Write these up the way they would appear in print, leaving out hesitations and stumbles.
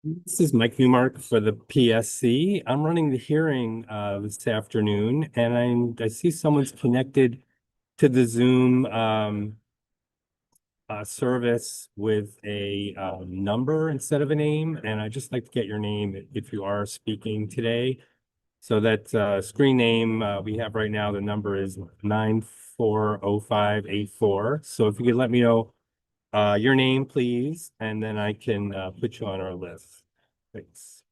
This is Mike Newmark for the PSC. I'm running the hearing this afternoon, and I see someone's connected to the Zoom service with a number instead of a name, and I'd just like to get your name if you are speaking today. So that screen name we have right now, the number is 940584. So if you could let me know your name, please, and then I can put you on our list. Thanks.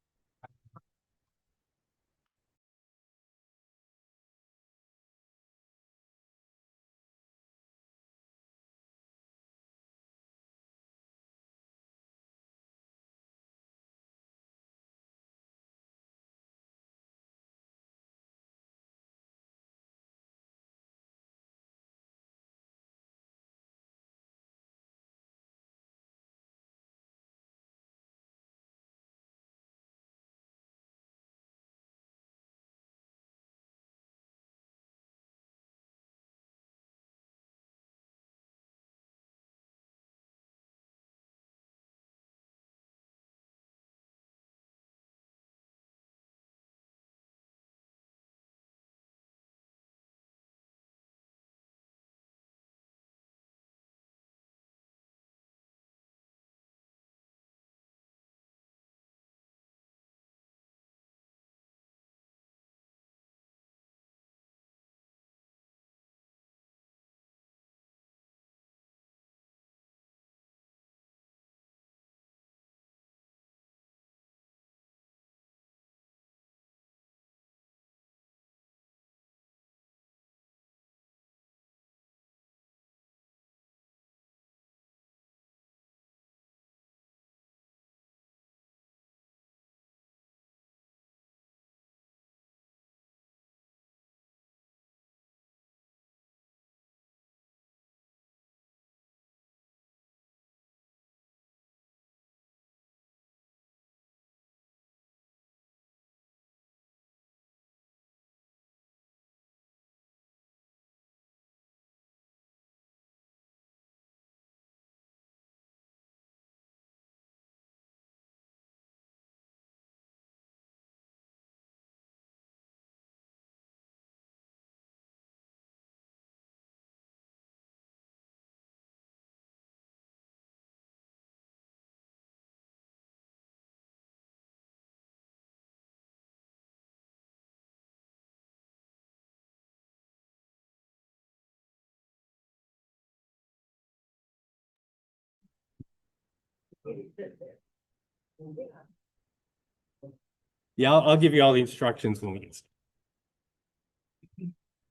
Yeah, I'll give you all the instructions when we get started.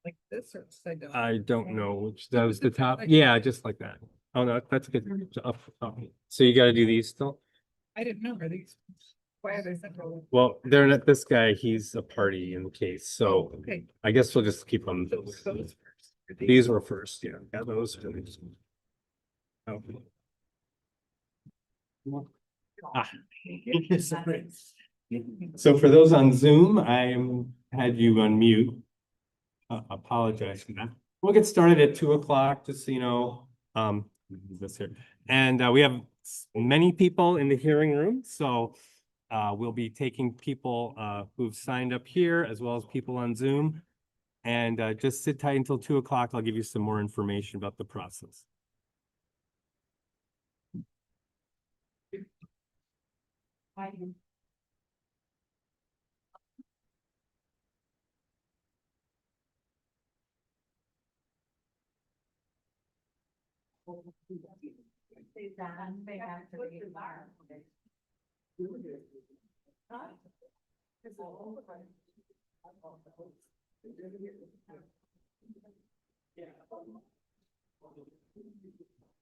Like this or upside down? I don't know which, that was the top. Yeah, just like that. Oh, no, that's good. Up. So you got to do these still? I didn't know, are these, why are they central? Well, they're not, this guy, he's a party in the case, so Okay. I guess we'll just keep them. Those first. These were first, yeah. Got those. Oh. Ah. So for those on Zoom, had you unmute. Apologize for that. We'll get started at 2 o'clock, just so you know. This here. And we have many people in the hearing room, so we'll be taking people who've signed up here as well as people on Zoom. And just sit tight until 2 o'clock. I'll give you some more information about the process.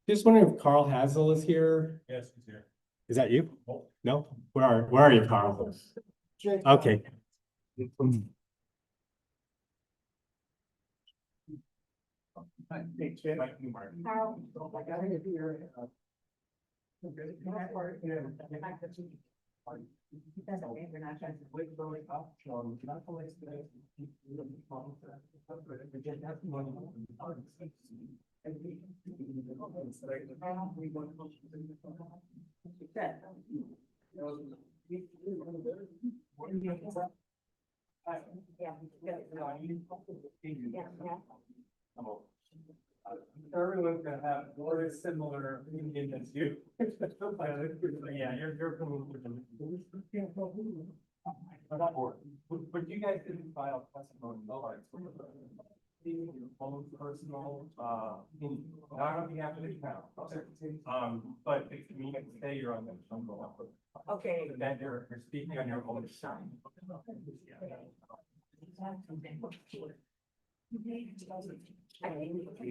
Just wondering if Carl Hazel is here. Yes, he's here. Is that you? No? Where are you, Carl? Okay. Everyone's gonna have more similar opinion as you. Yeah, you're coming to them. But you guys didn't file testimony, no, your own personal, not on behalf of the town. But if you can say you're on the. Okay. That you're speaking on your own side.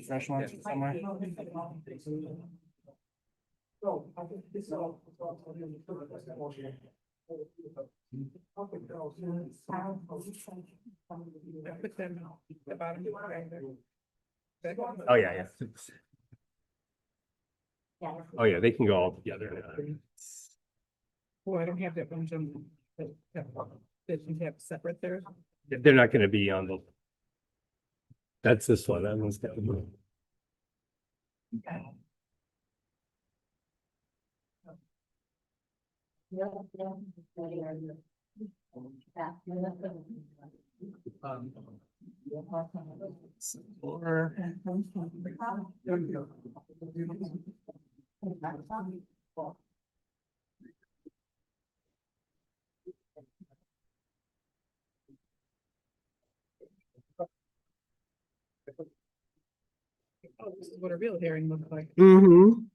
Fresh lunch somewhere. Put them at the bottom. Oh, yeah. Oh, yeah, they can go all together. Oh, I don't have that one, Jim. That you have separate there. They're not gonna be on the. That's this one, that one's got. Oh, this is what a real hearing looks like. Mm-hmm.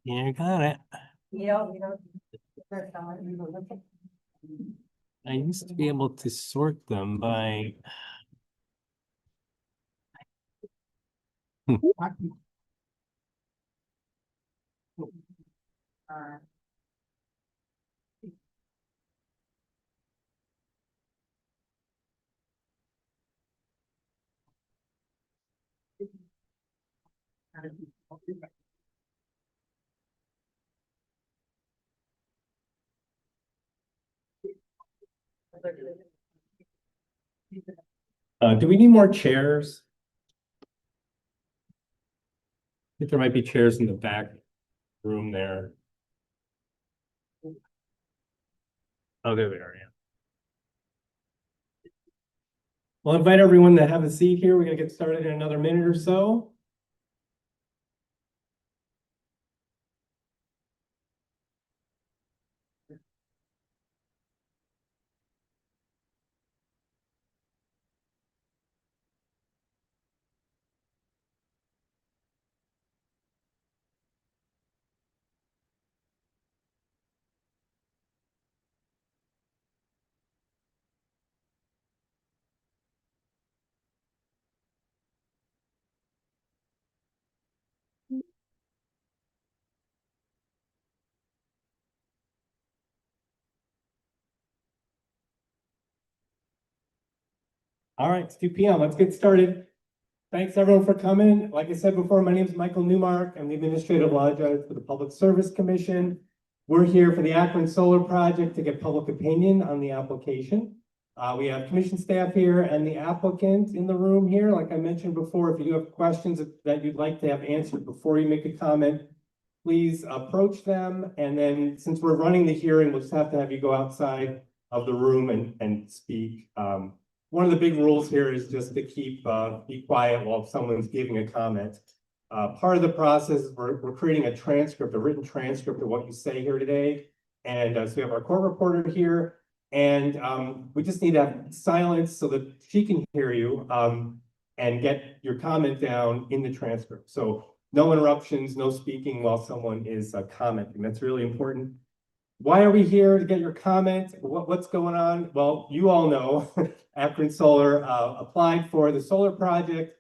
You got it. I used to be able to sort them by. Do we need more chairs? I think there might be chairs in the back room there. Oh, there they are, yeah. We'll invite everyone to have a seat here. We're gonna get started in another minute or so. All right, it's 2 p.m. Let's get started. Thanks everyone for coming. Like I said before, my name is Michael Newmark. I'm the Administrative Law Judge for the Public Service Commission. We're here for the Akron Solar Project to get public opinion on the application. We have commission staff here and the applicant in the room here. Like I mentioned before, if you do have questions that you'd like to have answered before you make a comment, please approach them. And then since we're running the hearing, we'll just have to have you go outside of the room and speak. One of the big rules here is just to be quiet while someone's giving a comment. Part of the process is we're creating a transcript, a written transcript of what you say here today. And so we have our court reporter here, and we just need to have silence so that she can hear you and get your comment down in the transcript. So no interruptions, no speaking while someone is commenting. That's really important. Why are we here to get your comment? What's going on? Well, you all know Akron Solar applied for the solar project,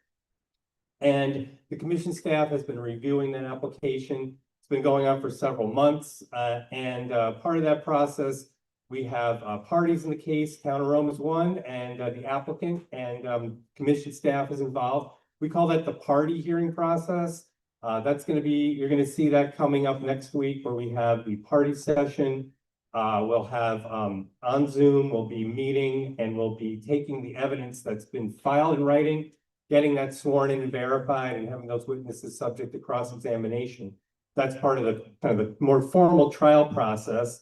and the commission staff has been reviewing that application. It's been going on for several months, and part of that process, we have parties in the case. Town of Rome is one, and the applicant and commission staff is involved. We call that the party hearing process. That's going to be, you're going to see that coming up next week where we have the party session. We'll have on Zoom, we'll be meeting and we'll be taking the evidence that's been filed in writing, getting that sworn in and verified, and having those witnesses subject to cross-examination. that's part of the kind of the more formal trial process.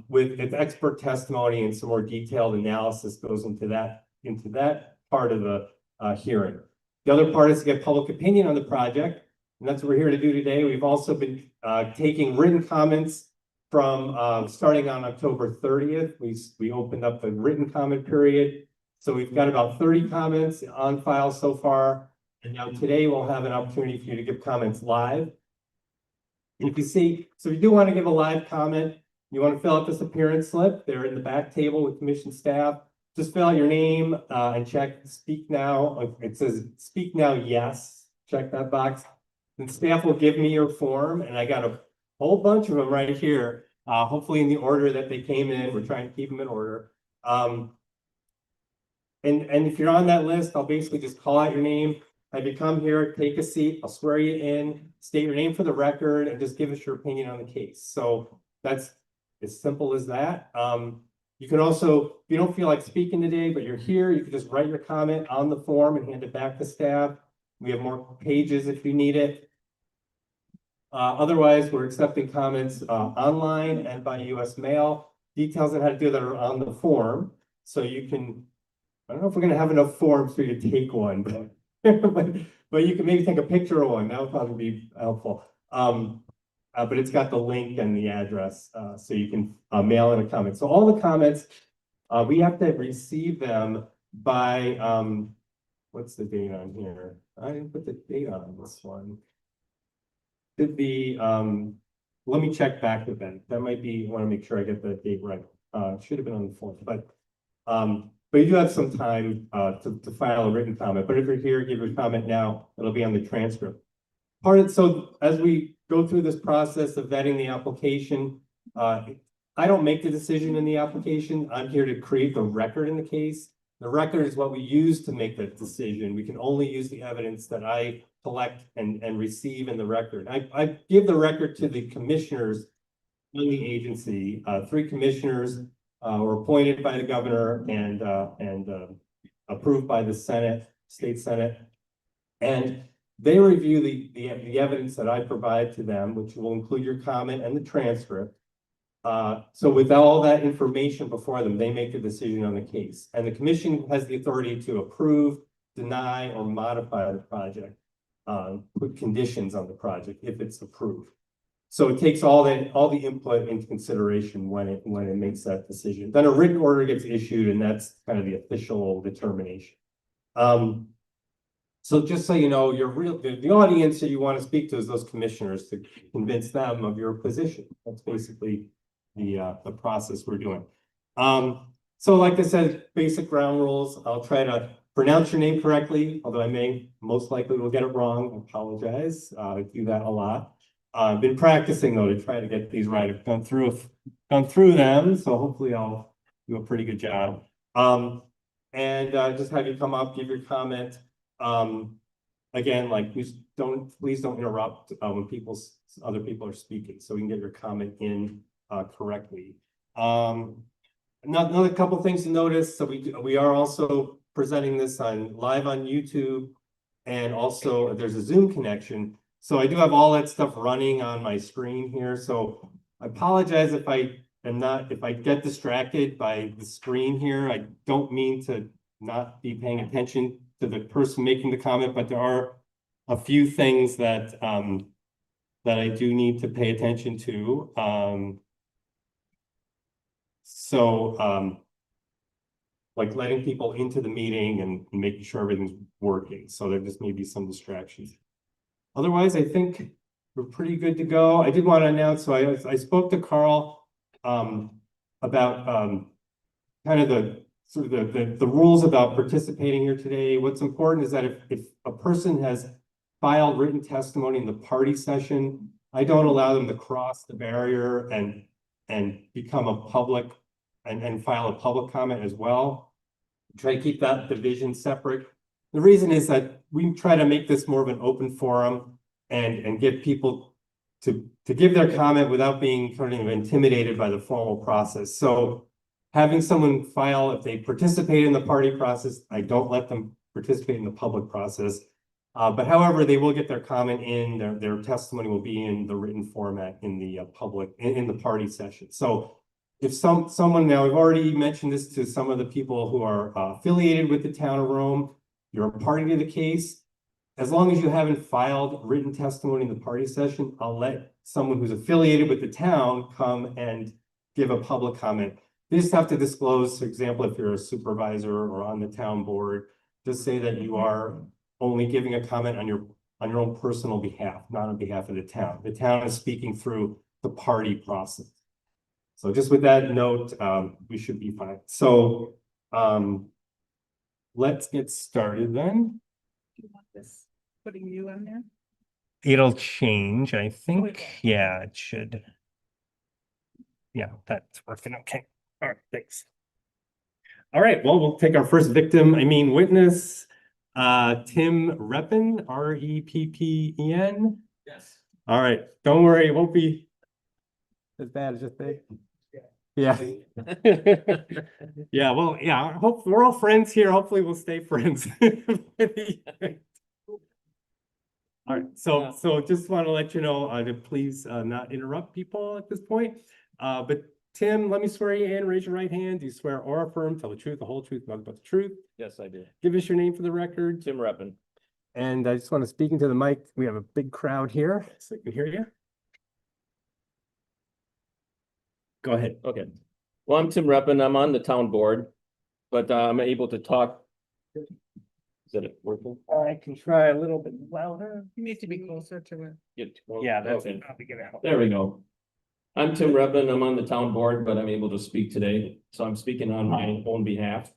With expert testimony and some more detailed analysis goes into that part of the hearing. The other part is to get public opinion on the project, and that's what we're here to do today. We've also been taking written comments from starting on October 30th. We opened up the written comment period. So we've got about 30 comments on file so far. And now today we'll have an opportunity for you to give comments live. And if you see, so if you do want to give a live comment, you want to fill out this appearance slip. They're in the back table with commission staff. Just fill out your name and check speak now. It says speak now, yes. Check that box. And staff will give me your form. And I got a whole bunch of them right here. Hopefully in the order that they came in. We're trying to keep them in order. And if you're on that list, I'll basically just call out your name. Have you come here, take a seat, I'll swear you in, state your name for the record, and just give us your opinion on the case. So that's as simple as that. You can also, if you don't feel like speaking today, but you're here, you can just write your comment on the form and hand it back to staff. We have more pages if you need it. Otherwise, we're accepting comments online and by US mail. Details on how to do that are on the form. So you can, I don't know if we're going to have enough forms for you to take one, but but you can maybe take a picture of one. That would probably be helpful. But it's got the link and the address, so you can mail in a comment. So all the comments, we have to receive them by, what's the date on here? I didn't put the date on this one. Should be, let me check back with that. That might be, I want to make sure I get the date right. Should have been on the form, but you do have some time to file a written comment. But if you're here, give your comment now. It'll be on the transcript. So as we go through this process of vetting the application, I don't make the decision in the application. I'm here to create the record in the case. The record is what we use to make that decision. We can only use the evidence that I collect and receive in the record. I give the record to the commissioners in the agency. 3 commissioners were appointed by the governor and approved by the Senate, state Senate. And they review the evidence that I provide to them, which will include your comment and the transcript. So with all that information before them, they make a decision on the case. And the commission has the authority to approve, deny, or modify the project, put conditions on the project if it's approved. So it takes all the input into consideration when it makes that decision. Then a written order gets issued, and that's kind of the official determination. So just so you know, the audience that you want to speak to is those commissioners to convince them of your position. That's basically the process we're doing. So like I said, basic ground rules. I'll try to pronounce your name correctly, although I most likely will get it wrong. I apologize. I do that a lot. I've been practicing though to try to get these right. I've gone through them, so hopefully I'll do a pretty good job. And just have you come up, give your comment. Again, like please don't interrupt when other people are speaking, so we can get your comment in correctly. Another couple things to notice. So we are also presenting this live on YouTube, and also there's a Zoom connection. So I do have all that stuff running on my screen here. So I apologize if I get distracted by the screen here. I don't mean to not be paying attention to the person making the comment, but there are a few things that I do need to pay attention to. Like letting people into the meeting and making sure everything's working. So there just may be some distractions. Otherwise, I think we're pretty good to go. I did want to announce, so I spoke to Carl about kind of the rules about participating here today. What's important is that if a person has filed written testimony in the party session, I don't allow them to cross the barrier and become a public and file a public comment as well. Try to keep that division separate. The reason is that we try to make this more of an open forum and get people to give their comment without being kind of intimidated by the formal process. So having someone file, if they participate in the party process, I don't let them participate in the public process. But however, they will get their comment in, their testimony will be in the written format in the public, in the party session. So if someone, now I've already mentioned this to some of the people who are affiliated with the town of Rome, you're a party to the case. As long as you haven't filed written testimony in the party session, I'll let someone who's affiliated with the town come and give a public comment. You just have to disclose, for example, if you're a supervisor or on the town board, just say that you are only giving a comment on your own personal behalf, not on behalf of the town. The town is speaking through the party process. So just with that note, we should be fine. So let's get started then. Do you want this, putting you on there? It'll change, I think. Yeah, it should. Yeah, that's working okay. All right, thanks. All right, well, we'll take our first witness, Tim Reppen, R-E-P-P-E-N. Yes. All right, don't worry, it won't be as bad as you think. Yeah. Yeah, well, yeah, I hope we're all friends here. Hopefully we'll stay friends. All right, so just want to let you know to please not interrupt people at this point. But Tim, let me swear you in. Raise your right hand. Do you swear or affirm, tell the truth, the whole truth, nothing but the truth? Yes, I do. Give us your name for the record. Tim Reppen. And I just want to speak into the mic. We have a big crowd here, so I can hear you. Go ahead. Okay. Well, I'm Tim Reppen. I'm on the town board, but I'm able to talk. Is that it working? I can try a little bit louder. You need to be closer to it. Yeah, that's okay. probably gonna help. There we go. I'm Tim Reppen. I'm on the town board, but I'm able to speak today. So I'm speaking on my own behalf.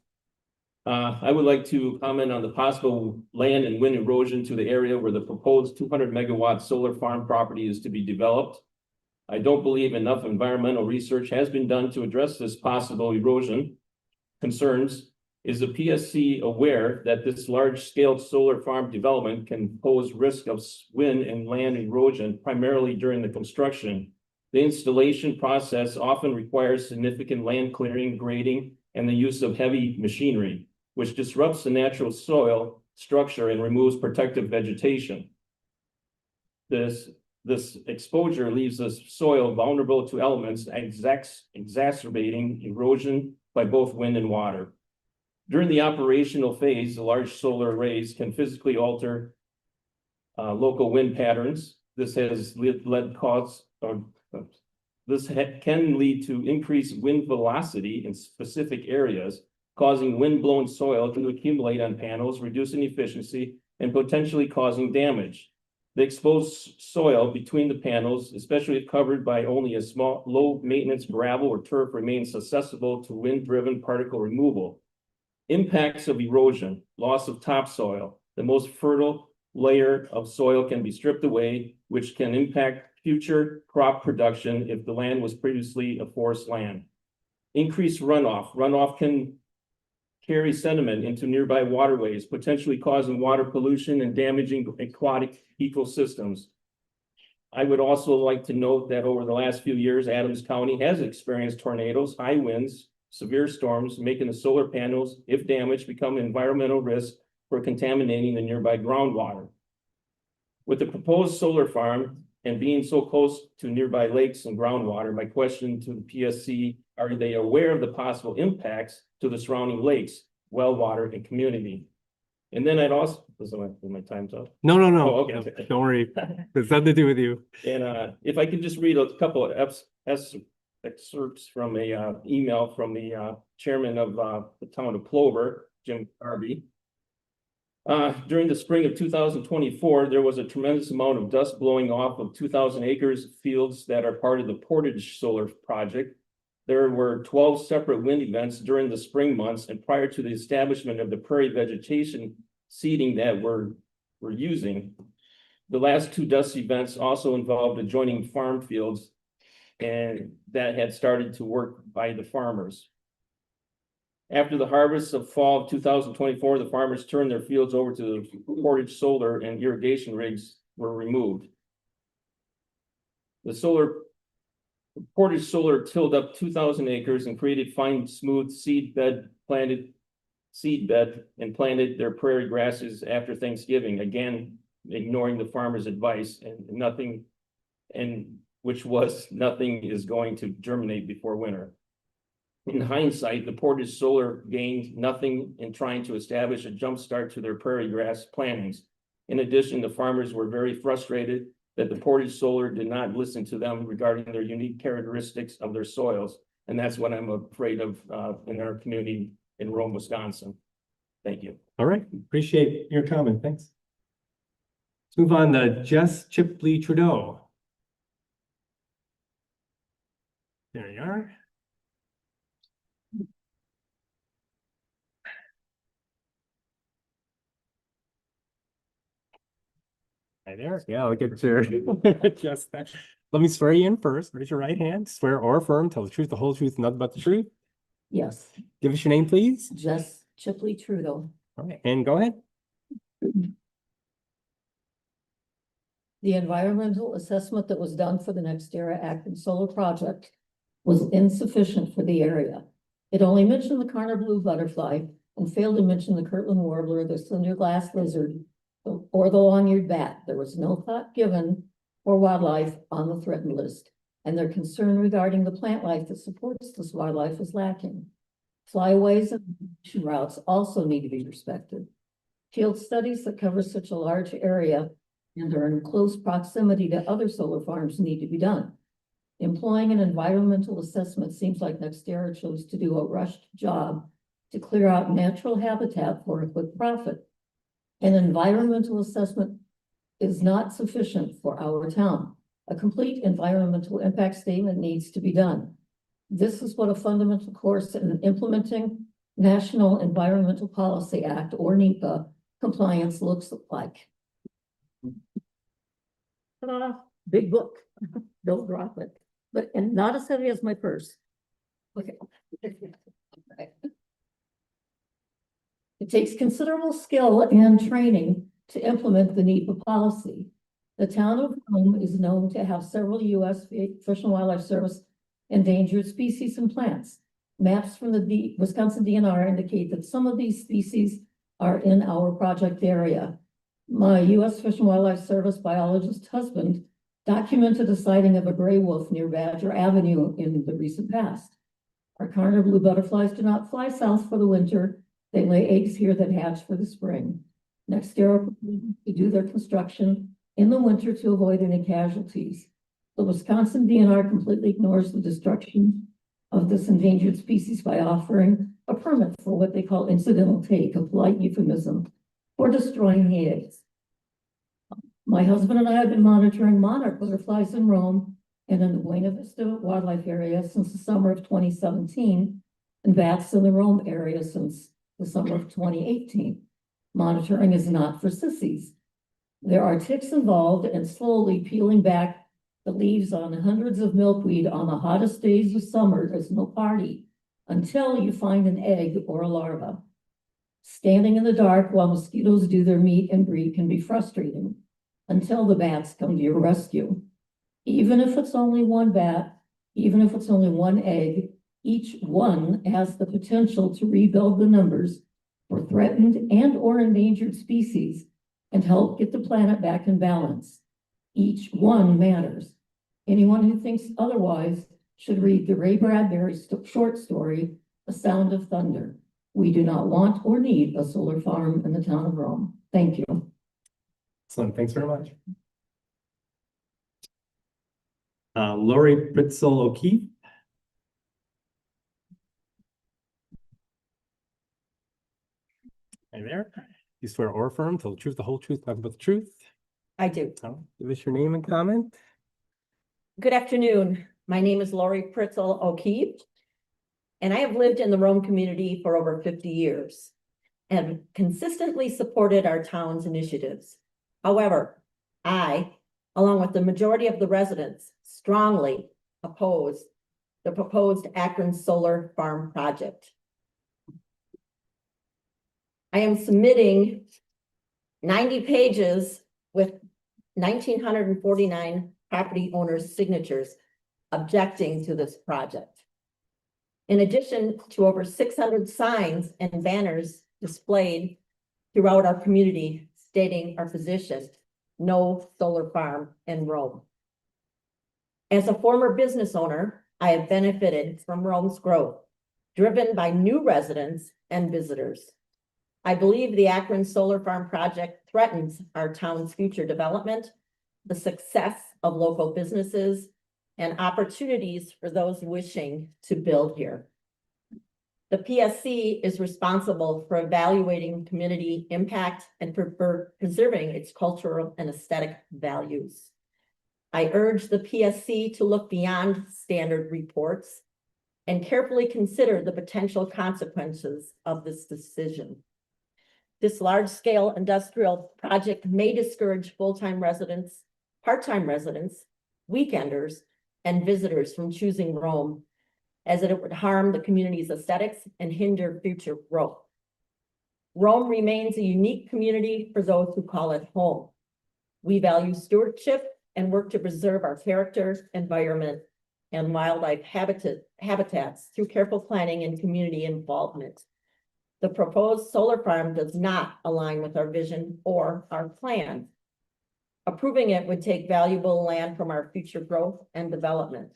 I would like to comment on the possible land and wind erosion to the area where the proposed 200 megawatt solar farm property is to be developed. I don't believe enough environmental research has been done to address this possible erosion concerns. Is the PSC aware that this large-scale solar farm development can pose risk of wind and land erosion, primarily during the construction? The installation process often requires significant land clearing, grading, and the use of heavy machinery, which disrupts the natural soil structure and removes protective vegetation. This exposure leaves the soil vulnerable to elements, exacerbating erosion by both wind and water. During the operational phase, the large solar arrays can physically alter local wind patterns. This has can lead to increased wind velocity in specific areas, causing wind-blown soil to accumulate on panels, reducing efficiency, and potentially causing damage. The exposed soil between the panels, especially if covered by only a small, low-maintenance gravel or turf, remains susceptible to wind-driven particle removal. Impacts of erosion, loss of topsoil. The most fertile layer of soil can be stripped away, which can impact future crop production if the land was previously a forest land. Increased runoff. Runoff can carry sediment into nearby waterways, potentially causing water pollution and damaging aquatic ecosystems. I would also like to note that over the last few years, Adams County has experienced tornadoes, high winds, severe storms, making the solar panels, if damaged, become an environmental risk for contaminating the nearby groundwater. With the proposed solar farm and being so close to nearby lakes and groundwater, my question to the PSC, are they aware of the possible impacts to the surrounding lakes, well water, and community? And then I'd also, my time's up. No. Oh, okay. No, don't worry. It's nothing to do with you. And if I could just read a couple of excerpts from a email from the chairman of the town of Plover, Jim Harvey. During the spring of 2024, there was a tremendous amount of dust blowing off of 2,000 acres of fields that are part of the Portage Solar Project. There were 12 separate wind events during the spring months and prior to the establishment of the prairie vegetation seeding that we're using. The last two dust events also involved adjoining farm fields and that had started to work by the farmers. After the harvest of fall of 2024, the farmers turned their fields over to the Portage Solar and irrigation rigs were removed. Portage Solar tilled up 2,000 acres and created fine, smooth seed bed planted seed bed and planted their prairie grasses after Thanksgiving, again, ignoring the farmer's advice and nothing, and which was nothing is going to germinate before winter. In hindsight, the Portage Solar gained nothing in trying to establish a jump start to their prairie grass plantings. In addition, the farmers were very frustrated that the Portage Solar did not listen to them regarding their unique characteristics of their soils. And that's what I'm afraid of in our community in Rome, Wisconsin. Thank you. All right, appreciate your comment, thanks. Let's move on to Jess Chipley Trudeau. There you are. Hi there. Yeah, I'll get your just that. Let me swear you in first. Raise your right hand. Swear or affirm, tell the truth, the whole truth, nothing but the truth. Yes, Give us your name, please. Jess Chipley Trudeau. All right, and go ahead. The environmental assessment that was done for the NextEra Akron solar project was insufficient for the area. It only mentioned the Carner blue butterfly and failed to mention the Kirtland warbler, the slender glass lizard, or the long-eared bat. There was no thought given for wildlife on the threatened list, and their concern regarding the plant life that supports this wildlife is lacking. Flyways and migration routes also need to be respected. Field studies that cover such a large area and are in close proximity to other solar farms need to be done. Employing an environmental assessment seems like NextEra chose to do a rushed job to clear out natural habitat for a quick profit. An environmental assessment is not sufficient for our town. A complete environmental impact statement needs to be done. This is what a fundamental course in implementing National Environmental Policy Act, or NEPA, compliance looks like. Ta-da, big book. Don't drop it. But, and not as heavy as my purse. Okay. It takes considerable skill and training to implement the NEPA policy. The town of Rome is known to have several U.S. Fish and Wildlife Service endangered species and plants. Maps from the Wisconsin DNR indicate that some of these species are in our project area. My U.S. Fish and Wildlife Service biologist husband documented a sighting of a gray wolf near Badger Avenue in the recent past. Our Carner blue butterflies do not fly south for the winter. They lay eggs here that hatch for the spring. NextEra to do their construction in the winter to avoid any casualties. The Wisconsin DNR completely ignores the destruction of this endangered species by offering a permit for what they call incidental take, a polite euphemism for destroying the eggs. My husband and I have been monitoring monarch butterflies in Rome and in the Buena Vista wildlife area since the summer of 2017, and bats in the Rome area since the summer of 2018. Monitoring is not for sissies. There are ticks involved, and slowly peeling back the leaves on hundreds of milkweed on the hottest days of summer is no party until you find an egg or a larva. Standing in the dark while mosquitoes do their meet and greet can be frustrating until the bats come to your rescue. Even if it's only one bat, even if it's only one egg, each one has the potential to rebuild the numbers for threatened and or endangered species and help get the planet back in balance. Each one matters. Anyone who thinks otherwise should read the Ray Bradbury short story, The Sound of Thunder. We do not want or need a solar farm in the town of Rome. Thank you. Excellent, thanks very much. Lori Britzel O'Keefe. Hi there. You swear or affirm, tell the truth, the whole truth, nothing but the truth. I do. Give us your name and comment. Good afternoon. My name is Lori Pritzel O'Keefe, and I have lived in the Rome community for over 50 years and consistently supported our town's initiatives. However, I, along with the majority of the residents, strongly oppose the proposed Akron Solar Farm project. I am submitting 90 pages with 1,949 property owners' signatures objecting to this project. In addition to over 600 signs and banners displayed throughout our community stating our position, no solar farm in Rome. As a former business owner, I have benefited from Rome's growth, driven by new residents and visitors. I believe the Akron Solar Farm project threatens our town's future development, the success of local businesses, and opportunities for those wishing to build here. The PSC is responsible for evaluating community impact and for preserving its cultural and aesthetic values. I urge the PSC to look beyond standard reports and carefully consider the potential consequences of this decision. This large-scale industrial project may discourage full-time residents, part-time residents, weekenders, and visitors from choosing Rome, as it would harm the community's aesthetics and hinder future growth. Rome remains a unique community for those who call it home. We value stewardship and work to preserve our character, environment, and wildlife habitats through careful planning and community involvement. The proposed solar farm does not align with our vision or our plan. Approving it would take valuable land from our future growth and development.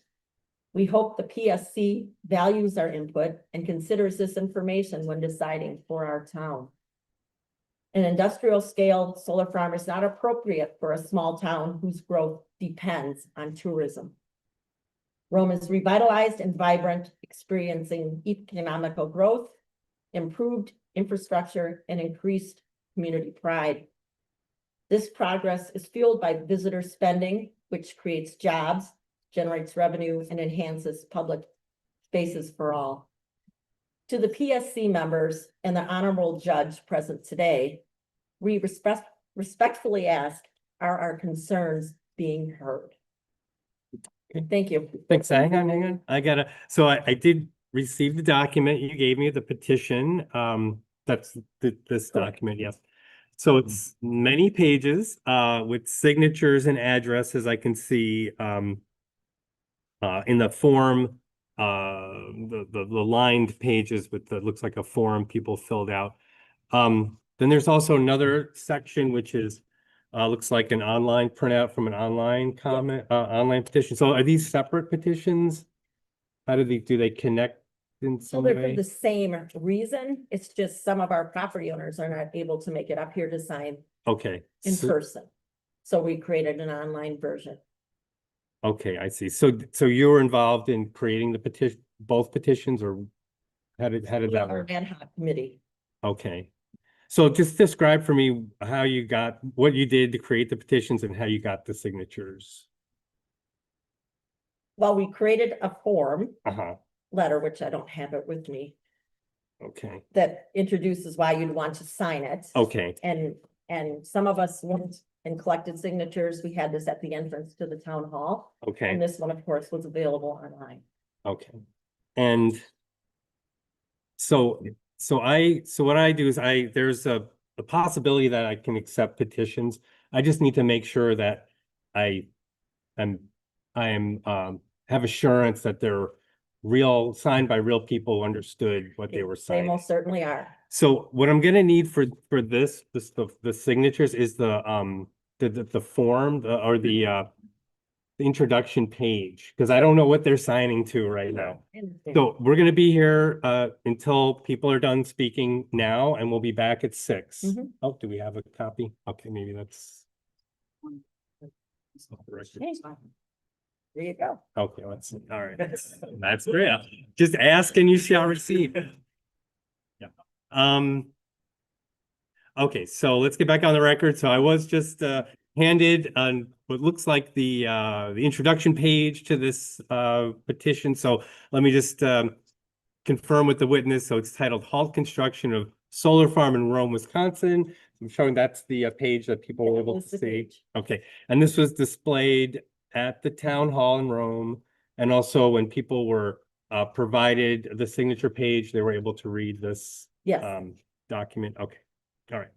We hope the PSC values our input and considers this information when deciding for our town. An industrial scale solar farm is not appropriate for a small town whose growth depends on tourism. Rome is revitalized and vibrant, experiencing economical growth, improved infrastructure, and increased community pride. This progress is fueled by visitor spending, which creates jobs, generates revenue, and enhances public spaces for all. To the PSC members and the honorable judge present today, we respectfully ask, are our concerns being heard? Okay. Thank you. Thanks. Hang on. So I did receive the document you gave me, the petition. That's this document, yes. So it's many pages with signatures and addresses. I can see in the form, the lined pages with the looks like a form people filled out. Then there's also another section which is looks like an online printout from an online online petition. So are these separate petitions? How do they connect in So some they're for way? the same reason. It's just some of our property owners are not able to make it up here to sign Okay. in person. So we created an online version. Okay, I see. So you were involved in creating the petition, both petitions, or how did that Our work? ad hoc committee. Okay. So just describe for me how you got, what you did to create the petitions and how you got the signatures. Well, we created a form Uh-huh. letter, which I don't have it with me, Okay. that introduces why you'd want to sign it. Okay. And some of us went and collected signatures. We had this at the entrance to the town hall. Okay. And this one, of course, was available online. Okay. And so what I do is there's a possibility that I can accept petitions. I just need to make sure that I am have assurance that they're real, signed by real people who understood what they were They signing. most certainly are. So what I'm gonna need for the signatures is the form or the introduction page, because I don't know what they're signing to right now. So we're gonna be here until people are done speaking now, and we'll be back at 6. Mhm. Oh, do we have a copy? Okay, maybe that's. Okay. There you go. Okay, let's see. All right. That's great. Just ask and you shall receive. Yeah. Okay, so let's get back on the record. So I was just handed on what looks like the introduction page to this petition. So let me just confirm with the witness. So it's titled Halt Construction of Solar Farm in Rome, Wisconsin. I'm showing that's the page that people were able That's to the see. page. Okay, and this was displayed at the town hall in Rome. And also when people were provided the signature page, they were able to read this Yes. document. Okay, all right.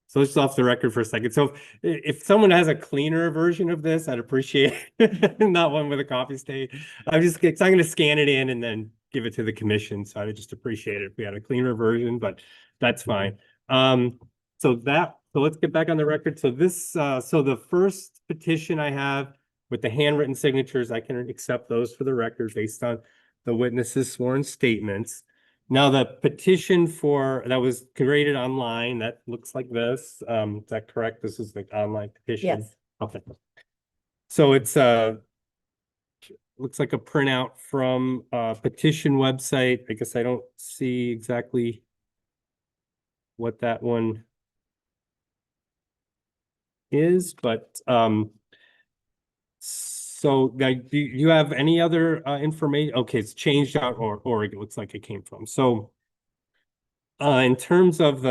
So let's off the record for a second. So if someone has a cleaner version of this, I'd appreciate it. Not one with a copy state. I'm going to scan it in and then give it to the commission, so I'd just appreciate it if we had a cleaner version, but that's fine. So let's get back on the record. So so the first petition I have with the handwritten signatures, I can accept those for the record based on the witnesses' sworn statements. Now, the petition that was created online, that looks like this. Is that correct? This is the online petition? Yes. Okay. So it's looks like a printout from a petition website. I guess I don't see exactly what that one is, but so do you have any other information? Okay, it's change.org. It looks like it came from. So in terms of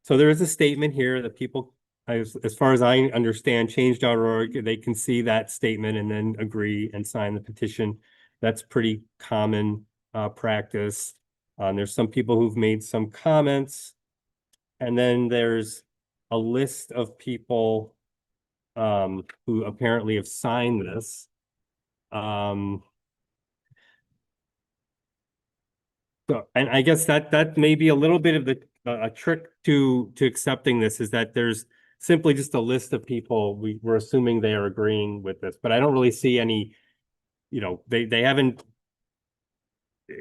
so there is a statement here that people, as far as I understand, change.org, they can see that statement and then agree and sign the petition. That's pretty common practice. There's some people who've made some comments, and then there's a list of people who apparently have signed this. So, and I guess that may be a little bit of a trick to accepting this, is that there's simply just a list of people. We're assuming they are agreeing with this, but I don't really see any, they haven't.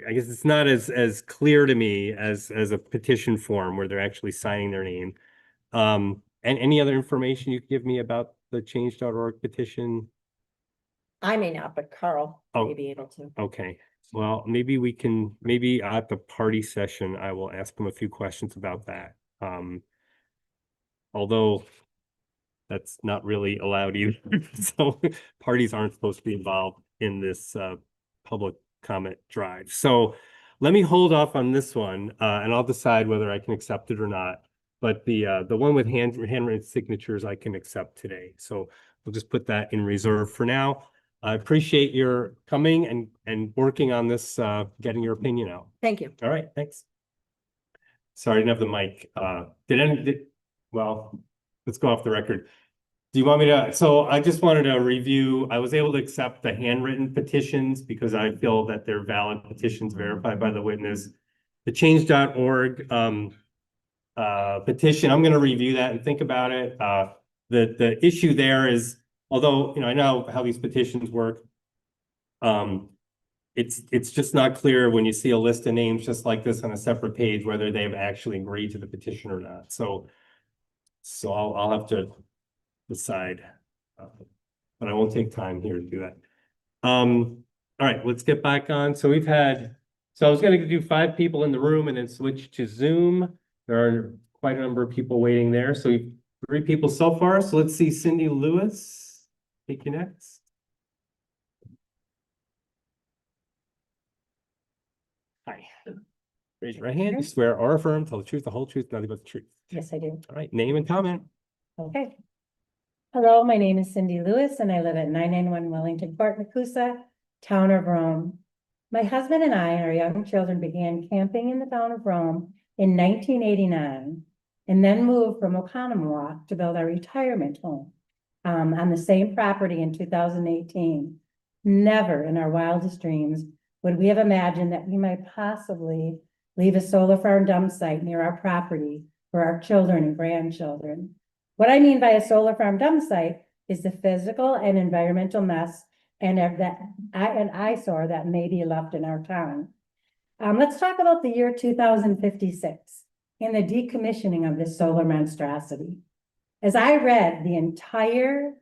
I guess it's not as clear to me as a petition form where they're actually signing their name. And any other information you could give me about the change.org petition? I may not, but Carl Oh. may be able to. Okay, well, maybe at the party session, I will ask them a few questions about that. Although that's not really allowed either. So parties aren't supposed to be involved in this public comment drive. So let me hold off on this one and I'll decide whether I can accept it or not. But the one with handwritten signatures I can accept today. So we'll just put that in reserve for now. I appreciate your coming and working on this, getting your opinion out. Thank you. All right, thanks. Sorry, I didn't have the mic. Well, let's go off the record. Do you want me to? So I just wanted to review. I was able to accept the handwritten petitions because I feel that they're valid petitions verified by the witness. The change.org petition, I'm going to review that and think about it. The issue there is, although, I know how these petitions work. It's just not clear when you see a list of names just like this on a separate page, whether they've actually agreed to the petition or not. So I'll have to decide, but I won't take time here to do that. All right, let's get back on. So I was going to do 5 people in the room and then switch to Zoom. There are quite a number of people waiting there. So we've 3 people so far. So let's see, Cindy Lewis, take you next. Hi. Raise your right hand. You swear or affirm, tell the truth, the whole truth, nothing but the truth. Yes, I do. All right, name and comment. Okay. Hello, my name is Cindy Lewis and I live at 991 Wellington Court, Nakusa, town of Rome. My husband and I and our young children began camping in the town of Rome in 1989 and then moved from Oconomowoc to build our retirement home on the same property in 2018. Never in our wildest dreams would we have imagined that we might possibly leave a solar farm dump site near our property for our children and grandchildren. What I mean by a solar farm dump site is the physical and environmental mess and an eyesore that may be left in our town. Let's talk about the year 2056 and the decommissioning of this solar monstrosity. As I read the entire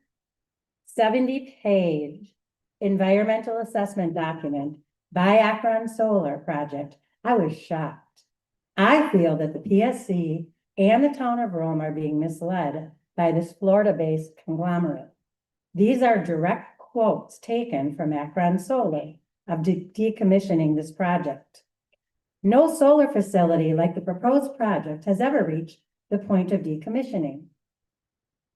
70-page environmental assessment document by Akron Solar Project, I was shocked. I feel that the PSC and the town of Rome are being misled by this Florida-based conglomerate. These are direct quotes taken from Akron Solar of decommissioning this project. No solar facility like the proposed project has ever reached the point of decommissioning.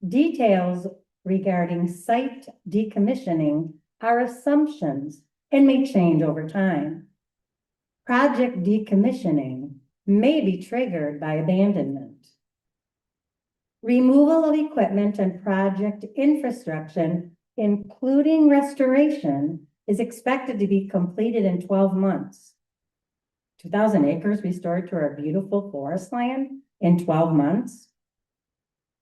Details regarding site decommissioning are assumptions and may change over time. Project decommissioning may be triggered by abandonment. Removal of equipment and project infrastructure, including restoration, is expected to be completed in 12 months, 2,000 acres restored to our beautiful forest land in 12 months.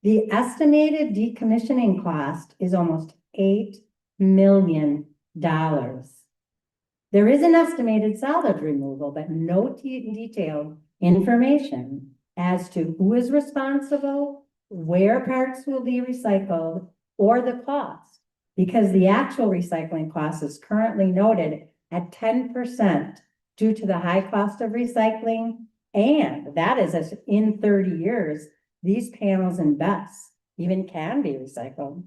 The estimated decommissioning cost is almost $8 million. There is an estimated salvage removal, but no detailed information as to who is responsible, where parts will be recycled, or the cost, because the actual recycling cost is currently noted at 10% due to the high cost of recycling, and that is as in 30 years, these panels and bets even can be recycled.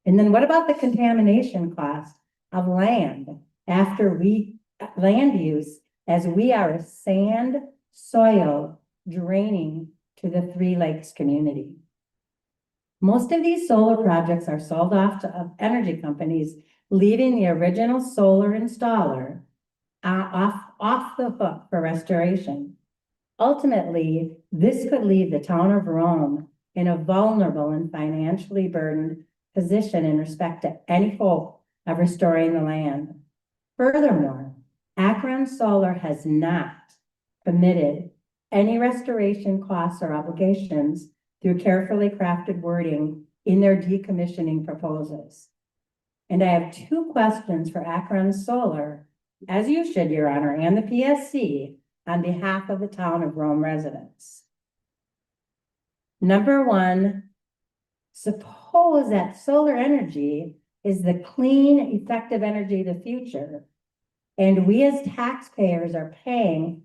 And then what about the contamination cost of land after land use, as we are a sand soil draining to the Three Lakes community? Most of these solar projects are sold off to energy companies, leaving the original solar installer off the hook for restoration. Ultimately, this could leave the town of Rome in a vulnerable and financially burdened position in respect to any hope of restoring the land. Furthermore, Akron Solar has not committed any restoration costs or obligations through carefully crafted wording in their decommissioning proposals. And I have two questions for Akron Solar, as you should, Your Honor, and the PSC, on behalf of the town of Rome residents. Number one, suppose that solar energy is the clean, effective energy of the future, and we as taxpayers are paying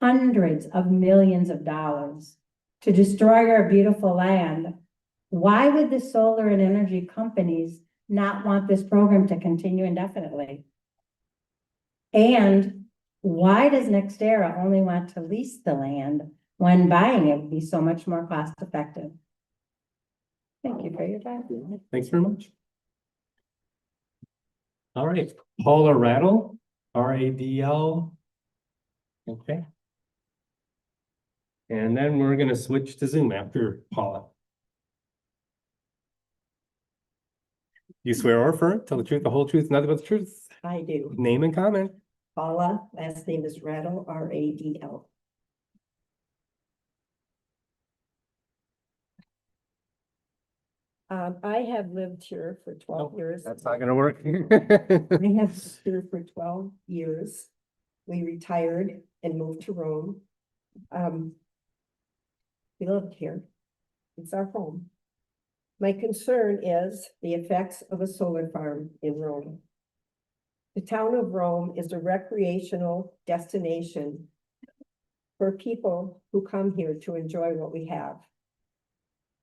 hundreds of millions of dollars to destroy our beautiful land. Why would the solar and energy companies not want this program to continue indefinitely? And why does NextEra only want to lease the land when buying it would be so much more cost effective? Thank you for your time. Thanks very much. All right, Paula Rattle, R-A-D-L. Okay. And then we're gonna switch to Zoom after Paula. You swear or affirm, tell the truth, the whole truth, nothing but the truth. I do. Name and comment. Paula, last name is Rattle, R-A-D-L. I have lived here for 12 years. That's not gonna work. I have lived here for 12 years. We retired and moved to Rome. We lived here. It's our home. My concern is the effects of a solar farm in Rome. The town of Rome is a recreational destination for people who come here to enjoy what we have.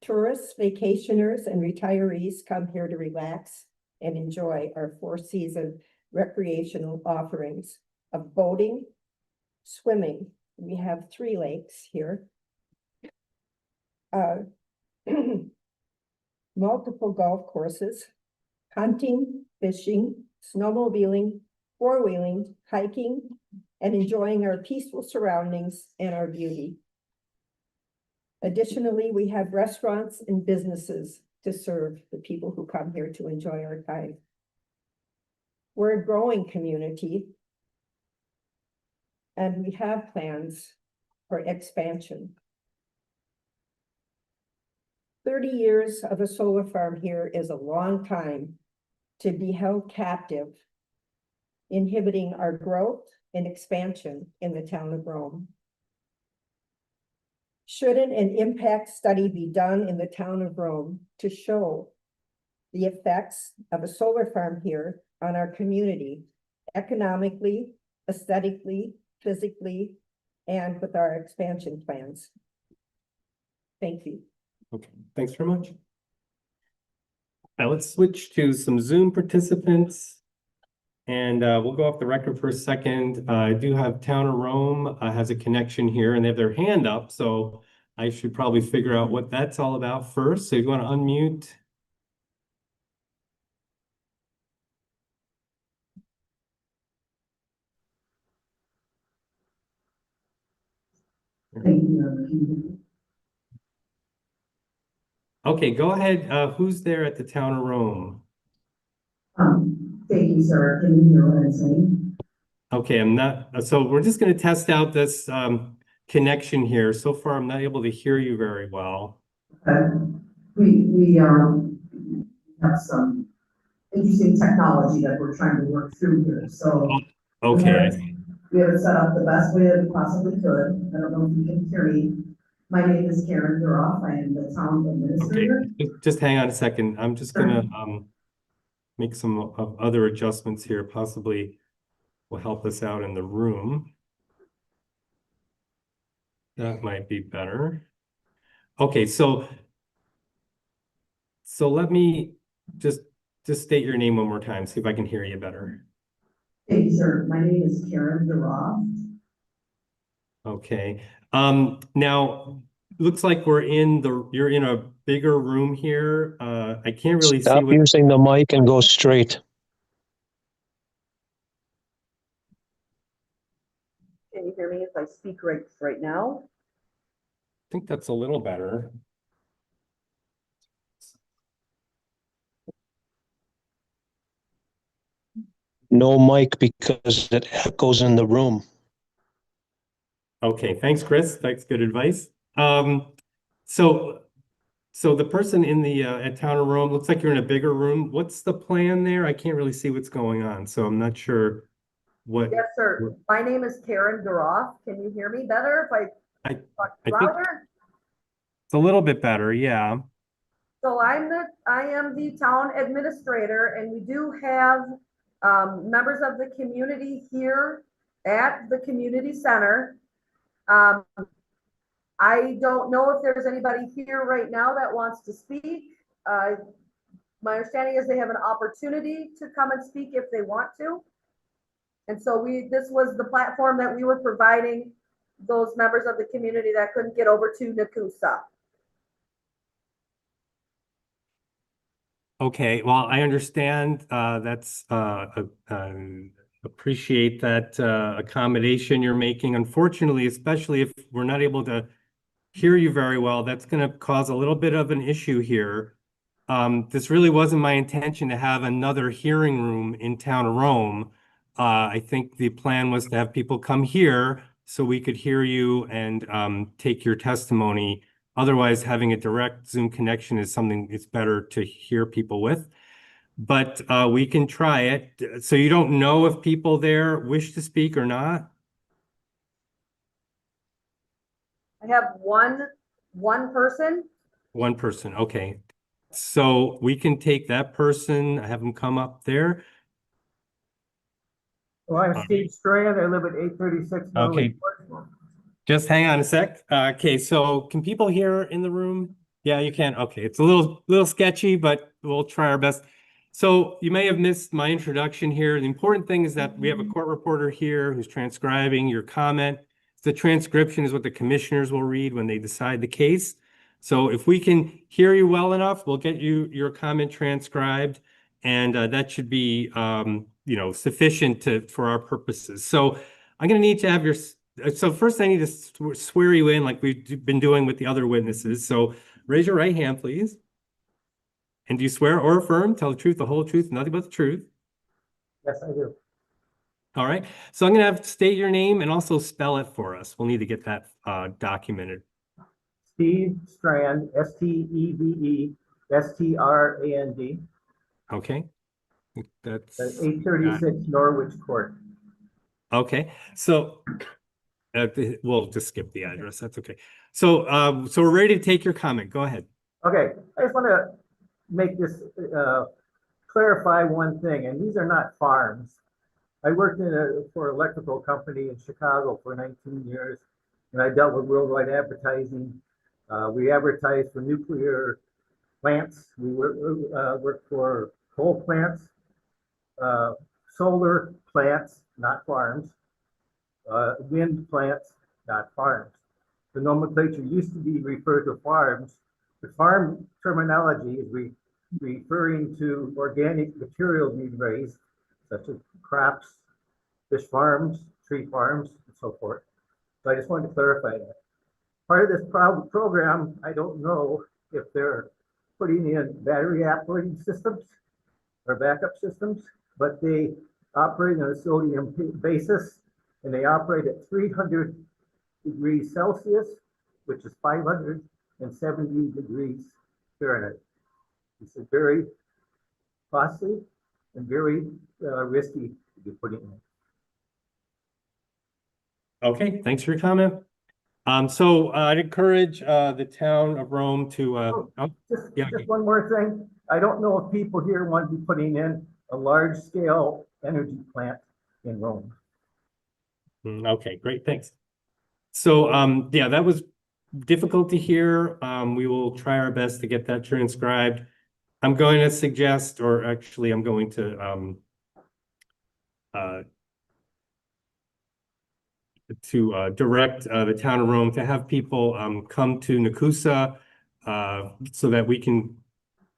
Tourists, vacationers, and retirees come here to relax and enjoy our four-season recreational offerings of boating, swimming. We have 3 lakes here. Multiple golf courses, hunting, fishing, snowmobiling, four-wheeling, hiking, and enjoying our peaceful surroundings and our beauty. Additionally, we have restaurants and businesses to serve the people who come here to enjoy our time. We're a growing community, and we have plans for expansion. 30 years of a solar farm here is a long time to be held captive, inhibiting our growth and expansion in the town of Rome. Shouldn't an impact study be done in the town of Rome to show the effects of a solar farm here on our community, economically, aesthetically, physically, and with our expansion plans? Thank you. Okay, thanks very much. Now let's switch to some Zoom participants. And we'll go off the record for a second. I do have Town of Rome has a connection here and they have their hand up. So I should probably figure out what that's all about first. So if you want to unmute. Okay, go ahead. Who's there at the Town of Rome? Thank you, sir. Can you hear what I'm saying? Okay, I'm not, so we're just gonna test out this connection here. So far, I'm not able to hear you very well. We have some interesting technology that we're trying to work through here, so. Okay, We have it set up the best way that we possibly could. I don't know if you can hear me. My name is Karen Duroff. I am the town okay, administrator. just hang on a second. I'm just gonna make some other adjustments here, possibly will help us out in the room. That might be better. Okay, so let me just state your name one more time, see if I can hear you better. Thank you, sir. My name is Karen Duroff. Okay, now looks like you're in a bigger room here. I can't really see Stop what. using the mic and go straight. Can you hear me if I speak right now? I think that's a little better. No mic because it echoes in the room. Okay, thanks, Chris. That's good advice. So the person in the at Town of Rome, looks like you're in a bigger room. What's the plan there? I can't really see what's going on, so I'm not sure what. Yes, sir. My name is Karen Duroff. Can you hear me better if I talk I think louder? it's a little bit better, yeah. So I am the town administrator, and we do have members of the community here at the community center. I don't know if there's anybody here right now that wants to speak. My understanding is they have an opportunity to come and speak if they want to. And so this was the platform that we were providing those members of the community that couldn't get over to Nakusa. Okay, well, I understand, that's, appreciate that, accommodation you're making. Unfortunately, especially if we're not able to hear you very well, that's gonna cause a little bit of an issue here. This really wasn't my intention to have another hearing room in Town of Rome. I think the plan was to have people come here so we could hear you and, take your testimony. Otherwise, having a direct Zoom connection is something it's better to hear people with. But we can try it. So you don't know if people there wish to speak or not? I have one person. One person, okay. So we can take that person, have them come up there. Well, I'm Steve Strand. I live at 836 Okay. Just hang on a sec. Okay, so can people hear in the room? Yeah, you can. Okay, it's a little sketchy, but we'll try our best. So you may have missed my introduction here. The important thing is that we have a court reporter here who's transcribing your comment. The transcription is what the commissioners will read when they decide the case. So if we can hear you well enough, we'll get your comment transcribed, and that should be sufficient for our purposes. So I'm going to need to have your. So first I need to swear you in like we've been doing with the other witnesses. So raise your right hand, please. And do you swear or affirm, tell the truth, the whole truth, nothing but the truth? Yes, I do. All right. So I'm going to have to state your name and also spell it for us. We'll need to get that documented. Steve Strand, STEVESTRAND. Okay. That's 836 Norwich Court. okay. So we'll just skip the address. That's okay. So so we're ready to take your comment. Go ahead. Okay, I just want to make this clarify one thing, and these are not farms. I worked for an electrical company in Chicago for 19 years, and I dealt with worldwide advertising. We advertised for nuclear plants. We worked for coal plants, solar plants, not farms, wind plants, not farms. The nomenclature used to be referred to farms. The farm terminology is referring to organic material being raised, such as crops, fish farms, tree farms, and so forth. So I just wanted to clarify that. Part of this program, I don't know if they're putting in battery operating systems or backup systems, but they operate on a sodium basis, and they operate at 300 degrees Celsius, which is 570 degrees Fahrenheit. It's a very costly and very risky to be putting in. Okay, thanks for your comment. So I'd encourage the town of Rome to yeah. Just one more thing. I don't know if people here want to be putting in a large scale energy plant in Rome. Okay, great, thanks. So yeah, that was difficult to hear. We will try our best to get that transcribed. I'm going to suggest, or actually I'm going to direct the town of Rome to have people come to Nakusa so that we can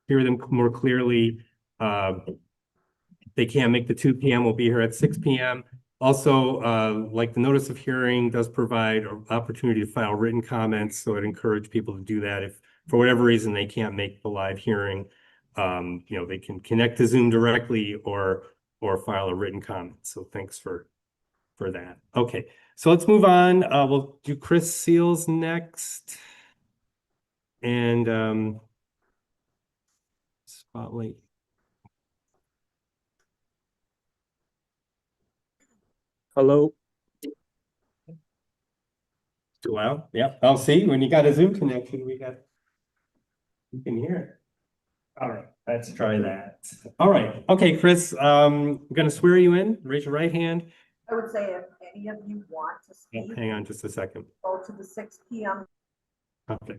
hear them more clearly. If they can't make the 2 p.m., we'll be here at 6 p.m. Also, like the notice of hearing does provide an opportunity to file written comments, so I'd encourage people to do that. If for whatever reason they can't make the live hearing, you know, they can connect to Zoom directly or file a written comment. So thanks for that. Okay, so let's move on. We'll do Chris Seals next. And spotlight. Hello. Well, yeah, I'll see when you got a Zoom connection, you can hear it. All right, let's try that. All right, okay, Chris, I'm gonna swear you in. Raise your right hand. I would say if any of you want to speak, Hang on just a second. go to the 6 p.m. Okay.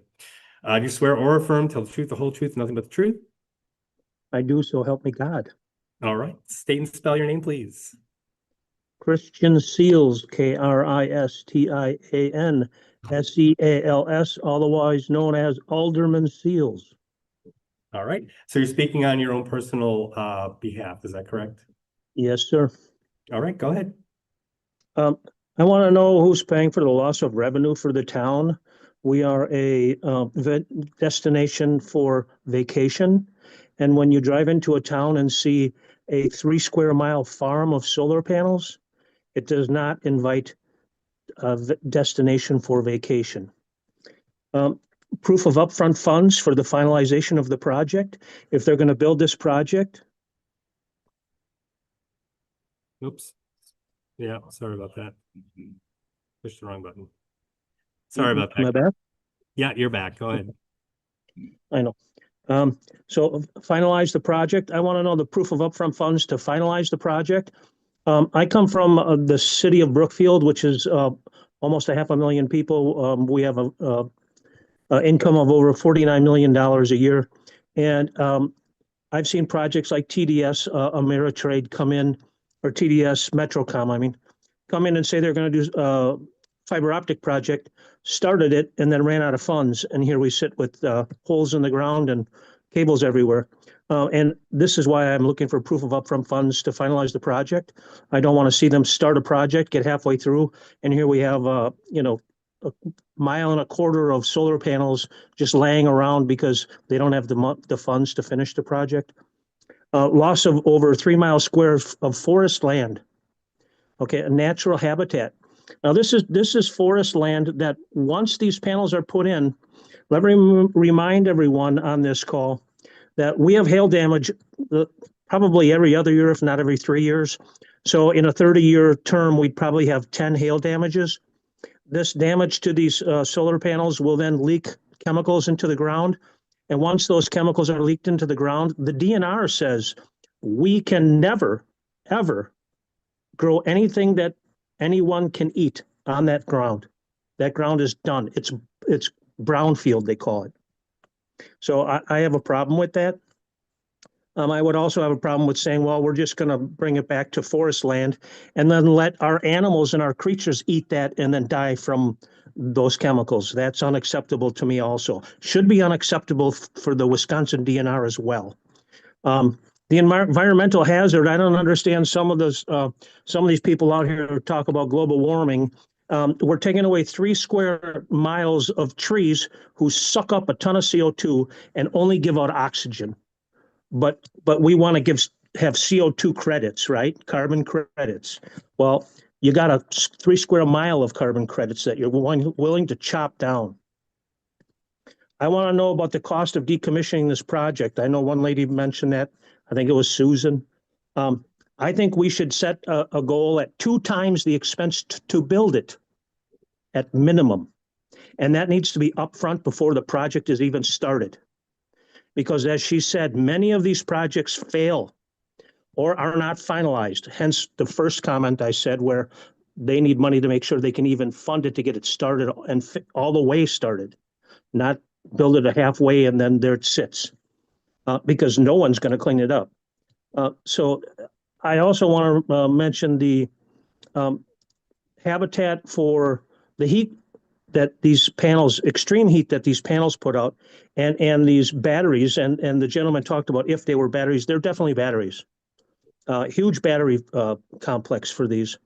Do you swear or affirm, tell the truth, the whole truth, nothing but the truth? I do, so help me God. All right, state and spell your name, please. Christian Seals, Kristian otherwise known as Alderman Seals. All right, so you're speaking on your own personal behalf, is that correct? Yes, sir. All right, go ahead. I want to know who's paying for the loss of revenue for the town. We are a destination for vacation. And when you drive into a town and see a 3 square mile farm of solar panels, it does not invite a destination for vacation. Proof of upfront funds for the finalization of the project. If they're going to build this project. Oops. Yeah, sorry about that. Pushed the wrong button. Sorry about that. Am I back? Yeah, you're back. Go ahead. I know. So finalize the project. I want to know the proof of upfront funds to finalize the project. I come from the city of Brookfield, which is almost 500,000 people. We have a income of over $49 million a year. And I've seen projects like TDS, Ameritrade come in, or TDS Metrocom, I mean, come in and say they're going to do fiber optic project, started it, and then ran out of funds. And here we sit with holes in the ground and cables everywhere. And this is why I'm looking for proof of upfront funds to finalize the project. I don't want to see them start a project, get halfway through, and here we have, you know, 1.25 miles of solar panels just laying around because they don't have the funds to finish the project. Loss of over 3 miles square of forest land. Okay, a natural habitat. Now this is forest land that once these panels are put in, let me remind everyone on this call that we have hail damage probably every other year, if not every 3 years. So in a 30-year term, we'd probably have 10 hail damages. This damage to these solar panels will then leak chemicals into the ground. And once those chemicals are leaked into the ground, the DNR says we can never, ever grow anything that anyone can eat on that ground. That ground is done. It's brownfield, they call it. So I have a problem with that. I would also have a problem with saying, well, we're just going to bring it back to forest land and then let our animals and our creatures eat that and then die from those chemicals. That's unacceptable to me also. Should be unacceptable for the Wisconsin DNR as well. The environmental hazard, I don't understand some of these people out here who talk about global warming. We're taking away 3 square miles of trees who suck up a ton of CO2 and only give out oxygen. But we want to give have CO2 credits, right? Carbon credits. Well, you got a 3 square mile of carbon credits that you're willing to chop down. I want to know about the cost of decommissioning this project. I know one lady mentioned that. I think it was Susan. I think we should set a goal at 2 times the expense to build it at minimum. And that needs to be upfront before the project is even started. Because as she said, many of these projects fail or are not finalized. Hence the first comment I said where they need money to make sure they can even fund it to get it started and all the way started, not build it a halfway and then there it sits, because no one's going to clean it up. So I also want to mention the habitat for the heat that these panels, extreme heat that these panels put out, and these batteries, and the gentleman talked about if they were batteries, they're definitely batteries. Huge battery complex for these.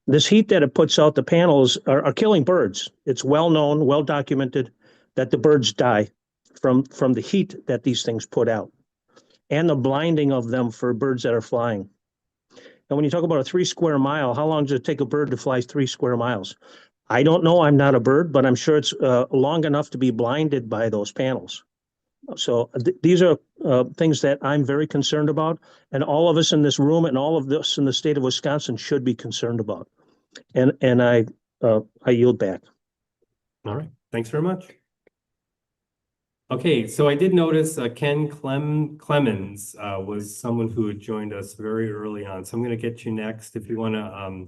This heat that it puts out, the panels are killing birds. It's well known, well documented that the birds die from the heat that these things put out and the blinding of them for birds that are flying. And when you talk about a 3 square mile, how long does it take a bird to fly 3 square miles? I don't know. I'm not a bird, but I'm sure it's long enough to be blinded by those panels. So these are things that I'm very concerned about, and all of us in this room and all of this in the state of Wisconsin should be concerned about. And I yield back. All right, thanks very much. Okay, so I did notice Ken Clemens was someone who had joined us very early on. So I'm going to get you next. If you want to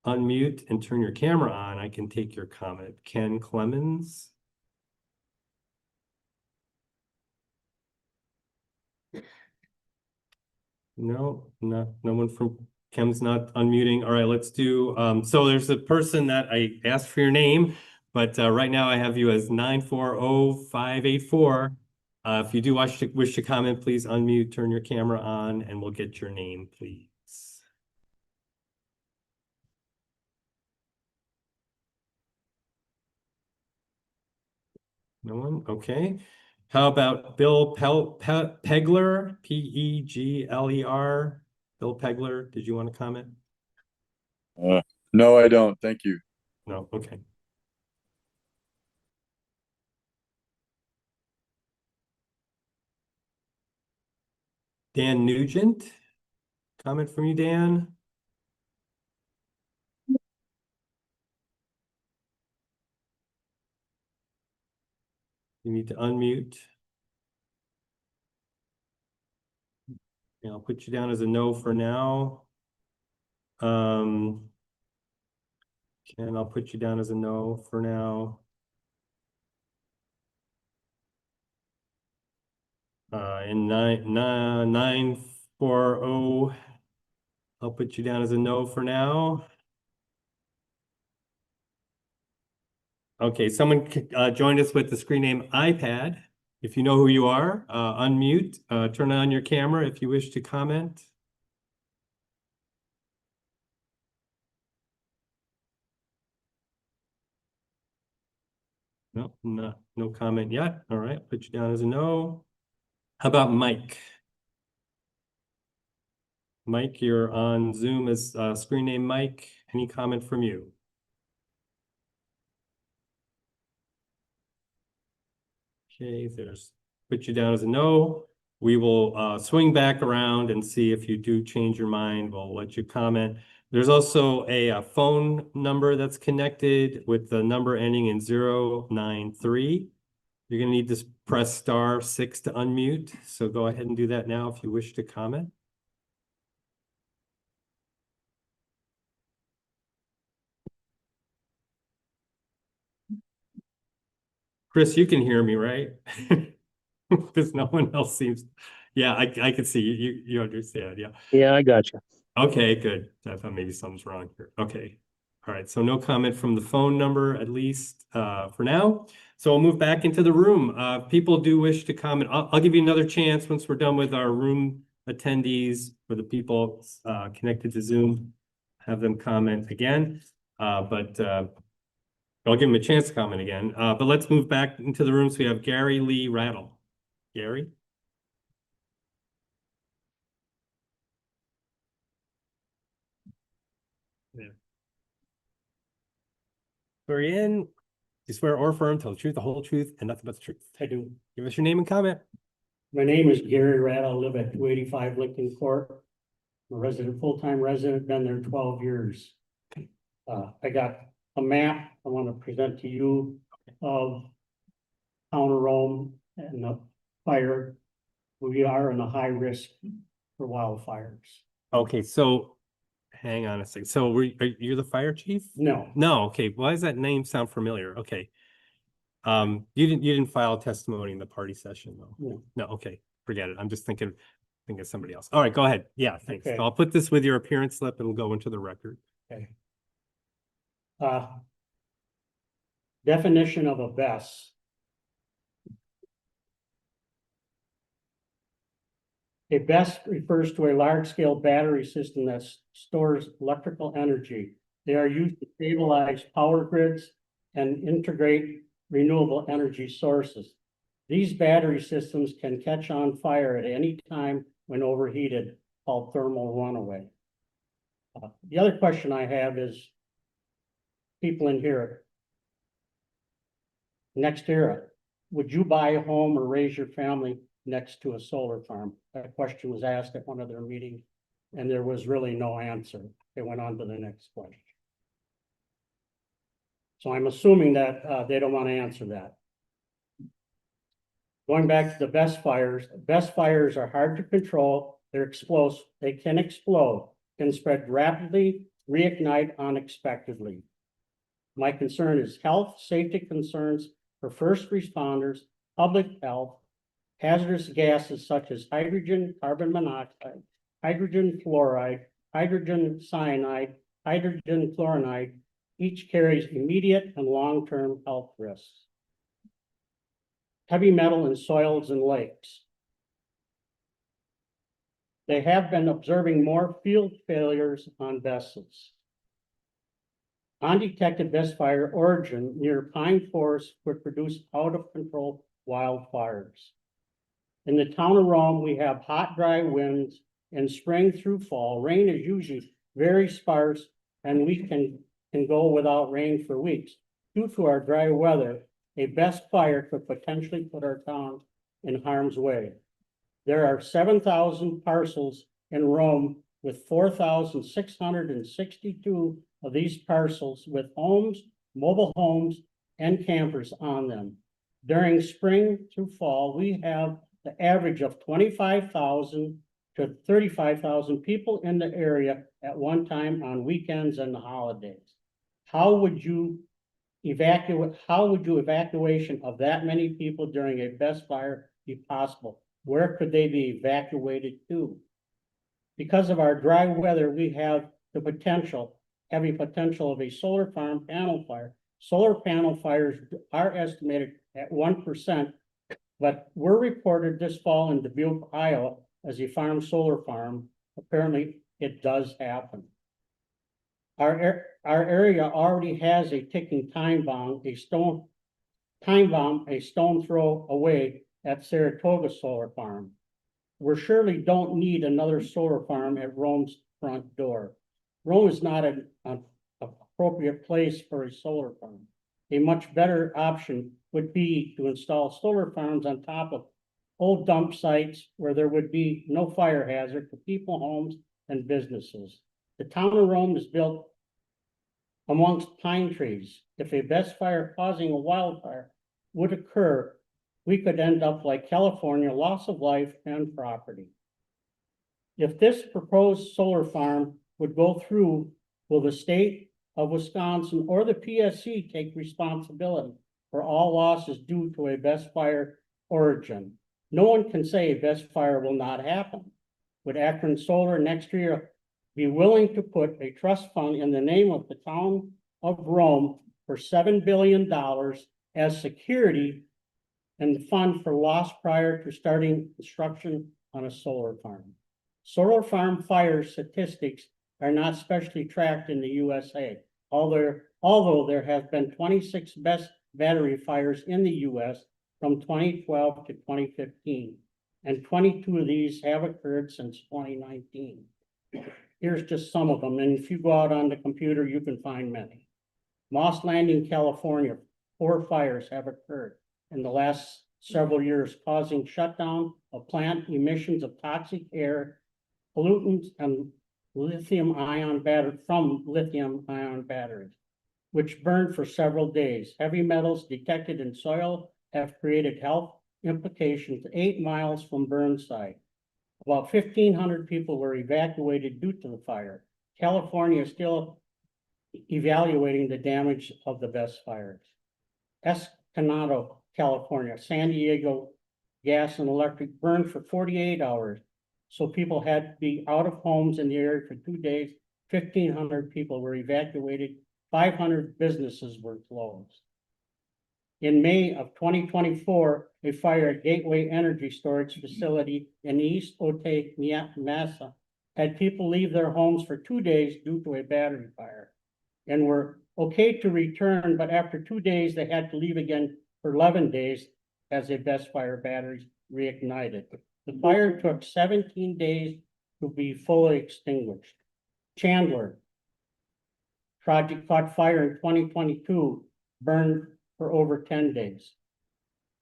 unmute and turn your camera on, I can take your comment. Ken Clemens. No, no one from Ken's not unmuting. All right, let's do, so there's a person that I asked for your name, but right now I have you as 940-584. If you do wish to comment, please unmute, turn your camera on, and we'll get your name, please. No one? Okay. How about Bill Pegler, Pegler? Bill Pegler, did you want to comment? No, I don't. Thank you. No, okay. Dan Nugent, comment from you, Dan? You need to unmute. And I'll put you down as a no for now. And I'll put you down as a no for now. In 940, I'll put you down as a no for now. Okay, someone joined us with the screen name iPad. If you know who you are, unmute, turn on your camera if you wish to comment. No, no comment yet. All right, put you down as a no. How about Mike? Mike, you're on Zoom as screen name Mike. Any comment from you? Okay, put you down as a no. We will swing back around and see if you do change your mind. We'll let you comment. There's also a phone number that's connected with the number ending in 093. You're going to need to press *6 to unmute. So go ahead and do that now if you wish to comment. Chris, you can hear me, right? Because no one else seems. Yeah, I can see you. You understand, yeah. Yeah, I got you. Okay, good. I thought maybe something's wrong here. Okay. All right, so no comment from the phone number, at least for now. So we'll move back into the room. People do wish to comment. I'll give you another chance once we're done with our room attendees, for the people connected to Zoom, have them comment again. But I'll give them a chance to comment again. But let's move back into the room. So we have Gary Lee Rattle. Gary? Swear you in. You swear or affirm, tell the truth, the whole truth, and nothing but the truth. I do. Give us your name and comment. My name is Gary Rattle. I live at 285 Lincoln Court. I'm a resident, full-time resident, been there 12 years. I got a map I want to present to you of town of Rome and the fire. We are in a high risk for wildfires. Okay, so hang on a second. So you're the fire chief? No, No, okay. Why does that name sound familiar? Okay. You didn't file testimony in the party session though? No. No, okay, forget it. I'm just thinking of somebody else. All right, go ahead. Yeah, thanks. Okay. I'll put this with your appearance slip. It'll go into the record. okay. Definition of a BESS. A BESS refers to a large-scale battery system that stores electrical energy. They are used to stabilize power grids and integrate renewable energy sources. These battery systems can catch on fire at any time when overheated, called thermal runaway. The other question I have is, people in here, next era, would you buy a home or raise your family next to a solar farm? That question was asked at one of their meetings, and there was really no answer. They went on to the next question. So I'm assuming that they don't want to answer that. Going back to the best fires are hard to control. They're explosive. They can explode, can spread rapidly, reignite unexpectedly. My concern is health, safety concerns for first responders, public health, hazardous gases such as hydrogen, carbon monoxide, hydrogen fluoride, hydrogen cyanide, hydrogen fluoride, each carries immediate and long-term health risks. Heavy metal in soils and lakes. They have been observing more field failures on vessels. Undetected vessel fire origin near pine forests would produce out-of-control wildfires. In the town of Rome, we have hot, dry winds in spring through fall. Rain is usually very sparse, and we can go without rain for weeks. Due to our dry weather, a best fire could potentially put our town in harm's way. There are 7,000 parcels in Rome with 4,662 of these parcels with homes, mobile homes, and campers on them. During spring through fall, we have the average of 25,000 to 35,000 people in the area at one time on weekends and the holidays. How would evacuation of that many people during a best fire be possible? Where could they be evacuated to? Because of our dry weather, we have the potential of a solar farm panel fire. Solar panel fires are estimated at 1%, but were reported this fall in Dubuque, Iowa, as a solar farm. Apparently, it does happen. Our area already has a ticking time bomb, a stone throw away at Saratoga Solar Farm. We surely don't need another solar farm at Rome's front door. Rome is not an appropriate place for a solar farm. A much better option would be to install solar farms on top of old dump sites where there would be no fire hazard for people, homes, and businesses. The town of Rome is built amongst pine trees. If a best fire causing a wildfire would occur, we could end up like California, loss of life and property. If this proposed solar farm would go through, will the state of Wisconsin or the PSC take responsibility for all losses due to a best fire origin? No one can say a best fire will not happen. Would Akron Solar next year be willing to put a trust fund in the name of the town of Rome for $7 billion as security and the fund for loss prior to starting construction on a solar farm? Solar farm fire statistics are not specially tracked in the USA, although there have been 26 best battery fires in the US from 2012 to 2015, and 22 of these have occurred since 2019. Here's just some of them, and if you go out on the computer, you can find many. Moss Landing, California, 4 fires have occurred in the last several years, causing shutdown of plant emissions of toxic air, pollutants, and lithium ion batteries, which burned for several days. Heavy metals detected in soil have created health implications 8 miles from burn site. About 1,500 people were evacuated due to the fire. California is still evaluating the damage of the best fires. Escondido, California, San Diego gas and electric burned for 48 hours. So people had to be out of homes in the area for 2 days. 1,500 people were evacuated. 500 businesses were closed. In May of 2024, a fire at Gateway Energy Storage Facility in East Otay, Massa, had people leave their homes for 2 days due to a battery fire and were okay to return, but after 2 days, they had to leave again for 11 days as a best fire batteries reignited. The fire took 17 days to be fully extinguished. Chandler project caught fire in 2022, burned for over 10 days.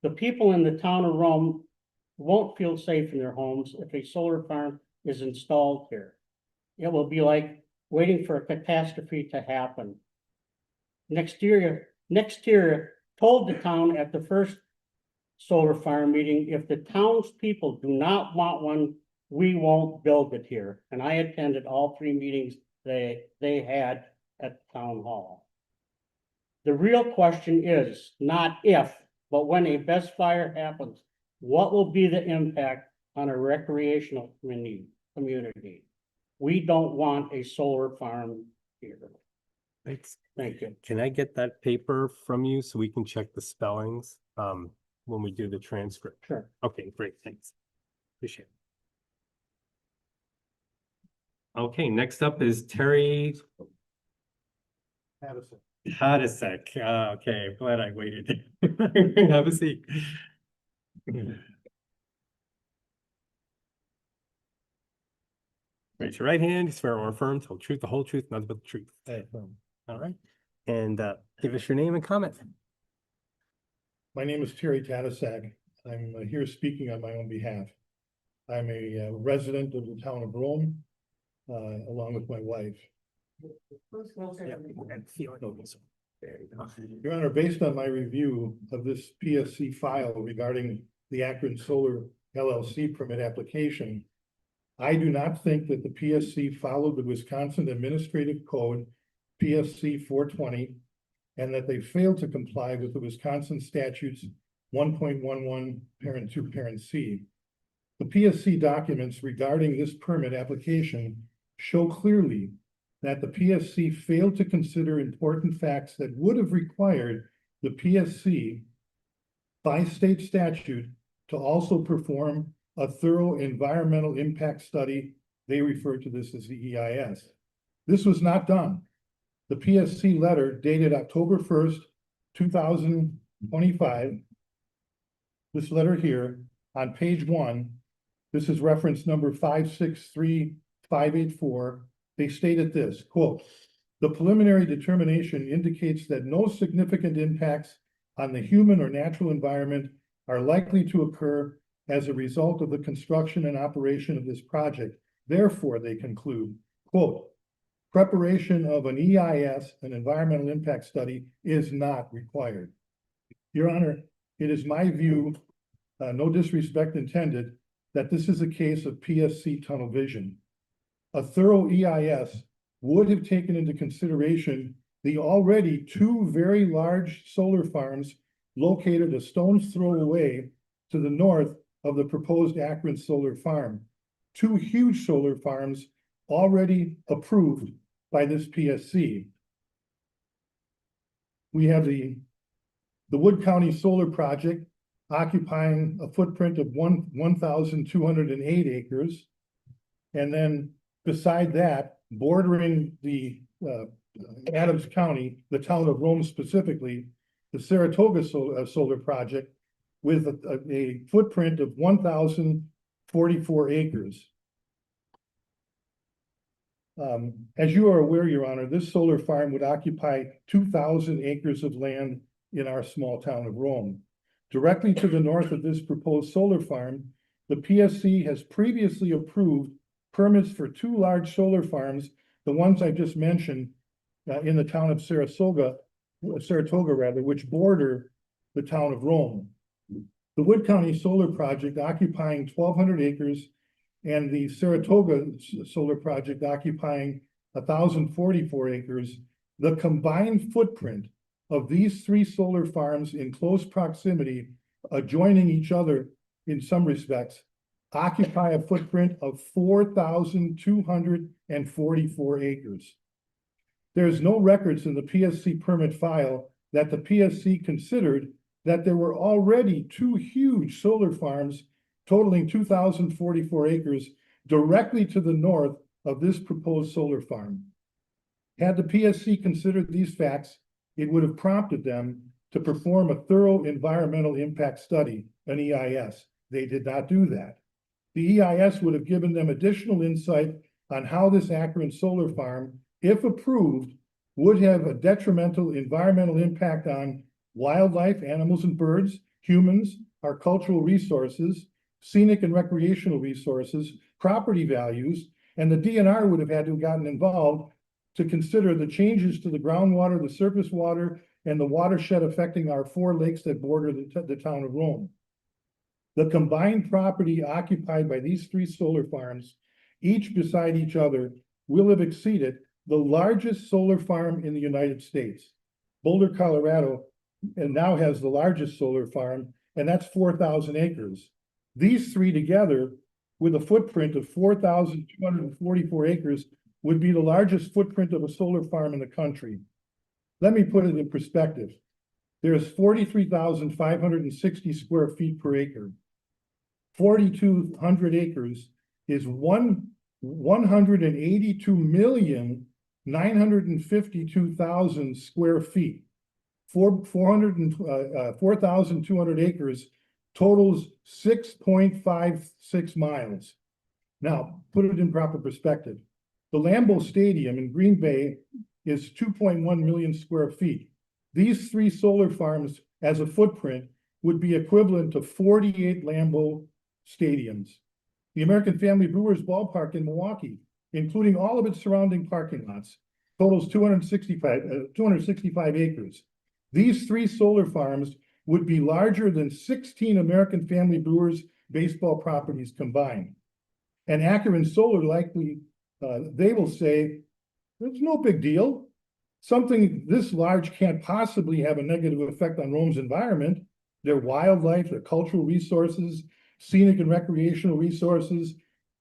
The people in the town of Rome won't feel safe in their homes if a solar farm is installed here. It will be like waiting for a catastrophe to happen. Next year told the town at the first solar farm meeting, if the townspeople do not want one, we won't build it here. And I attended all 3 meetings they had at town hall. The real question is not if, but when a best fire happens, what will be the impact on a recreational community? We don't want a solar farm here. Thanks. Thank you. Can I get that paper from you so we can check the spellings when we do the transcript? Sure. Okay, great, thanks. Appreciate it. Okay, next up is Terry Hadasek. Okay, glad I waited. Have a seat. Raise your right hand, swear or affirm, tell the truth, the whole truth, nothing but the truth. All right, and give us your name and comment. My name is Terry Tadasek. I'm here speaking on my own behalf. I'm a resident of the town of Rome, along with my wife. Your Honor, based on my review of this PSC file regarding the Akron Solar LLC permit application, I do not think that the PSC followed the Wisconsin Administrative Code, PSC 420, and that they failed to comply with the Wisconsin statutes 1.11 parent 2 parent C. The PSC documents regarding this permit application show clearly that the PSC failed to consider important facts that would have required the PSC by state statute to also perform a thorough environmental impact study. They refer to this as the EIS. This was not done. The PSC letter dated October 1st, 2025. This letter here on page 1, this is reference number 563584. They stated this, quote, the preliminary determination indicates that no significant impacts on the human or natural environment are likely to occur as a result of the construction and operation of this project. Therefore, they conclude, quote, preparation of an EIS, an environmental impact study, is not required. Your Honor, it is my view, no disrespect intended, that this is a case of PSC tunnel vision. A thorough EIS would have taken into consideration the already 2 very large solar farms located a stone's throw away to the north of the proposed Akron solar farm. 2 huge solar farms already approved by this PSC. We have the Wood County Solar Project occupying a footprint of 1,208 acres. And then beside that, bordering the Adams County, the town of Rome specifically, the Saratoga Solar Project with a footprint of 1,044 acres. As you are aware, Your Honor, this solar farm would occupy 2,000 acres of land in our small town of Rome. Directly to the north of this proposed solar farm, the PSC has previously approved permits for 2 large solar farms, the ones I just mentioned, in the town of Saratoga, which border the town of Rome. The Wood County Solar Project occupying 1,200 acres and the Saratoga Solar Project occupying 1,044 acres, the combined footprint of these 3 solar farms in close proximity, adjoining each other in some respects, occupy a footprint of 4,244 acres. There's no records in the PSC permit file that the PSC considered that there were already 2 huge solar farms totaling 2,044 acres directly to the north of this proposed solar farm. Had the PSC considered these facts, it would have prompted them to perform a thorough environmental impact study, an EIS. They did not do that. The EIS would have given them additional insight on how this Akron solar farm, if approved, would have a detrimental environmental impact on wildlife, animals and birds, humans, our cultural resources, scenic and recreational resources, property values, and the DNR would have had to have gotten involved to consider the changes to the groundwater, the surface water, and the watershed affecting our 4 lakes that border the town of Rome. The combined property occupied by these 3 solar farms, each beside each other, will have exceeded the largest solar farm in the United States. Boulder, Colorado, and now has the largest solar farm, and that's 4,000 acres. These 3 together, with a footprint of 4,244 acres, would be the largest footprint of a solar farm in the country. Let me put it in perspective. There's 43,560 square feet per acre. 4,200 acres is 182,952,000 square feet. 4,200 acres totals 6.56 miles. Now, put it in proper perspective. The Lambeau Stadium in Green Bay is 2.1 million square feet. These 3 solar farms as a footprint would be equivalent to 48 Lambeau stadiums. The American Family Brewers Ballpark in Milwaukee, including all of its surrounding parking lots, totals 265 acres. These 3 solar farms would be larger than 16 American Family Brewers baseball properties combined. And Akron Solar likely, they will say, it's no big deal. Something this large can't possibly have a negative effect on Rome's environment, their wildlife, their cultural resources, scenic and recreational resources,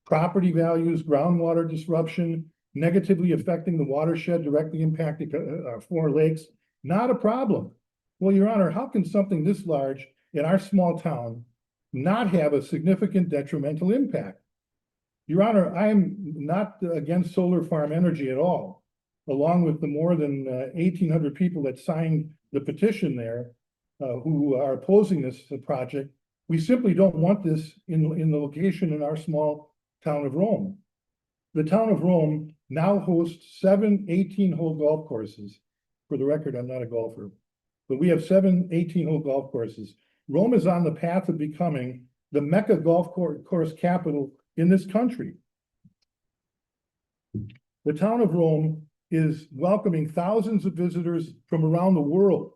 property values, groundwater disruption, negatively affecting the watershed, directly impacting our 4 lakes. Not a problem. Well, Your Honor, how can something this large in our small town not have a significant detrimental impact? Your Honor, I'm not against solar farm energy at all. Along with the more than 1,800 people that signed the petition there, who are opposing this project, we simply don't want this in the location in our small town of Rome. The town of Rome now hosts 7 18-hole golf courses. For the record, I'm not a golfer, but we have 7 18-hole golf courses. Rome is on the path of becoming the Mecca golf course capital in this country. The town of Rome is welcoming thousands of visitors from around the world.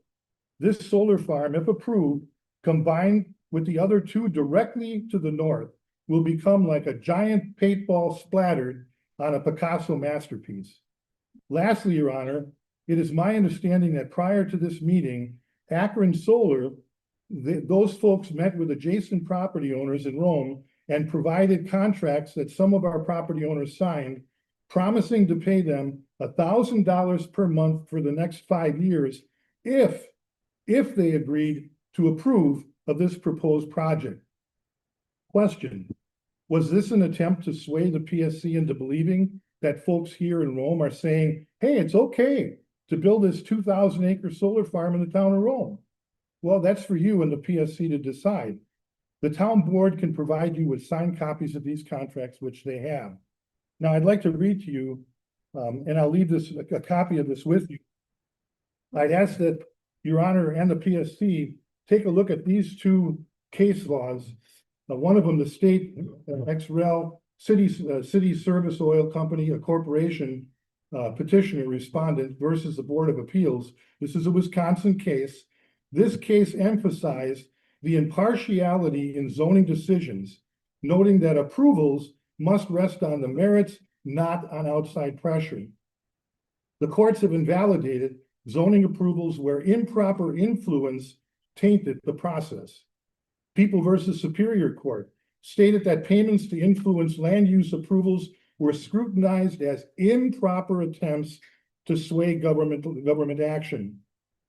This solar farm, if approved, combined with the other 2 directly to the north, will become like a giant paintball splattered on a Picasso masterpiece. Lastly, Your Honor, it is my understanding that prior to this meeting, Akron Solar, those folks met with adjacent property owners in Rome and provided contracts that some of our property owners signed, promising to pay them $1,000 per month for the next 5 years if they agreed to approve of this proposed project. Question: was this an attempt to sway the PSC into believing that folks here in Rome are saying, hey, it's okay to build this 2,000-acre solar farm in the town of Rome? Well, that's for you and the PSC to decide. The town board can provide you with signed copies of these contracts, which they have. Now, I'd like to read to you and I'll leave a copy of this with you. I'd ask that Your Honor and the PSC take a look at these two case laws. One of them, the state XREL City Service Oil Company, a corporation petitioner respondent versus the Board of Appeals. This is a Wisconsin case. This case emphasized the impartiality in zoning decisions, noting that approvals must rest on the merits, not on outside pressure. The courts have invalidated zoning approvals where improper influence tainted the process. People versus Superior Court stated that payments to influence land use approvals were scrutinized as improper attempts to sway government action.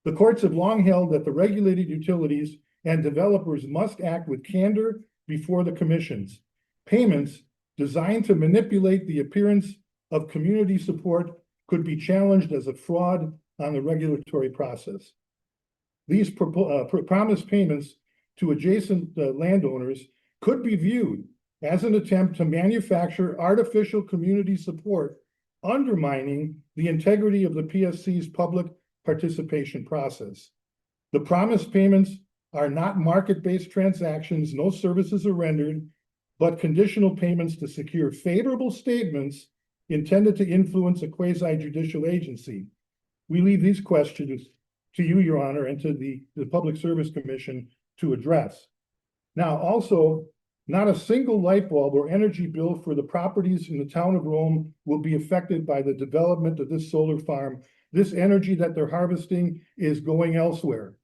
The courts have long held that the regulated utilities and developers must act with candor before the commissions. Payments designed to manipulate the appearance of community support could be challenged as a fraud on the regulatory process. These promised payments to adjacent landowners could be viewed as an attempt to manufacture artificial community support, undermining the integrity of the PSC's public participation process. The promised payments are not market-based transactions, no services are rendered, but conditional payments to secure favorable statements intended to influence a quasi-judicial agency. We leave these questions to you, Your Honor, and to the Public Service Commission to address. Now, also, not a single light bulb or energy bill for the properties in the town of Rome will be affected by the development of this solar farm. This energy that they're harvesting is going elsewhere.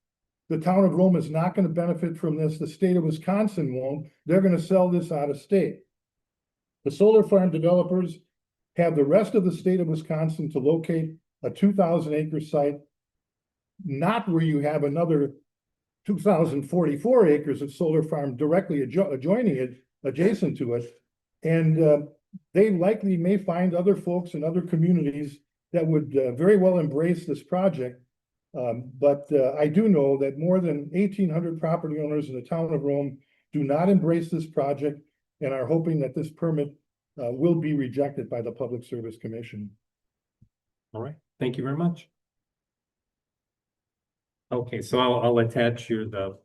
The town of Rome is not going to benefit from this. The state of Wisconsin won't. They're going to sell this out of state. The solar farm developers have the rest of the state of Wisconsin to locate a 2,000-acre site, not where you have another 2,044 acres of solar farm directly adjoining it, adjacent to it. And they likely may find other folks in other communities that would very well embrace this project. But I do know that more than 1,800 property owners in the town of Rome do not embrace this project and are hoping that this permit will be rejected by the Public Service Commission. All right, thank you very much. Okay, so I'll attach the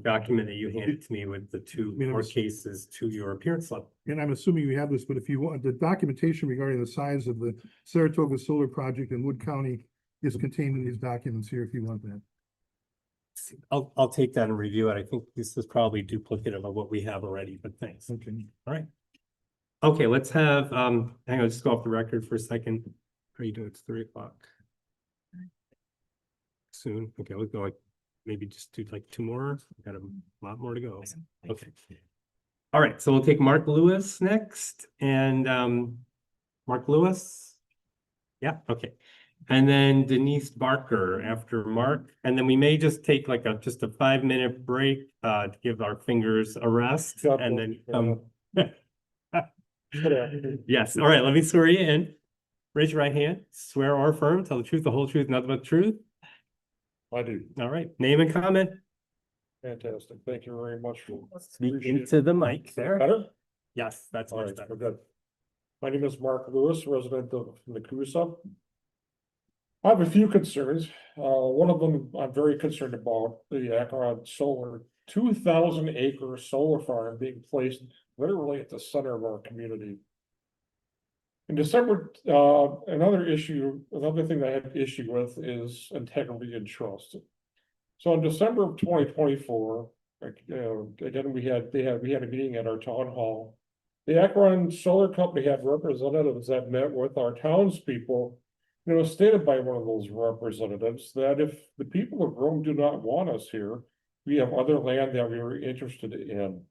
document that you handed to me with the two court cases to your appearance level. And I'm assuming you have this, but if you want, the documentation regarding the size of the Saratoga solar project in Wood County is contained in these documents here if you want that. I'll take that and review it. I think this is probably duplicative of what we have already, but thanks. Okay. All right. Okay, let's have, hang on, just go off the record for a second. How are you doing? It's 3 o'clock. Soon. Okay, let's go like maybe just do like 2 more. We've got a lot more to go. Okay. All right, so we'll take Mark Lewis next. And Mark Lewis. Yeah, okay. And then Denise Barker after Mark. And then we may just take like just a 5-minute break to give our fingers a rest. And then yes. All right, let me swear you in. Raise your right hand. Swear or affirm, tell the truth, the whole truth, nothing but the truth. I do. All right, name and comment. Fantastic. Thank you very much. Speak into the mic there. Better? Yes, that's All much right, better. we're good. My name is Mark Lewis, resident of Nakusa. I have a few concerns. One of them I'm very concerned about, the Akron solar, 2,000-acre solar farm being placed literally at the center of our community. In December, another thing that I had issue with is integrity and trust. So in December of 2024, again, we had a meeting at our town hall. The Akron Solar Company had representatives that met with our townspeople. It was stated by one of those representatives that if the people of Rome do not want us here, we have other land that we are interested in.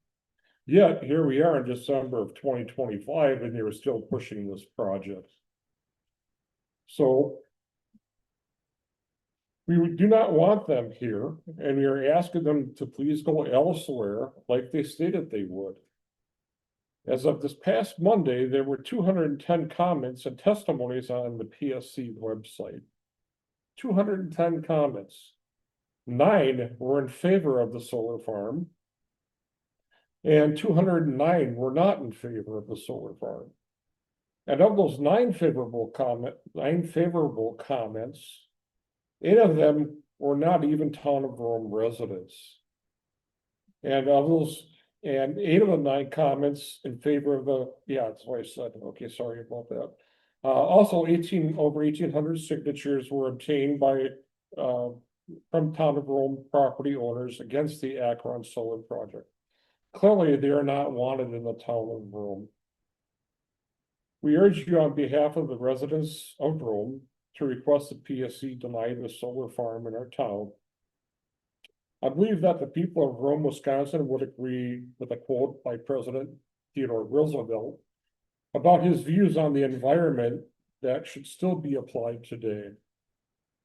Yet here we are in December of 2025, and you're still pushing this project. So we do not want them here, and we are asking them to please go elsewhere like they stated they would. As of this past Monday, there were 210 comments and testimonies on the PSC website. 210 comments. 9 were in favor of the solar farm, and 209 were not in favor of the solar farm. And of those nine favorable comments, 8 of them were not even town of Rome residents. And 8 of the 9 comments in favor of that's what I said, okay, sorry about that. Also over 1,800 signatures were obtained by, from town of Rome property owners against the Akron solar project. Clearly, they are not wanted in the town of Rome. We urge you on behalf of the residents of Rome to request the PSC deny the solar farm in our town. I believe that the people of Rome, Wisconsin would agree with a quote by President Theodore Roosevelt about his views on the environment that should still be applied today.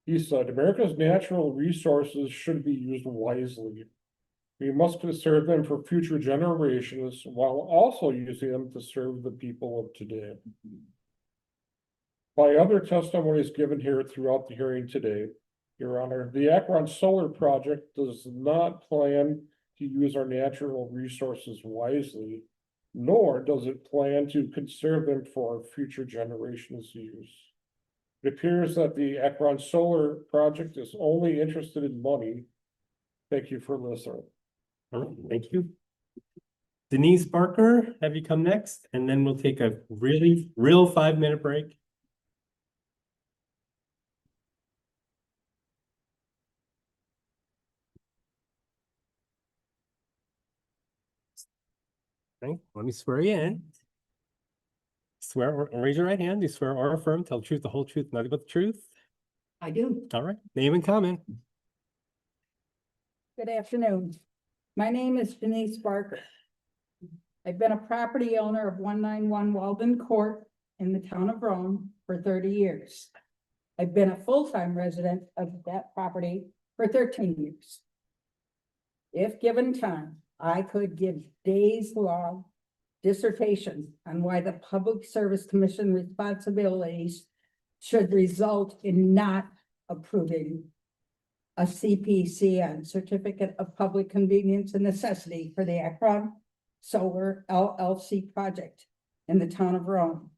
He said, America's natural resources should be used wisely. We must conserve them for future generations while also using them to serve the people of today. By other testimonies given here throughout the hearing today, Your Honor, the Akron Solar Project does not plan to use our natural resources wisely, nor does it plan to conserve them for our future generations' use. It appears that the Akron Solar Project is only interested in money. Thank you for listening. All right, thank you. Denise Barker, have you come next? And then we'll take a real 5-minute break. Okay, let me swear you in. Swear or raise your right hand. Do you swear or affirm, tell the truth, the whole truth, nothing but the truth? I do. All right, name and comment. Good afternoon. My name is Denise Barker. I've been a property owner of 191 Walden Court in the town of Rome for 30 years. I've been a full-time resident of that property for 13 years. If given time, I could give days-long dissertation on why the Public Service Commission responsibilities should result in not approving a CPCN, Certificate of Public Convenience and Necessity, for the Akron Solar LLC project in the town of Rome.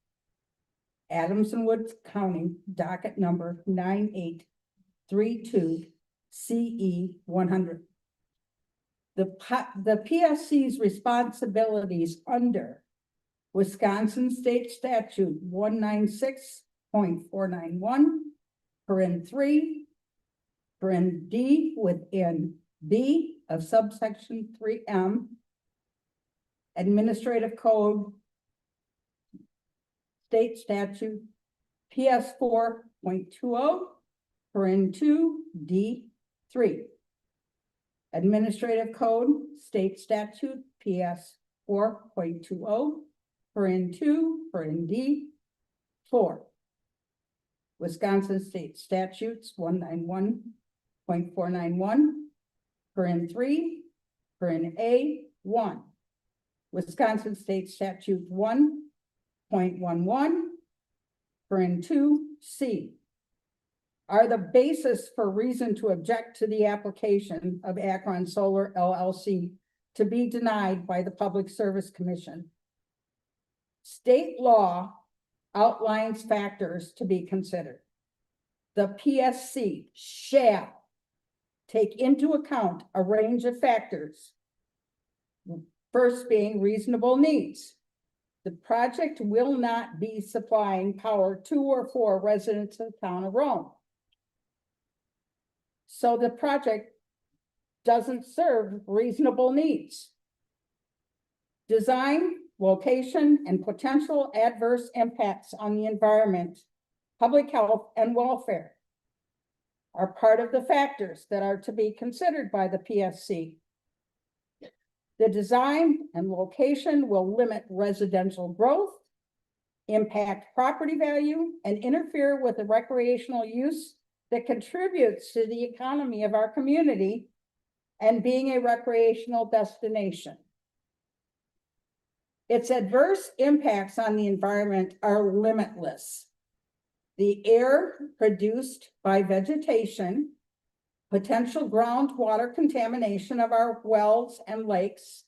Adams and Woods County, docket number 9832 CE 100. The PSC's responsibilities under Wisconsin State Statute 196.491, paren 3, paren D within B of subsection 3M, Administrative Code, State Statute PS 4.20, paren 2, D 3. Administrative Code, State Statute PS 4.20, paren 2, paren D 4. Wisconsin State Statutes 191.491, paren 3, paren A 1. Wisconsin State Statute 1.11, paren 2 C. Are the basis for reason to object to the application of Akron Solar LLC to be denied by the Public Service Commission. State law outlines factors to be considered. The PSC shall take into account a range of factors. First being reasonable needs. The project will not be supplying power to or for residents of the town of Rome. So the project doesn't serve reasonable needs. Design, location, and potential adverse impacts on the environment, public health, and welfare are part of the factors that are to be considered by the PSC. The design and location will limit residential growth, impact property value, and interfere with the recreational use that contributes to the economy of our community and being a recreational destination. Its adverse impacts on the environment are limitless. The air produced by vegetation, potential groundwater contamination of our wells and lakes,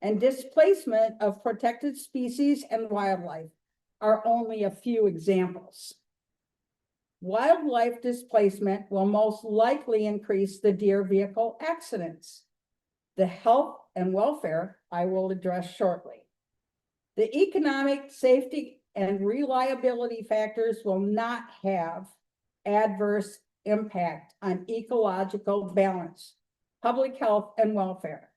and displacement of protected species and wildlife are only a few examples. Wildlife displacement will most likely increase the deer vehicle accidents. The health and welfare I will address shortly. The economic, safety, and reliability factors will not have adverse impact on ecological balance, public health and welfare,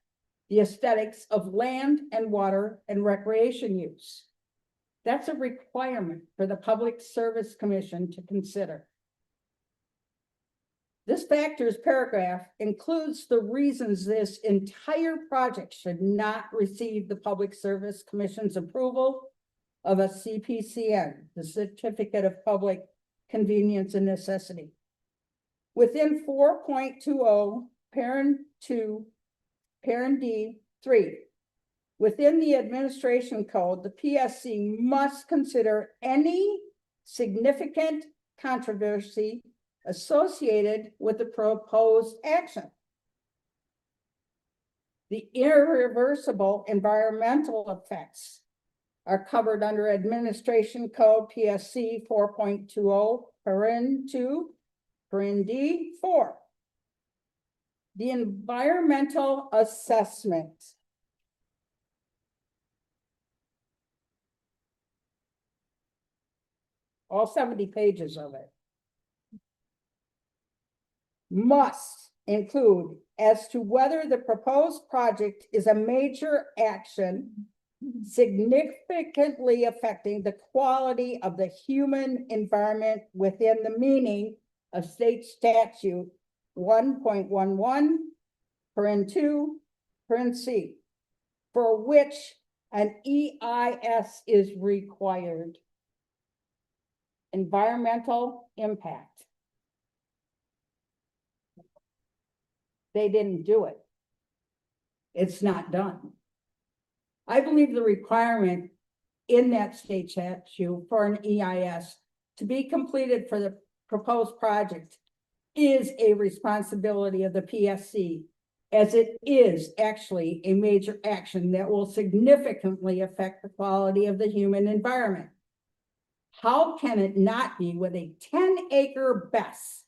the aesthetics of land and water and recreation use. That's a requirement for the Public Service Commission to consider. This factors paragraph includes the reasons this entire project should not receive the Public Service Commission's approval of a CPCN, the Certificate of Public Convenience and Necessity. Within 4.20, parent 2, parent D 3, within the administration code, the PSC must consider any significant controversy associated with the proposed action. The irreversible environmental effects are covered under Administration Code PSC 4.20, paren 2, paren D 4. The environmental assessment. All 70 pages of it. Must include as to whether the proposed project is a major action significantly affecting the quality of the human environment within the meaning of state statute 1.11, paren 2, paren C, for which an EIS is required. Environmental impact. They didn't do it. It's not done. I believe the requirement in that state statute for an EIS to be completed for the proposed project is a responsibility of the PSC, as it is actually a major action that will significantly affect the quality of the human environment. How can it not be with a 10-acre BESS?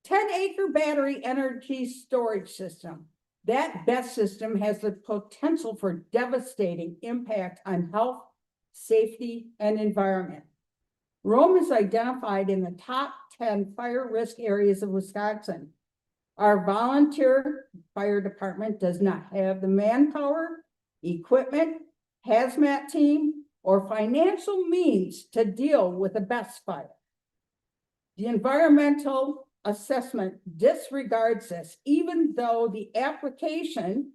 10-acre battery energy storage system. That BESS system has the potential for devastating impact on health, safety, and environment. Rome is identified in the top 10 fire risk areas of Wisconsin. Our volunteer fire department does not have the manpower, equipment, hazmat team, or financial means to deal with a BESS fire. The environmental assessment disregards this, even though the application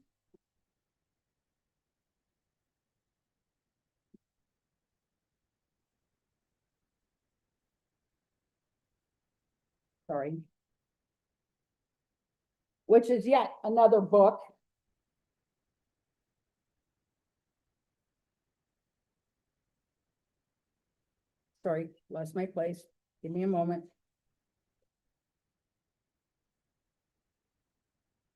which is yet another book. Sorry, lost my place. Give me a moment.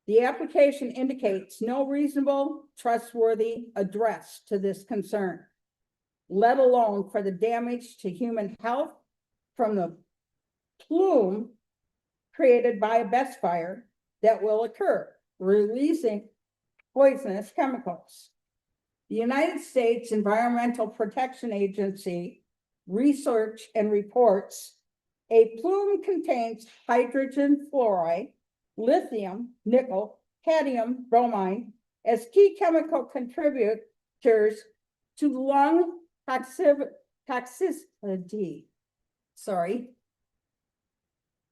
The application indicates no reasonable, trustworthy address to this concern, let alone for the damage to human health from the plume created by a BESS fire that will occur, releasing poisonous chemicals. The United States Environmental Protection Agency research and reports a plume contains hydrogen fluoride, lithium, nickel, cadmium, bromine as key chemical contributors to lung toxicity.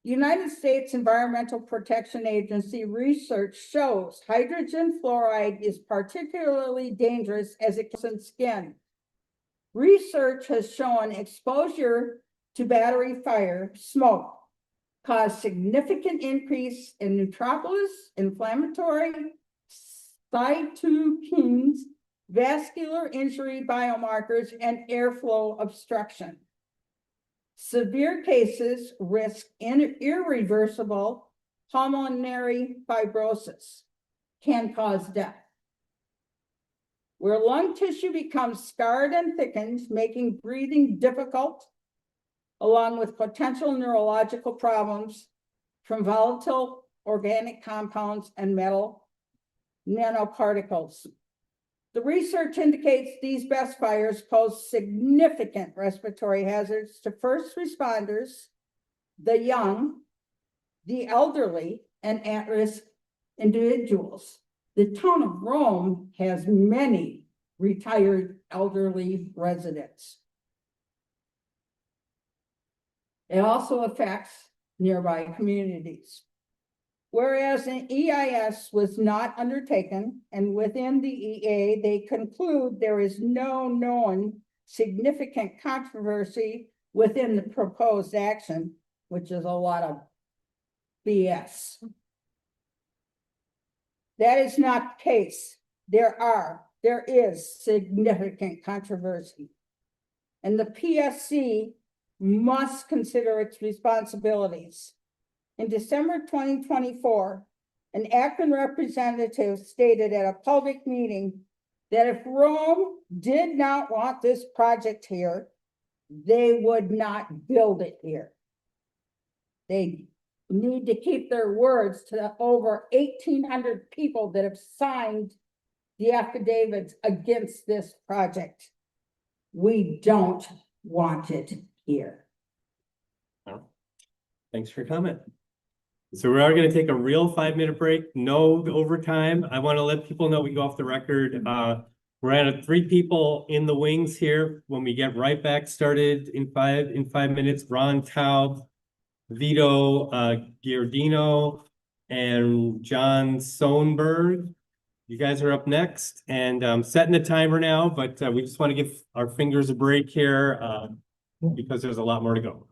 United States Environmental Protection Agency research shows hydrogen fluoride is particularly dangerous as it kills skin. Research has shown exposure to battery fire smoke caused significant increase in neutrophils, inflammatory cytokines, vascular injury biomarkers, and airflow obstruction. Severe cases risk irreversible pulmonary fibrosis, can cause death. where lung tissue becomes scarred and thickens, making breathing difficult, along with potential neurological problems from volatile organic compounds and metal nanoparticles. The research indicates these best fires pose significant respiratory hazards to first responders, the young, the elderly, and at-risk individuals. The town of Rome has many retired elderly residents. It also affects nearby communities. Whereas an EIS was not undertaken, and within the EA, they conclude there is no known significant controversy within the proposed action, which is a lot of BS. That is not the case. There is significant controversy. And the PSC must consider its responsibilities. In December 2024, an Akron representative stated at a public meeting that if Rome did not want this project here, they would not build it here. They need to keep their words to the over 1,800 people that have signed the affidavits against this project. We don't want it here. Thanks for your comment. So we are going to take a real 5-minute break, no overtime. I want to let people know we go off the record. We're at 3 people in the wings here. When we get right back started in five minutes, Ron Taub, Vito Giardino, and John Sohnberg. You guys are up next, and I'm setting the timer now, but we just want to give our fingers a break here because there's a lot more to go.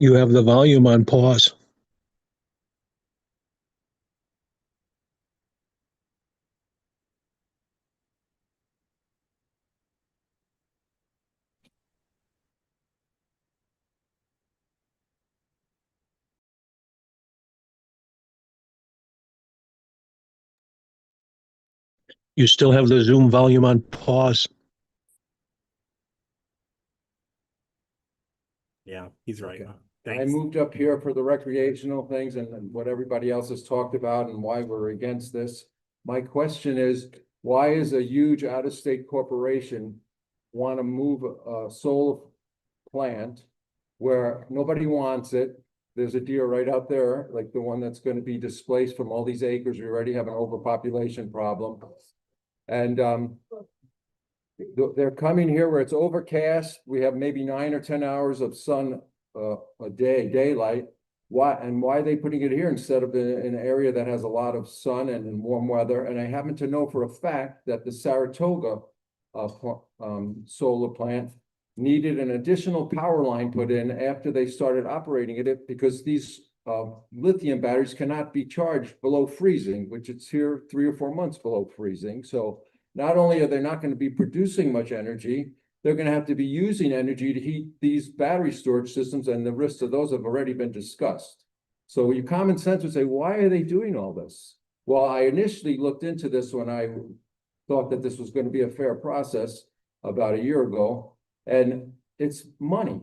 You have the volume on pause. You still have the Zoom volume on pause. Yeah, he's right. Okay. I Thanks. moved up here for the recreational things and what everybody else has talked about and why we're against this. My question is, why is a huge out-of-state corporation want to move a solar plant where nobody wants it? There's a deer right out there, like the one that's going to be displaced from all these acres. We already have an overpopulation problem. And they're coming here where it's overcast. We have maybe 9 or 10 hours of sun a day, daylight. Why are they putting it here instead of in an area that has a lot of sun and warm weather? And I happen to know for a fact that the Saratoga solar plant needed an additional power line put in after they started operating it because these lithium batteries cannot be charged below freezing, which it's here 3 or 4 months below freezing. So not only are they not going to be producing much energy, they're going to have to be using energy to heat these battery storage systems, and the risks of those have already been discussed. So your common sense would say, why are they doing all this? Well, I initially looked into this when I thought that this was going to be a fair process about a year ago, and it's money.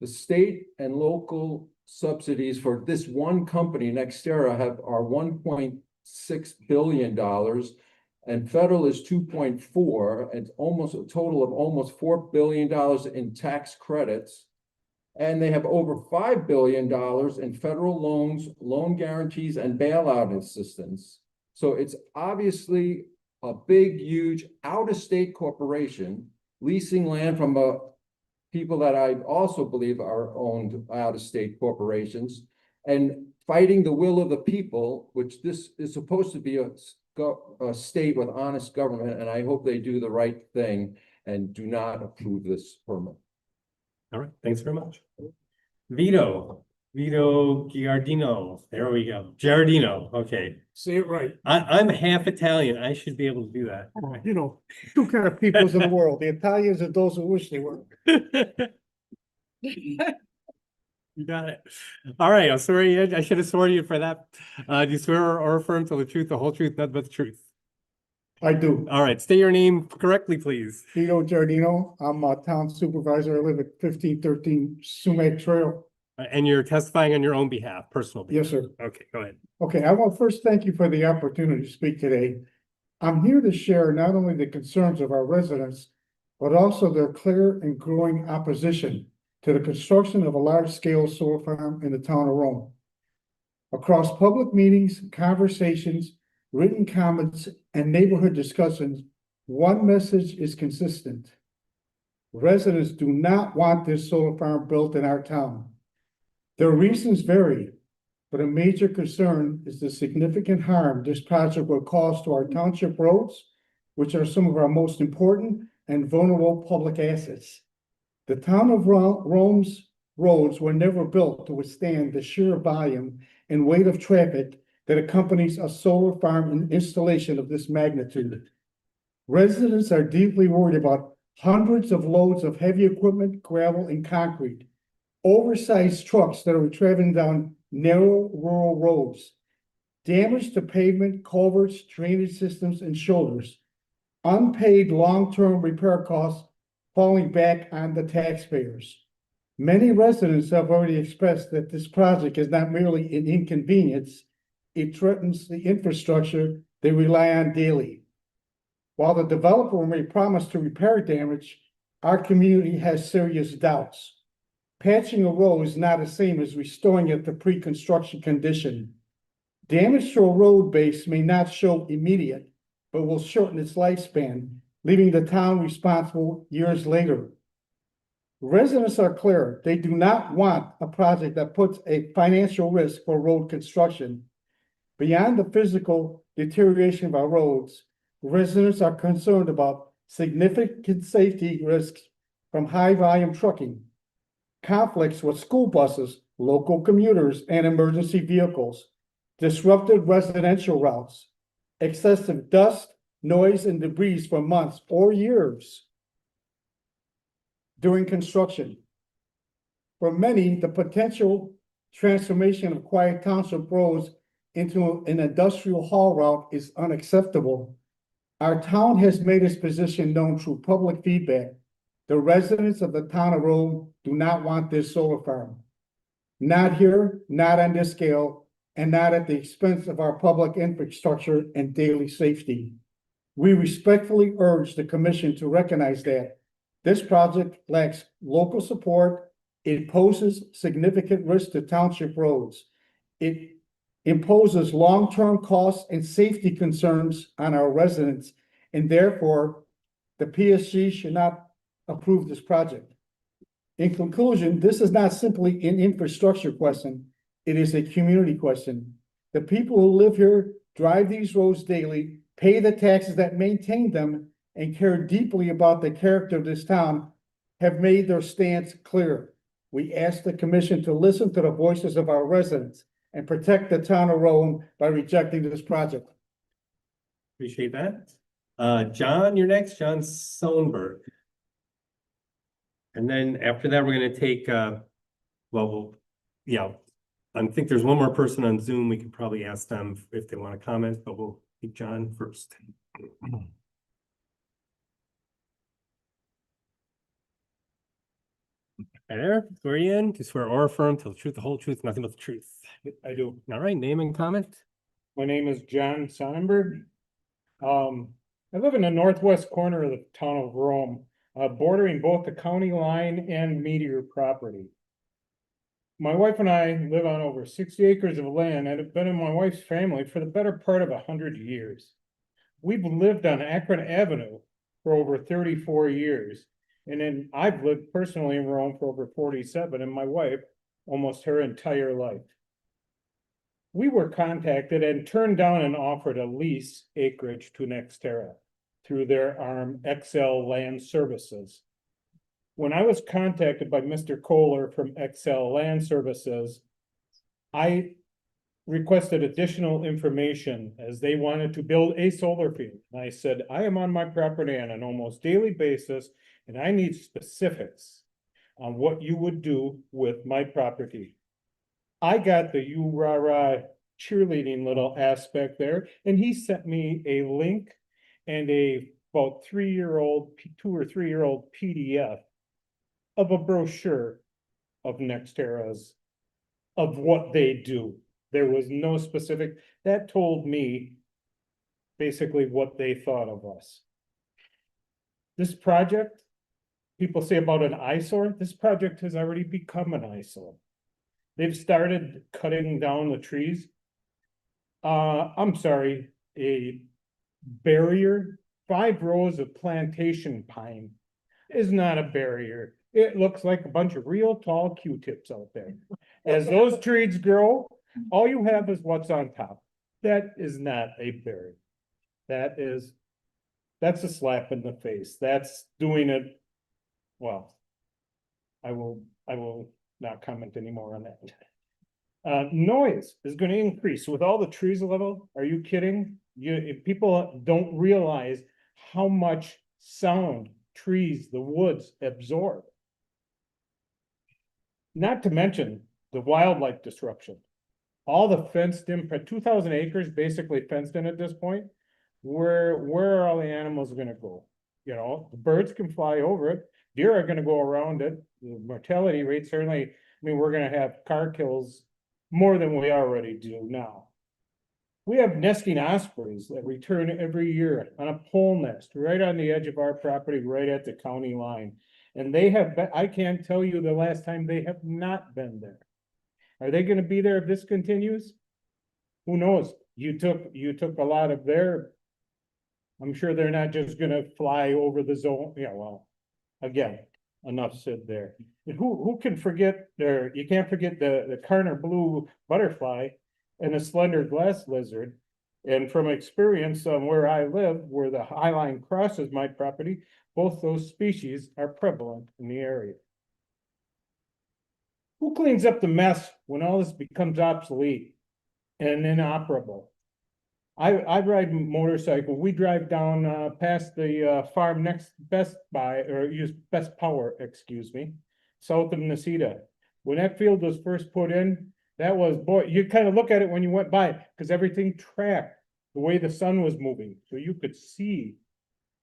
The state and local subsidies for this one company, Nextera, are $1.6 billion. And federal is 2.4, and almost a total of almost $4 billion in tax credits. And they have over $5 billion in federal loans, loan guarantees, and bailout assistance. So it's obviously a big, huge out-of-state corporation leasing land from people that I also believe are owned out-of-state corporations and fighting the will of the people, which this is supposed to be a state with honest government, and I hope they do the right thing and do not approve this permit. All right, thanks very much. Vito Giardino, there we go. Giardino, okay. Say it right. I'm half Italian, I should be able to do that. You know, two kind of peoples in the world, the Italians and those who wish they were. You got it. All right, I'm sorry, I should have sworn you for that. Do you swear or affirm to the truth, the whole truth, nothing but the truth? I do. All right, state your name correctly, please. Vito Giardino, I'm a town supervisor. I live at 1513 Sumac Trail. And you're testifying on your own behalf, personal behalf. Yes, sir. Okay, go ahead. Okay, I want to first thank you for the opportunity to speak today. I'm here to share not only the concerns of our residents, but also their clear and growing opposition to the construction of a large-scale solar farm in the town of Rome. Across public meetings, conversations, written comments, and neighborhood discussions, one message is consistent. Residents do not want this solar farm built in our town. Their reasons vary, but a major concern is the significant harm this project will cause to our township roads, which are some of our most important and vulnerable public assets. The town of Rome's roads were never built to withstand the sheer volume and weight of traffic that accompanies a solar farm installation of this magnitude. Residents are deeply worried about hundreds of loads of heavy equipment, gravel, and concrete, oversized trucks that are traveling down narrow rural roads, damage to pavement, culverts, drainage systems, and shoulders, unpaid long-term repair costs falling back on the taxpayers. Many residents have already expressed that this project is not merely an inconvenience, it threatens the infrastructure they rely on daily. While the developer may promise to repair damage, our community has serious doubts. Patching a road is not the same as restoring it to pre-construction condition. Damage to a road base may not show immediate, but will shorten its lifespan, leaving the town responsible years later. Residents are clear. They do not want a project that puts a financial risk for road construction. Beyond the physical deterioration of our roads, residents are concerned about significant safety risks from high volume trucking, conflicts with school buses local commuters and emergency vehicles, disrupted residential routes, excessive dust, noise, and debris for months or years during construction. For many, the potential transformation of Quiet Township roads into an industrial haul route is unacceptable. Our town has made its position known through public feedback. The residents of the town of Rome do not want this solar farm. Not here, not on this scale, and not at the expense of our public infrastructure and daily safety. We respectfully urge the commission to recognize that this project lacks local support. It poses significant risk to township roads. It imposes long-term costs and safety concerns on our residents, and therefore the PSG should not approve this project. In conclusion, this is not simply an infrastructure question. It is a community question. The people who live here, drive these roads daily, pay the taxes that maintain them, and care deeply about the character of this town have made their stance clear. We ask the commission to listen to the voices of our residents and protect the town of Rome by rejecting this project. Appreciate that. John, you're next, John Sonberg. And then after that, we're gonna take, yeah, I think there's one more person on Zoom. We could probably ask them if they want to comment, but we'll take John first. Hi there, swear you in, to swear or affirm, tell the truth, the whole truth, nothing but the truth. I do. All right, name and comment. My name is John Sonnenberg. I live in the northwest corner of the town of Rome, bordering both the county line and Meteor property. My wife and I live on over 60 acres of land and have been in my wife's family for the better part of 100 years. We've lived on Akron Avenue for over 34 years. And then I've lived personally in Rome for over 47, and my wife almost her entire life. We were contacted and turned down an offer to lease acreage to Nextera through their arm XL Land Services. When I was contacted by Mr. Kohler from XL Land Services, I requested additional information as they wanted to build a solar field. And I said, I am on my property on an almost daily basis, and I need specifics on what you would do with my property. I got the you-rah-rah cheerleading little aspect there, and he sent me a link and a about 2 or 3 year old PDF of a brochure of Nextera's, of what they do. There was no specific, that told me basically what they thought of us. This project, people say about an eyesore, this project has already become an eyesore. They've started cutting down the trees. I'm sorry, a barrier, 5 rows of plantation pine is not a barrier. It looks like a bunch of real tall Q-tips out there. As those trees grow, all you have is what's on top. That is not a barrier. That's a slap in the face. That's doing it. Well, I will not comment anymore on that. Noise is going to increase with all the trees level. Are you kidding? People don't realize how much sound trees, the woods absorb. Not to mention the wildlife disruption. All the fenced in, 2,000 acres basically fenced in at this point. Where are all the animals going to go? You know, the birds can fly over it. Deer are going to go around it. The mortality rate certainly, I mean, we're going to have car kills more than we already do now. We have nesting ospreys that return every year on a pole nest right on the edge of our property, right at the county line. And they have been, I can't tell you the last time they have not been there. Are they going to be there if this continues? Who knows? You took a lot of their, I'm sure they're not just going to fly over the zone. Yeah, well, again, enough said there. Who can forget there? You can't forget the Carner blue butterfly and the slender glass lizard. And from experience on where I live, where the High Line crosses my property, both those species are prevalent in the area. Who cleans up the mess when all this becomes obsolete and inoperable? I ride motorcycle. We drive down past the farm next Best Buy, or use Best Power, excuse me, south of Nacita. When that field was first put in, that was, boy, you kind of look at it when you went by, because everything tracked the way the sun was moving. So you could see,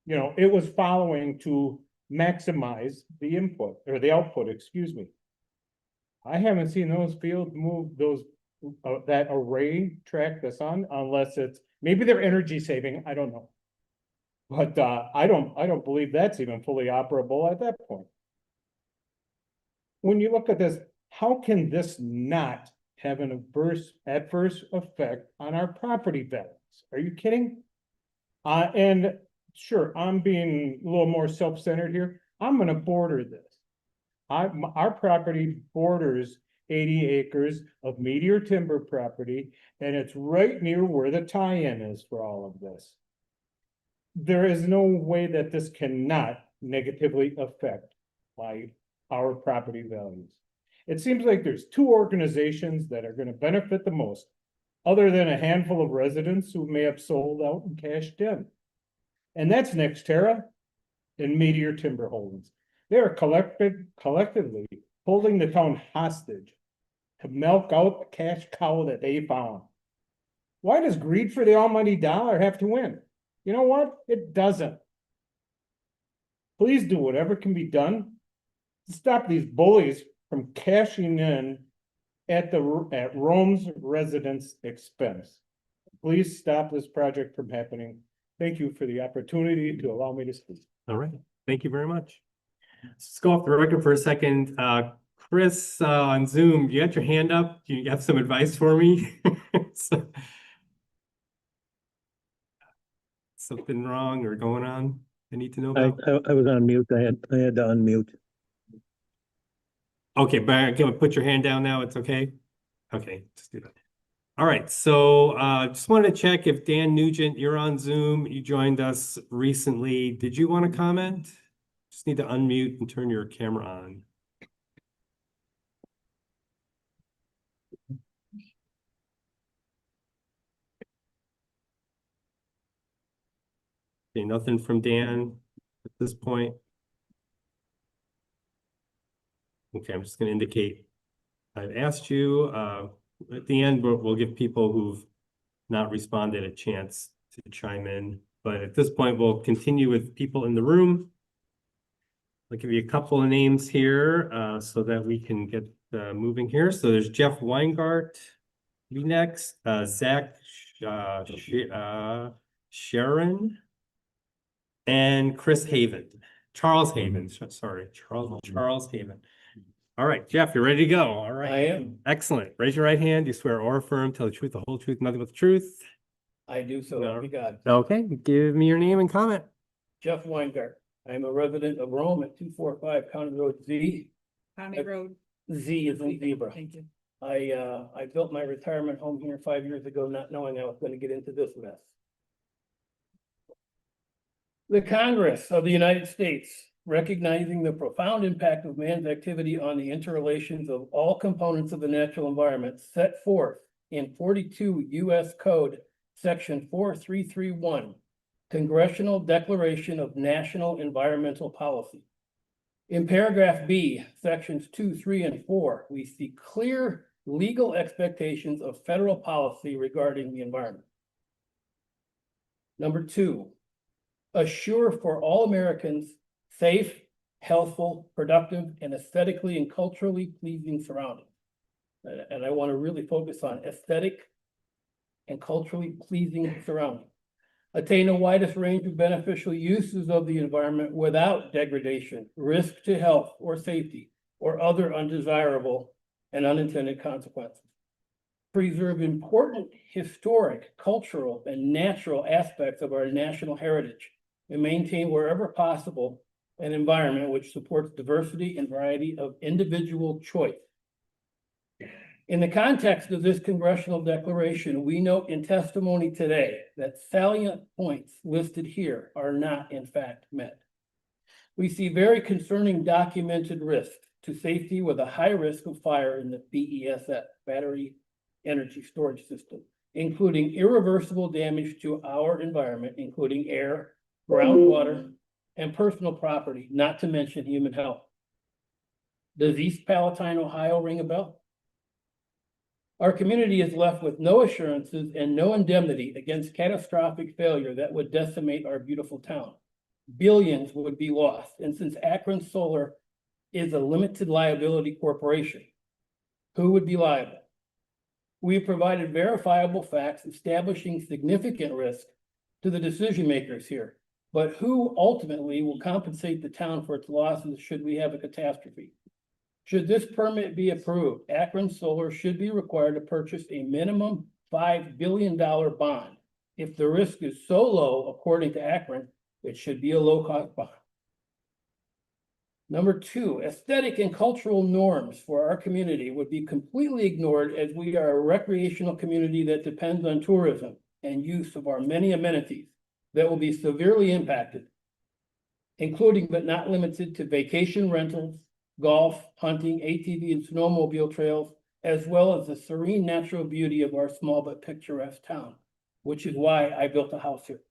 you know, it was following to maximize the input or the output, excuse me. I haven't seen those fields move, those that array track the sun, unless it's, maybe they're energy saving, I don't know. But I don't believe that's even fully operable at that point. When you look at this, how can this not have an adverse effect on our property values? Are you kidding? And sure, I'm being a little more self-centered here. I'm gonna border this. Our property borders 80 acres of meteor timber property, and it's right near where the tie-in is for all of this. There is no way that this cannot negatively affect our property values. It seems like there's two organizations that are going to benefit the most, other than a handful of residents who may have sold out and cashed in. And that's Nexterra and Meteor Timber Holdings. They are collectively holding the town hostage to milk out the cash cow that they found. Why does greed for the almighty dollar have to win? You know what? It doesn't. Please do whatever can be done to stop these bullies from cashing in at Rome's residents' expense. Please stop this project from happening. Thank you for the opportunity to allow me to speak. All right, thank you very much. Let's go off the record for a second. Chris, on Zoom, you got your hand up? Do you have some advice for me? Something wrong or going on I need to know about? I was on mute. I had to unmute. Okay, but can we put your hand down now? It's okay? Okay, just do that. All right, so just wanted to check if Dan Nugent, you're on Zoom. You joined us recently. Did you want to comment? Just need to unmute and turn your camera on. Okay, nothing from Dan at this point. Okay, I'm just going to indicate I've asked you. At the end, we'll give people who've not responded a chance to chime in. But at this point, we'll continue with people in the room. I'll give you a couple of names here so that we can get moving here. So there's Jeff Weingart, you next, Zach Sharon, and Chris Haven. Charles Haven, sorry, Charles Haven. All right, Jeff, you're ready to go. All right. I am. Excellent. Raise your right hand. You swear or affirm, tell the truth, the whole truth, nothing but the truth. I do so, help me God. Okay, give me your name and comment. Jeff Weingart. I am a resident of Rome at 245 County Road Z. County Road. Z is in zebra. Thank you. I built my retirement home here 5 years ago, not knowing I was going to get into this mess. The Congress of the United States, recognizing the profound impact of man's activity on the interrelations of all components of the natural environment, set forth in 42 U.S. Code, Section 4331, Congressional Declaration of National Environmental Policy. In paragraph B, sections 2, 3, and 4, we see clear legal expectations of federal policy regarding the environment. Number 2, assure for all Americans safe, healthful, productive, and aesthetically and culturally pleasing surroundings. And I want to really focus on aesthetic and culturally pleasing surroundings. Attain the widest range of beneficial uses of the environment without degradation, risk to health or safety, or other undesirable and unintended consequences. Preserve important historic, cultural, and natural aspects of our national heritage, and maintain wherever possible an environment which supports diversity and variety of individual choice. In the context of this congressional declaration, we note in testimony today that salient points listed here are not in fact met. We see very concerning documented risks to safety with a high risk of fire in the BESS, battery energy storage system, including irreversible damage to our environment, including air, groundwater, and personal property, not to mention human health. Does East Palatine, Ohio ring a bell? Our community is left with no assurances and no indemnity against catastrophic failure that would decimate our beautiful town. Billions would be lost, and since Akron Solar is a limited liability corporation, who would be liable? We have provided verifiable facts establishing significant risk to the decision makers here, but who ultimately will compensate the town for its losses should we have a catastrophe? Should this permit be approved, Akron Solar should be required to purchase a minimum $5 billion bond. If the risk is so low, according to Akron, it should be a low-cost bond. Number two, aesthetic and cultural norms for our community would be completely ignored as we are a recreational community that depends on tourism and use of our many amenities that will be severely impacted, including but not limited to vacation rentals, golf, hunting, ATV and snowmobile trails, as well as the serene natural beauty of our small but picturesque town, which is why I built a house here.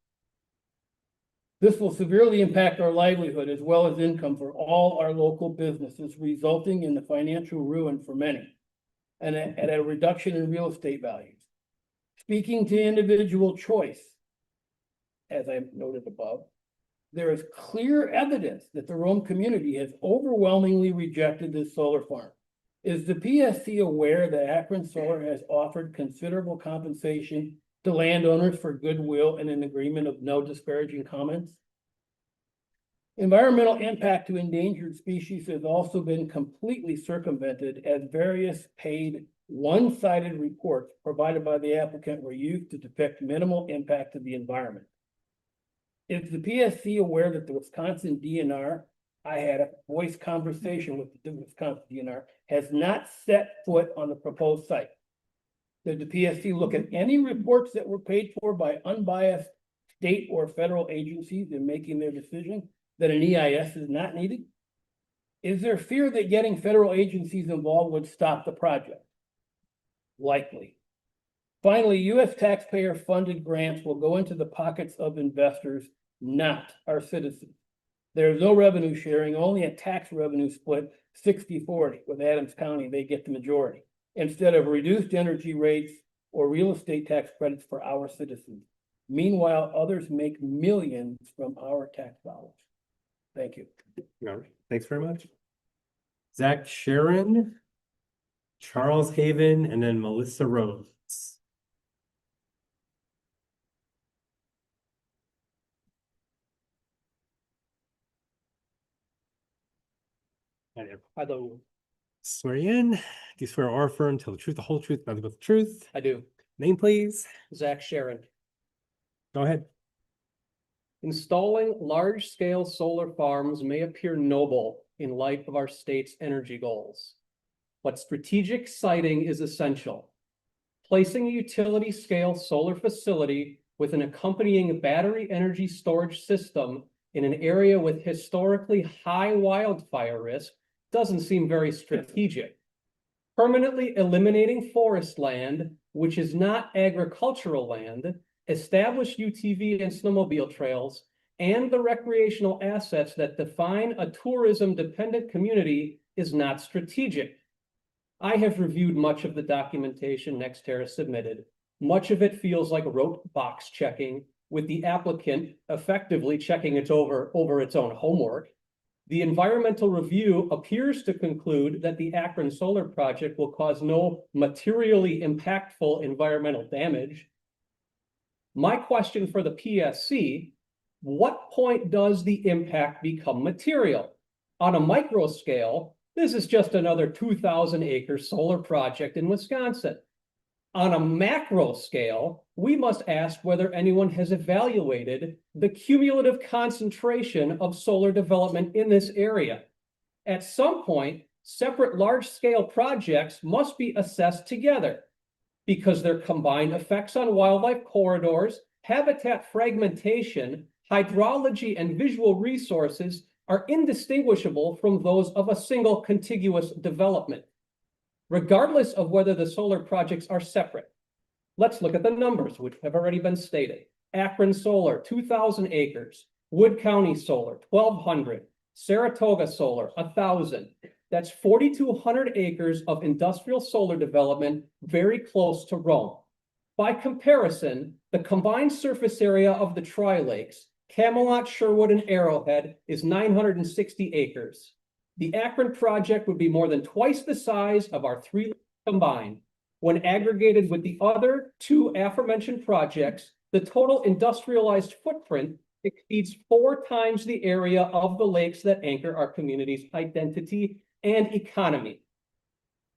This will severely impact our livelihood as well as income for all our local businesses, resulting in the financial ruin for many and at a reduction in real estate values. Speaking to individual choice, as I noted above, there is clear evidence that the Rome community has overwhelmingly rejected this solar farm. Is the PSC aware that Akron Solar has offered considerable compensation to landowners for goodwill and an agreement of no disparaging comments? Environmental impact to endangered species has also been completely circumvented as various paid one-sided reports provided by the applicant were used to depict minimal impact to the environment. Is the PSC aware that the Wisconsin DNR, I had a voice conversation with the Wisconsin DNR, has not set foot on the proposed site? Did the PSC look at any reports that were paid for by unbiased state or federal agencies in making their decision that an EIS is not needed? Is there fear that getting federal agencies involved would stop the project? Likely. Finally, U.S. taxpayer-funded grants will go into the pockets of investors, not our citizens. There's no revenue sharing, only a tax revenue split 60-40 with Adams County. They get the majority, instead of reduced energy rates or real estate tax credits for our citizens. Meanwhile, others make millions from our tax dollars. Thank you. All right, thanks very much. Zach Sharon, Charles Haven, and then Melissa Rhodes. Hello, Swear you in. Do you swear or affirm to tell the truth, the whole truth, nothing but the truth? I do. Name, please. Zach Sharon. Go ahead. Installing large-scale solar farms may appear noble in light of our state's energy goals, but strategic siting is essential. Placing a utility-scale solar facility with an accompanying battery energy storage system in an area with historically high wildfire risk doesn't seem very strategic. Permanently eliminating forest land, which is not agricultural land, established UTV and snowmobile trails, and the recreational assets that define a tourism-dependent community is not strategic. I have reviewed much of the documentation NextEra submitted. Much of it feels like rote box checking, with the applicant effectively checking it over its own homework. The environmental review appears to conclude that the Akron Solar Project will cause no materially impactful environmental damage. My question for the PSC, what point does the impact become material? On a micro scale, this is just another 2,000-acre solar project in Wisconsin. On a macro scale, we must ask whether anyone has evaluated the cumulative concentration of solar development in this area. At some point, separate large-scale projects must be assessed together because their combined effects on wildlife corridors, habitat fragmentation, hydrology, and visual resources are indistinguishable from those of a single contiguous development, regardless of whether the solar projects are separate. Let's look at the numbers, which have already been stated. Akron Solar, 2,000 acres. Wood County Solar, 1,200. Saratoga Solar, 1,000. That's 4,200 acres of industrial solar development very close to Rome. By comparison, the combined surface area of the Tri-Lakes, Camelot, Sherwood, and Arrowhead is 960 acres. The Akron project would be more than twice the size of our three combined. When aggregated with the other two aforementioned projects, the total industrialized footprint exceeds 4 times the area of the lakes that anchor our community's identity and economy.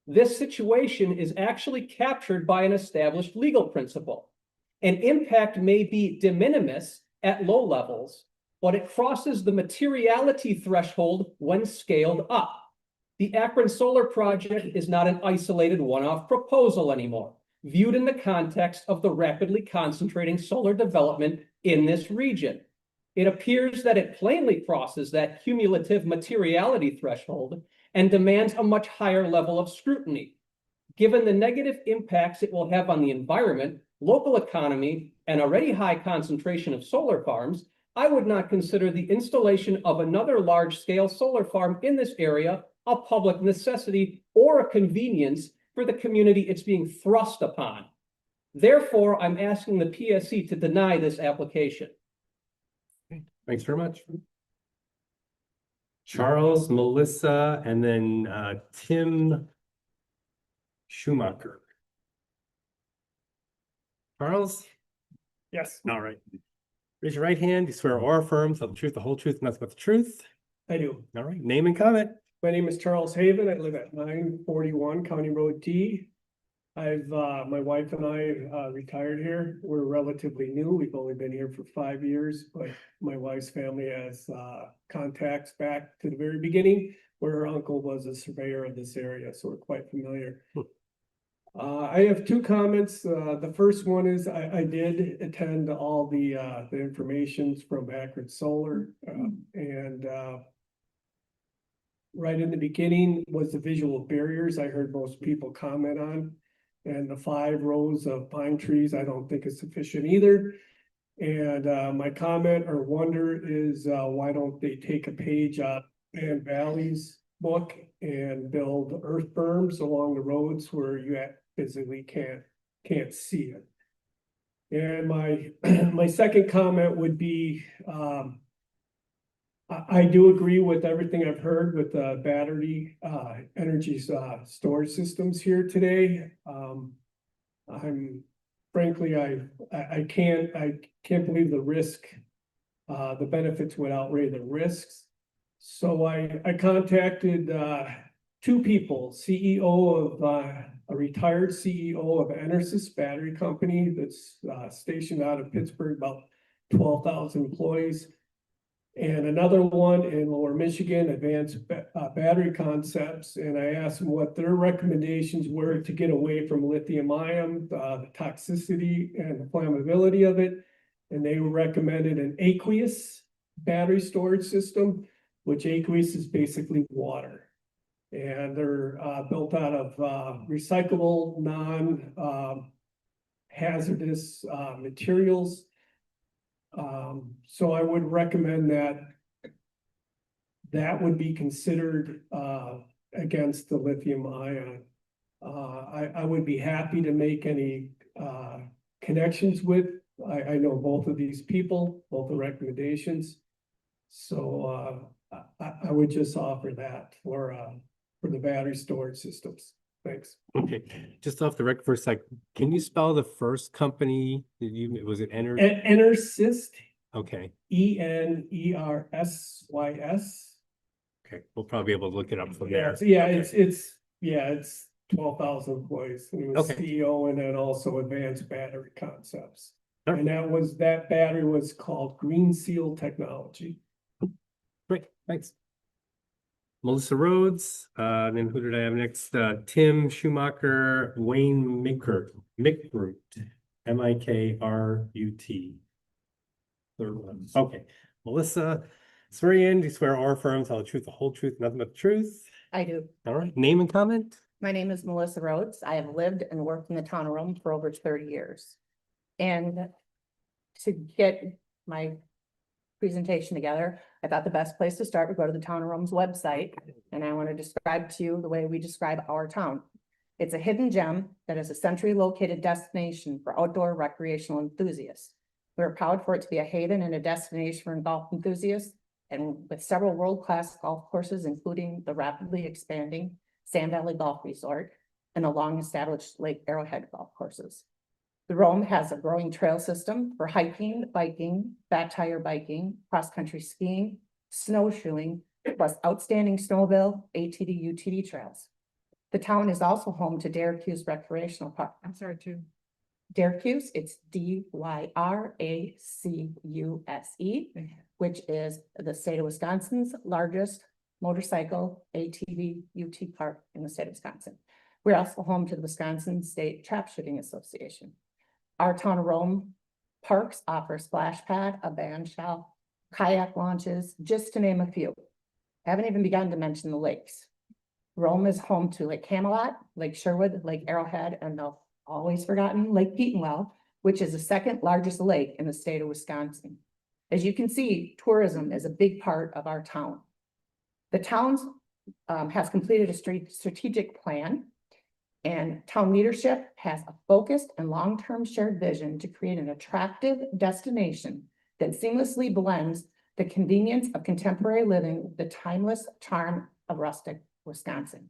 This situation is actually captured by an established legal principle. An impact may be de minimis at low levels, but it crosses the materiality threshold when scaled up. The Akron Solar Project is not an isolated one-off proposal anymore, viewed in the context of the rapidly concentrating solar development in this region. It appears that it plainly crosses that cumulative materiality threshold and demands a much higher level of scrutiny. Given the negative impacts it will have on the environment, local economy, and already high concentration of solar farms, I would not consider the installation of another large-scale solar farm in this area a public necessity or a convenience for the community it's being thrust upon. Therefore, I'm asking the PSC to deny this application. Thanks very much. Charles, Melissa, and then Tim Schumacher. Charles? Yes, All right. Raise your right hand. You swear or affirm tell the truth, the whole truth, and nothing but the truth. I do. All right. Name and comment. My name is Charles Haven. I live at 941 County Road D. My wife and I retired here. We're relatively new. We've only been here for 5 years, but my wife's family has contacts back to the very beginning where her uncle was a surveyor of this area, so we're quite familiar. I have 2 comments. The first one is I did attend all the information from Akron Solar, and right in the beginning was the visual barriers I heard most people comment on. And the 5 rows of pine trees, I don't think is sufficient either. And my comment or wonder is why don't they take a page out of Ann Valley's book and build earth berms along the roads where you physically can't see it. And my second comment would be I do agree with everything I've heard with the battery energy storage systems here today. I'm frankly, I can't believe the risk, the benefits would outweigh the risks. So I contacted 2 people, CEO of a retired CEO of Enersys Battery Company that's stationed out of Pittsburgh, about 12,000 employees. And another one in Lower Michigan, Advanced Battery Concepts. And I asked them what their recommendations were to get away from lithium ion, the toxicity and the flammability of it. And they recommended an aqueous battery storage system, which aqueous is basically water. And they're built out of recyclable, non-hazardous materials. So I would recommend that would be considered against the lithium ion. I would be happy to make any connections with. I know both of these people, both the recommendations. So I would just offer that for the battery storage systems. Thanks. Okay, just off the record for a sec, can you spell the first company? Was it Enersys? Okay. ENERSYS. Okay, we'll probably be able to look it up from there. It's 12,000 employees. And he was CEO and then also Advanced Battery Concepts. And that battery was called Green Seal Technology. Great, thanks. Melissa Rhodes, then who did I have next? Tim Schumacher, Wayne Mikrut, Mikrut. Third one. Okay, Melissa, Swear you in, do you swear or affirm tell the truth, the whole truth, nothing but the truth? I do. All right, name and comment? My name is Melissa Rhodes. I have lived and worked in the town of Rome for over 30 years. And to get my presentation together, I thought the best place to start would go to the town of Rome's website. And I want to describe to you the way we describe our town. It's a hidden gem that is a centrally located destination for outdoor recreational enthusiasts. We're proud for it to be a haven and a destination for golf enthusiasts, and with several world-class golf courses, including the rapidly expanding Sand Valley Golf Resort and the long-established Lake Arrowhead golf courses. The Rome has a growing trail system for hiking, biking, fat tire biking, cross-country skiing, snowshoeing, plus outstanding snowmobile, ATV, UTV trails. The town is also home to Dyracuse Recreational Park. I'm sorry, Dyracuse, it's Dyracuse, which is the state of Wisconsin's largest motorcycle ATV UT park in the state of Wisconsin. We're also home to the Wisconsin State Trap Shooting Association. Our town of Rome parks offer splash pad, a band shell, kayak launches, just to name a few. I haven't even begun to mention the lakes. Rome is home to Lake Camelot, Lake Sherwood, Lake Arrowhead, and the always forgotten Lake Petenwell, which is the second largest lake in the state of Wisconsin. As you can see, tourism is a big part of our town. The town has completed a strategic plan, and town leadership has a focused and long-term shared vision to create an attractive destination that seamlessly blends the convenience of contemporary living with the timeless charm of rustic Wisconsin.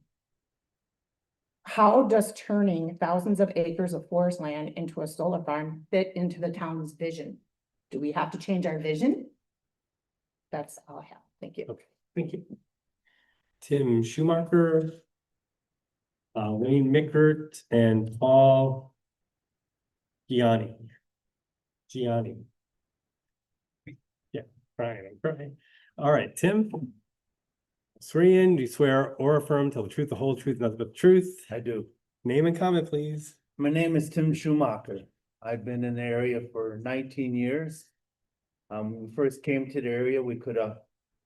How does turning thousands of acres of forest land into a solar farm fit into the town's vision? Do we have to change our vision? That's all I have. Thank you. Okay, thank you. Tim Schumacher, Wayne Mickert, and Paul Gianni. Yeah, Brian. All right, Tim. Swear you in, do you swear or affirm tell the truth, the whole truth, nothing but the truth? I do. Name and comment, please. My name is Tim Schumacher. I've been in the area for 19 years. When we first came to the area, we could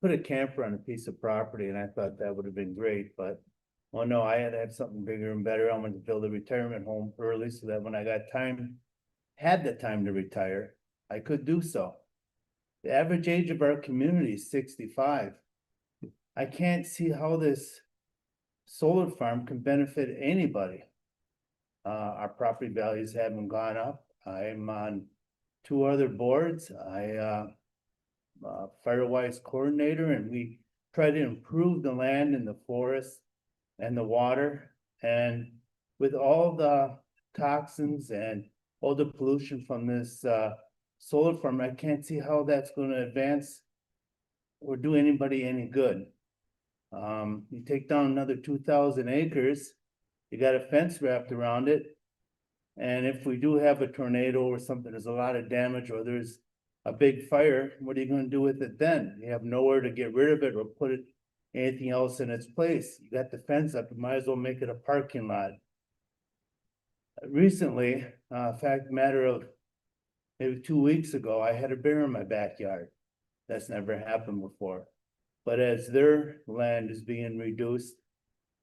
put a camper on a piece of property, and I thought that would have been great, but oh no, I had to have something bigger and better. I wanted to build a retirement home early so that when I had the time to retire, I could do so. The average age of our community is 65. I can't see how this solar farm can benefit anybody. Our property values haven't gone up. I'm on 2 other boards. Firewise coordinator, and we try to improve the land and the forest and the water. And with all the toxins and all the pollution from this solar farm, I can't see how that's going to advance or do anybody any good. You take down another 2,000 acres, you got a fence wrapped around it. And if we do have a tornado or something, there's a lot of damage, or there's a big fire, what are you gonna do with it then? You have nowhere to get rid of it or put anything else in its place. You got the fence up, you might as well make it a parking lot. Recently, matter of maybe 2 weeks ago, I had a bear in my backyard. That's never happened before. But as their land is being reduced,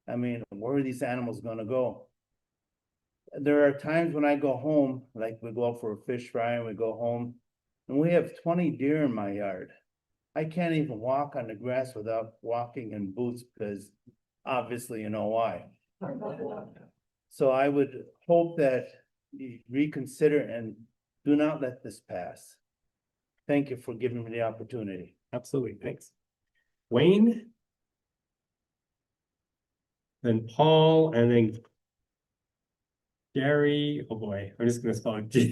I mean, where are these animals gonna go? There are times when I go home, like we go out for a fish fry and we go home, and we have 20 deer in my yard. I can't even walk on the grass without walking in boots because obviously you know why. So I would hope that you reconsider and do not let this pass. Thank you for giving me the opportunity. Absolutely, thanks. Wayne? Then Paul, and then Gary, oh boy, I'm just gonna spell it Geurs.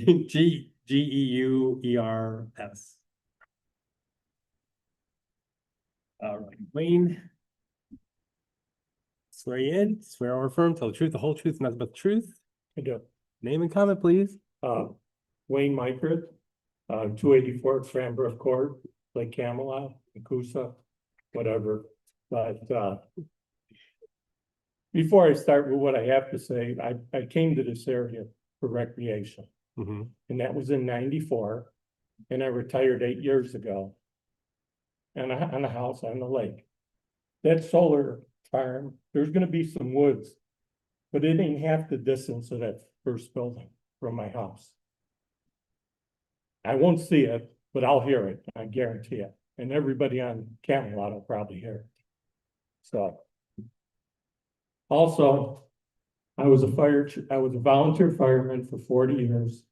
All right, Wayne. Swear you in, swear or affirm, tell the truth, the whole truth, nothing but the truth. I do. Name and comment, please. Wayne Mickert, 284 Cranbrook Court, Lake Camelot, Nakusa, whatever. But before I start with what I have to say, I came to this area for recreation. And that was in '94, and I retired 8 years ago. and a house on the lake. That solar farm, there's gonna be some woods, but it ain't half the distance of that first building from my house. I won't see it, but I'll hear it, I guarantee it. And everybody on Camelot will probably hear it. So. Also, I was a volunteer fireman for 40 years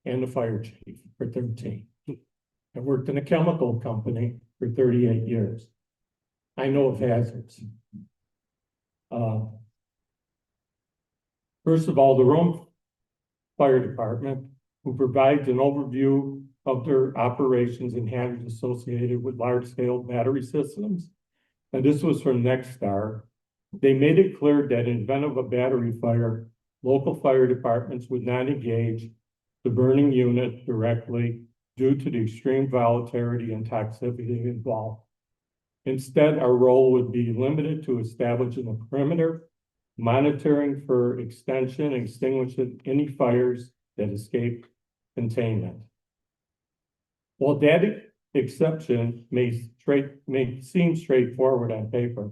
and a fire chief for 13. I worked in a chemical company for 38 years. I know of hazards. First of all, the Rome Fire Department, who provides an overview of their operations and hazards associated with large-scale battery systems. And this was from Nexstar. They made it clear that in event of a battery fire, local fire departments would not engage the burning unit directly due to the extreme volatility and toxicity involved. Instead, our role would be limited to establishing a perimeter, monitoring for extension, and extinguishing any fires that escape containment. While that exception may seem straightforward on paper,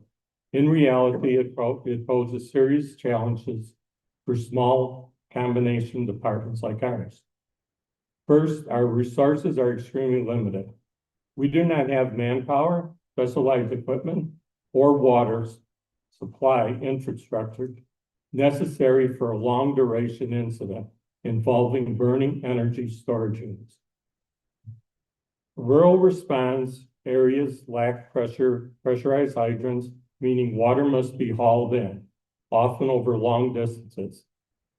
in reality, it poses serious challenges for small combination departments like ours. First, our resources are extremely limited. We do not have manpower, specialized equipment, or water supply infrastructure necessary for a long duration incident involving burning energy storage units. Rural response areas lack pressurized hydrants, meaning water must be hauled in, often over long distances.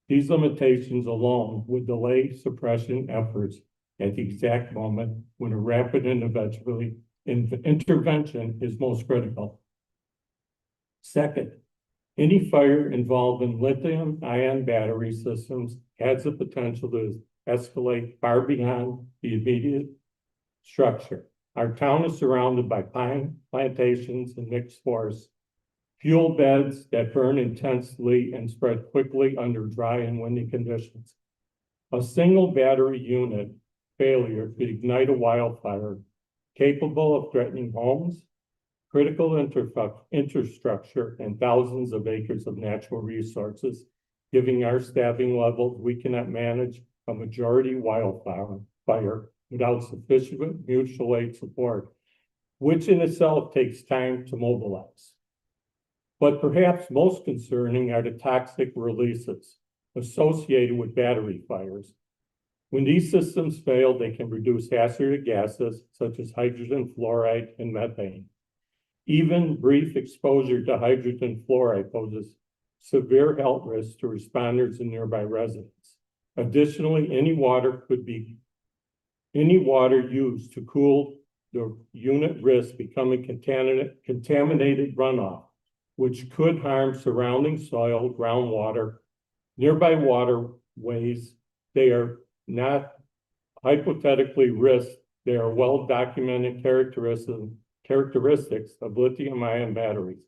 These limitations alone would delay suppression efforts at the exact moment when a rapid intervention is most critical. Second, any fire involved in lithium-ion battery systems has the potential to escalate far beyond the immediate structure. Our town is surrounded by pine plantations and mixed forests, fuel beds that burn intensely and spread quickly under dry and windy conditions. A single battery unit failure could ignite a wildfire capable of threatening homes, critical infrastructure, and thousands of acres of natural resources, giving our staffing levels we cannot manage a majority wildfire without sufficient mutual aid support, which in itself takes time to mobilize. But perhaps most concerning are the toxic releases associated with battery fires. When these systems fail, they can produce hazardous gases such as hydrogen fluoride and methane. Even brief exposure to hydrogen fluoride poses severe health risks to responders and nearby residents. Additionally, any water used to cool the unit risks becoming contaminated runoff, which could harm surrounding soil, groundwater, nearby waterways. They are not hypothetically risks. They are well-documented characteristics of lithium-ion batteries.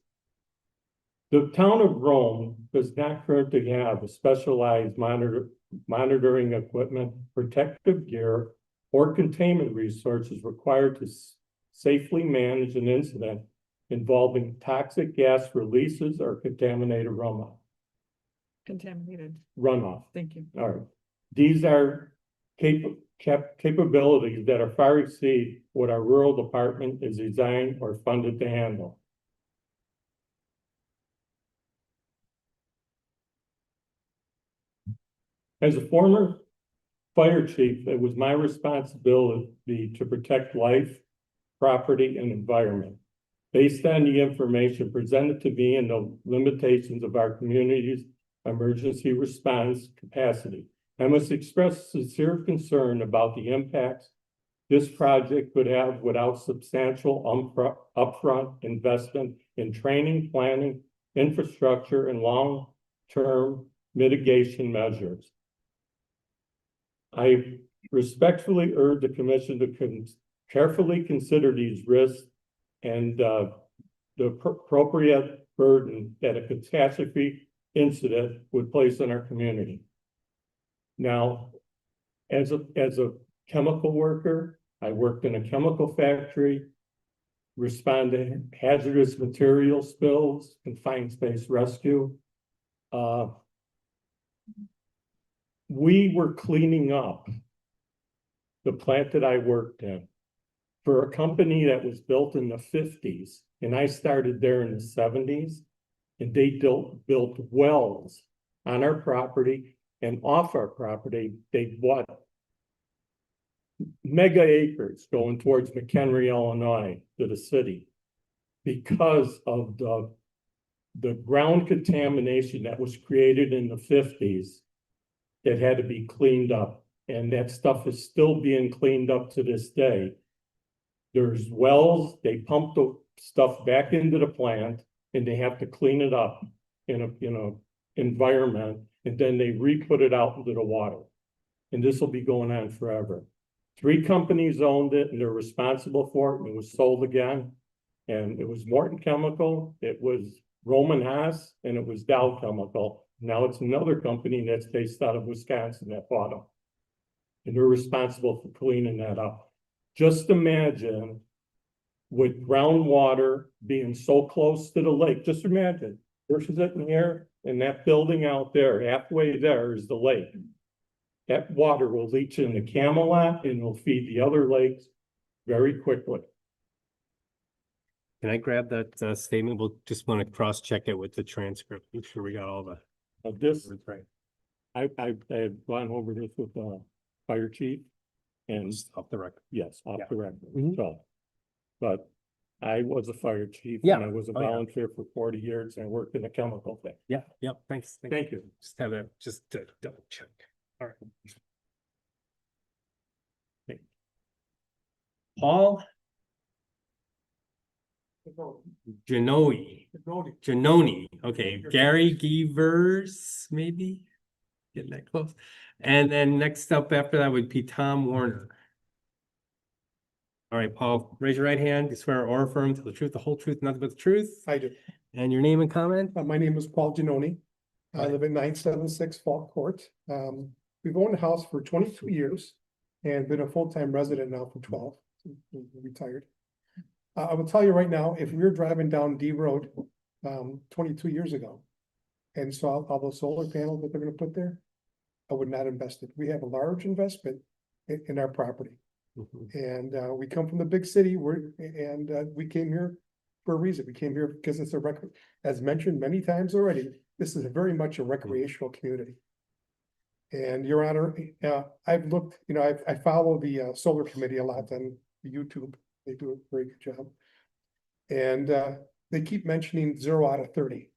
The town of Rome does not currently have a specialized monitoring equipment, protective gear, or containment resources required to safely manage an incident involving toxic gas releases or contaminated runoff. Contaminated. Runoff. Thank you. All right. These are capabilities that are far exceed what our rural department is designed or funded to handle. As a former fire chief, it was my responsibility to protect life, property, and environment. Based on the information presented to me and the limitations of our community's emergency response capacity, I must express sincere concern about the impacts this project could have without substantial upfront investment in training, planning, infrastructure, and long-term mitigation measures. I respectfully urge the commission to carefully consider these risks and the appropriate burden that a catastrophe incident would place on our community. Now, as a chemical worker, I worked in a chemical factory. respond to hazardous material spills, confined space rescue. We were cleaning up the plant that I worked in for a company that was built in the 50s, and I started there in the 70s, and they built wells on our property and off our property. They bought mega acres going towards McHenry, Illinois, to the city, because of the ground contamination that was created in the 50s that had to be cleaned up. And that stuff is still being cleaned up to this day. There's wells, they pump the stuff back into the plant, and they have to clean it up in a environment, and then they re-put it out into the water. And this will be going on forever. 3 companies owned it, and they're responsible for it, and it was sold again. And it was Morton Chemical, it was Roman Haas, and it was Dow Chemical. Now it's another company that's based out of Wisconsin that bought them. And they're responsible for cleaning that up. Just imagine with groundwater being so close to the lake, just imagine, there's sitting here, and that building out there, halfway there is the lake. That water will leach into Camelot and will feed the other lakes very quickly. Can I grab that statement? We'll just want to cross-check it with the transcript, make sure we got all the. This, That's right. I had gone over this with the fire chief, and Off the record. yes, off Yeah. the record, Mhm. so. But I was a fire chief, Yeah. and I was a Oh, yeah. volunteer for 40 years, and I worked in a chemical thing. Yeah, yep, thanks. Thank you. Just have a, just to double check. All right. Thank you. Paul Janoni, okay, Gary Gevers, maybe? Getting that close. And then next up after that would be Tom Warner. All right, Paul, raise your right hand. You swear or affirm to the truth, the whole truth, nothing but the truth. I do. And your name and comment? My name is Paul Giannoni. I Right. live at 976 Falk Court. We've owned the house for 22 years and been a full-time resident now for 12, retired. I will tell you right now, if we were driving down D Road 22 years ago and saw all those solar panels that they're gonna put there, I would not invest it. We have a large investment in our property. And we come from the big city, we came here for a reason. We came here because it's as mentioned many times already, this is very much a recreational community. And Your Honor, I've looked, I follow the solar committee a lot on YouTube. They do a very good job. And they keep mentioning 0 out of 30.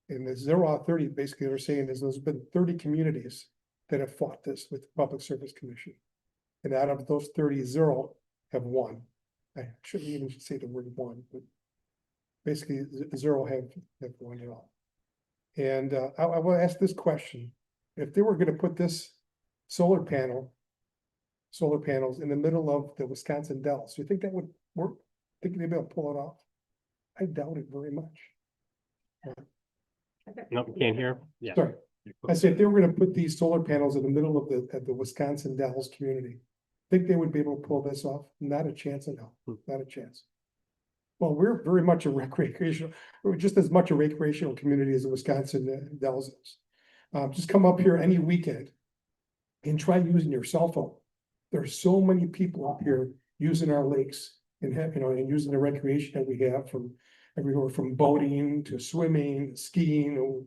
And the 0 out of 30, basically they're saying is there's been 30 communities that have fought this with the Public Service Commission. And out of those 30, 0 have won. I shouldn't even say the word won, but basically 0 have won it all. And I will ask this question. If they were gonna put this solar panels in the middle of the Wisconsin Dells, do you think that would work? Think they'd be able to pull it off? I doubt it very much. No, can't hear? Yeah. Sorry. I said, if they were gonna put these solar panels in the middle of the Wisconsin Dells community, think they would be able to pull this off? Not a chance in hell, not a chance. Well, we're very much a recreational, we're just as much a recreational community as the Wisconsin Dells is. Just come up here any weekend and try using your cell phone. There's so many people up here using our lakes and and using the recreation that we have from everywhere from boating to swimming, skiing,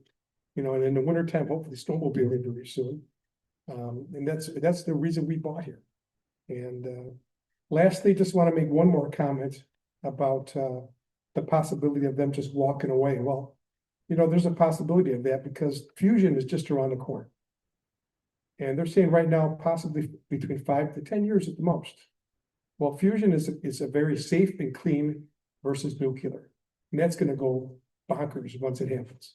and in the wintertime, hopefully snowmobiling very soon. And that's the reason we bought here. And lastly, just want to make one more comment about the possibility of them just walking away. Well, there's a possibility of that because fusion is just around the corner. And they're saying right now, possibly between 5 to 10 years at the most. Well, fusion is a very safe and clean versus nuclear. And that's going to go bonkers once it happens.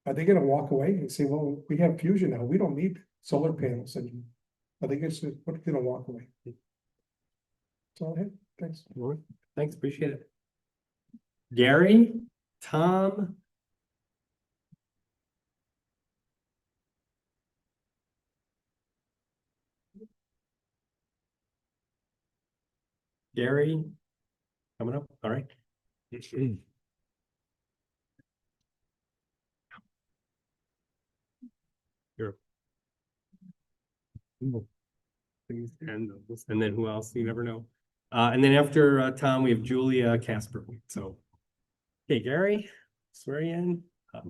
Are they going to walk away and say, well, we have fusion now, we don't need solar panels anymore? Are they going to walk away? That's all I have. Thanks. Thanks, appreciate it. Gary, Tom. Gary, coming up, all right. Here. Please, and then who else? You never know. And then after Tom, we have Julia Casper. So, okay, Gary, swear you in.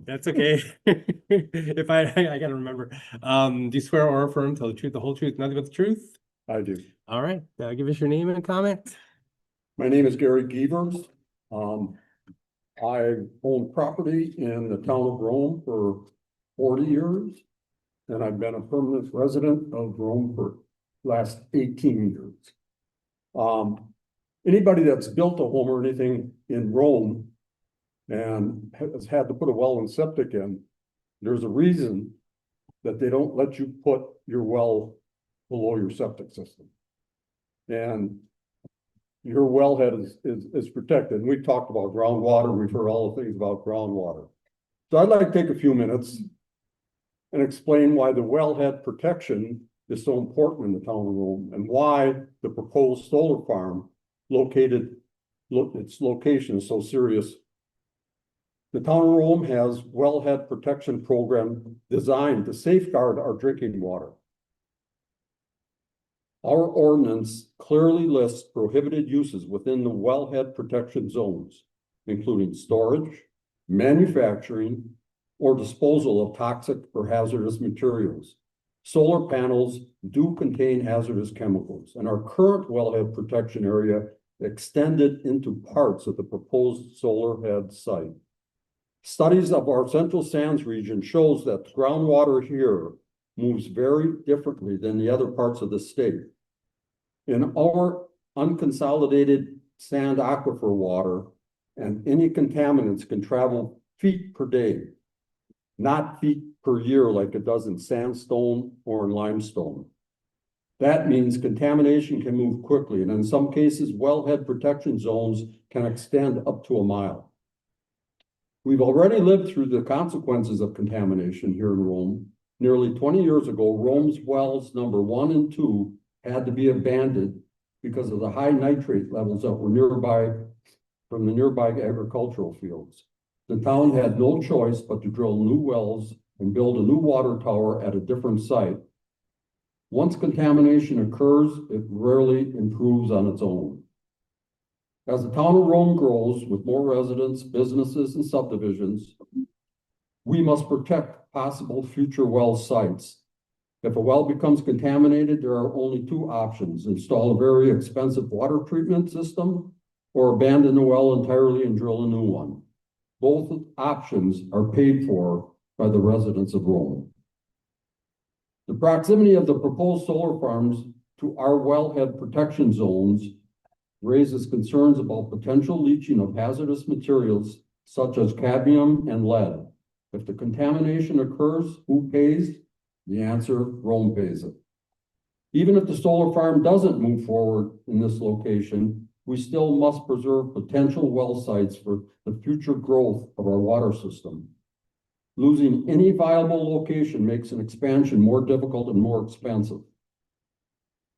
That's okay. If I gotta remember. Do you swear or affirm, tell the truth, the whole truth, nothing but the truth? I do. All right, give us your name and comment. My name is Gary Gievers. I own property in the town of Rome for 40 years. And I've been a permanent resident of Rome for the last 18 years. Anybody that's built a home or anything in Rome and has had to put a well and septic in, there's a reason that they don't let you put your well below your septic system. And your wellhead is protected. And we talked about groundwater. We've heard all the things about groundwater. So I'd like to take a few minutes and explain why the wellhead protection is so important in the town of Rome and why the proposed solar farm its location is so serious. The town of Rome has wellhead protection program designed to safeguard our drinking water. Our ordinance clearly lists prohibited uses within the wellhead protection zones, including storage, manufacturing, or disposal of toxic or hazardous materials. Solar panels do contain hazardous chemicals, and our current wellhead protection area extended into parts of the proposed solar head site. Studies of our Central Sands region shows that groundwater here moves very differently than the other parts of the state. In our unconsolidated sand aquifer water, and any contaminants can travel feet per day, not feet per year like it does in sandstone or in limestone. That means contamination can move quickly, and in some cases, wellhead protection zones can extend up to a mile. We've already lived through the consequences of contamination here in Rome. Nearly 20 years ago, Rome's wells number 1 and 2 had to be abandoned because of the high nitrate levels that were nearby from the nearby agricultural fields. The town had no choice but to drill new wells and build a new water tower at a different site. Once contamination occurs, it rarely improves on its own. As the town of Rome grows with more residents, businesses, and subdivisions, we must protect possible future well sites. If a well becomes contaminated, there are only 2 options: install a very expensive water treatment system or abandon the well entirely and drill a new one. Both options are paid for by the residents of Rome. The proximity of the proposed solar farms to our wellhead protection zones raises concerns about potential leaching of hazardous materials such as cadmium and lead. If the contamination occurs, who pays? The answer, Rome pays it. Even if the solar farm doesn't move forward in this location, we still must preserve potential well sites for the future growth of our water system. Losing any viable location makes an expansion more difficult and more expensive.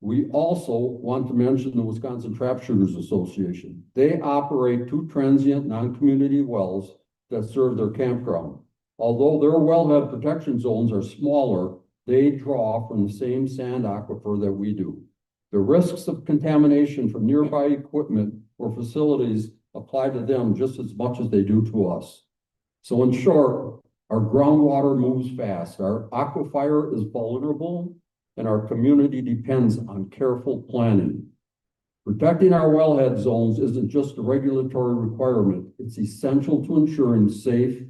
We also want to mention the Wisconsin Trap Shooters Association. They operate 2 transient non-community wells that serve their campground. Although their wellhead protection zones are smaller, they draw from the same sand aquifer that we do. The risks of contamination from nearby equipment or facilities apply to them just as much as they do to us. So in short, our groundwater moves fast, our aquifer is vulnerable, and our community depends on careful planning. Protecting our wellhead zones isn't just a regulatory requirement, it's essential to ensuring safe,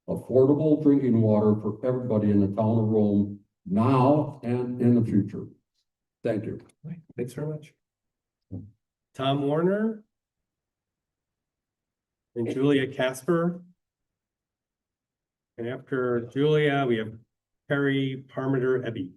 affordable drinking water for everybody in the town of Rome now and in the future. Thank you. Thanks very much. Tom Warner and Julia Casper. And after Julia, we have Perry Parmenter Ebby.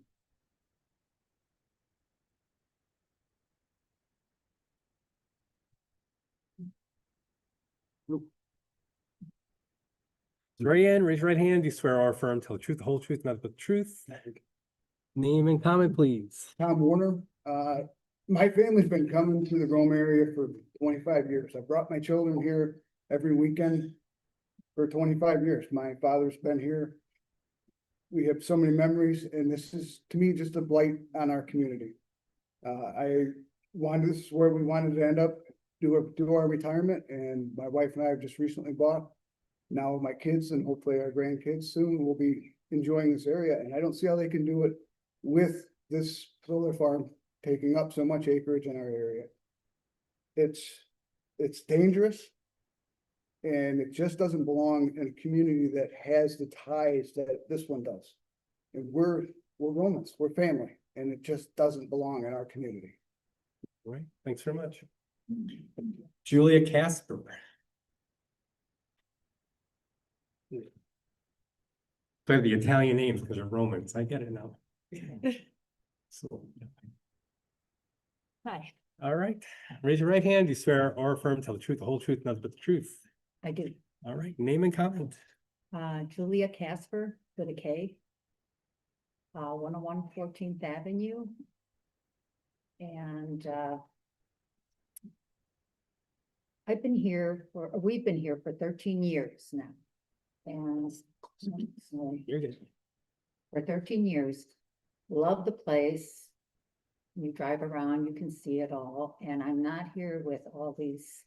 Raise your right hand. Do you swear or affirm, tell the truth, the whole truth, nothing but the truth? Name and comment, please. Tom Warner, my family's been coming to the Rome area for 25 years. I brought my children here every weekend for 25 years. My father's been here. We have so many memories, and this is, to me, just a blight on our community. This is where we wanted to end up, do our retirement, and my wife and I have just recently bought. Now my kids and hopefully our grandkids soon will be enjoying this area, and I don't see how they can do it with this solar farm taking up so much acreage in our area. It's dangerous, and it just doesn't belong in a community that has the ties that this one does. And we're Romans, we're family, and it just doesn't belong in our community. All right, thanks very much. Julia Casper. So the Italian names because they're Romans. I get it now. So, Hi, all right, raise your right hand. You swear or affirm to tell the truth, the whole truth, nothing but the truth. I do. All right, name and comment. Julia Casper with a K. 101 14th Avenue. And we've been here for 13 years now. And You're good. for 13 years, love the place. You drive around, you can see it all. And I'm not here with all these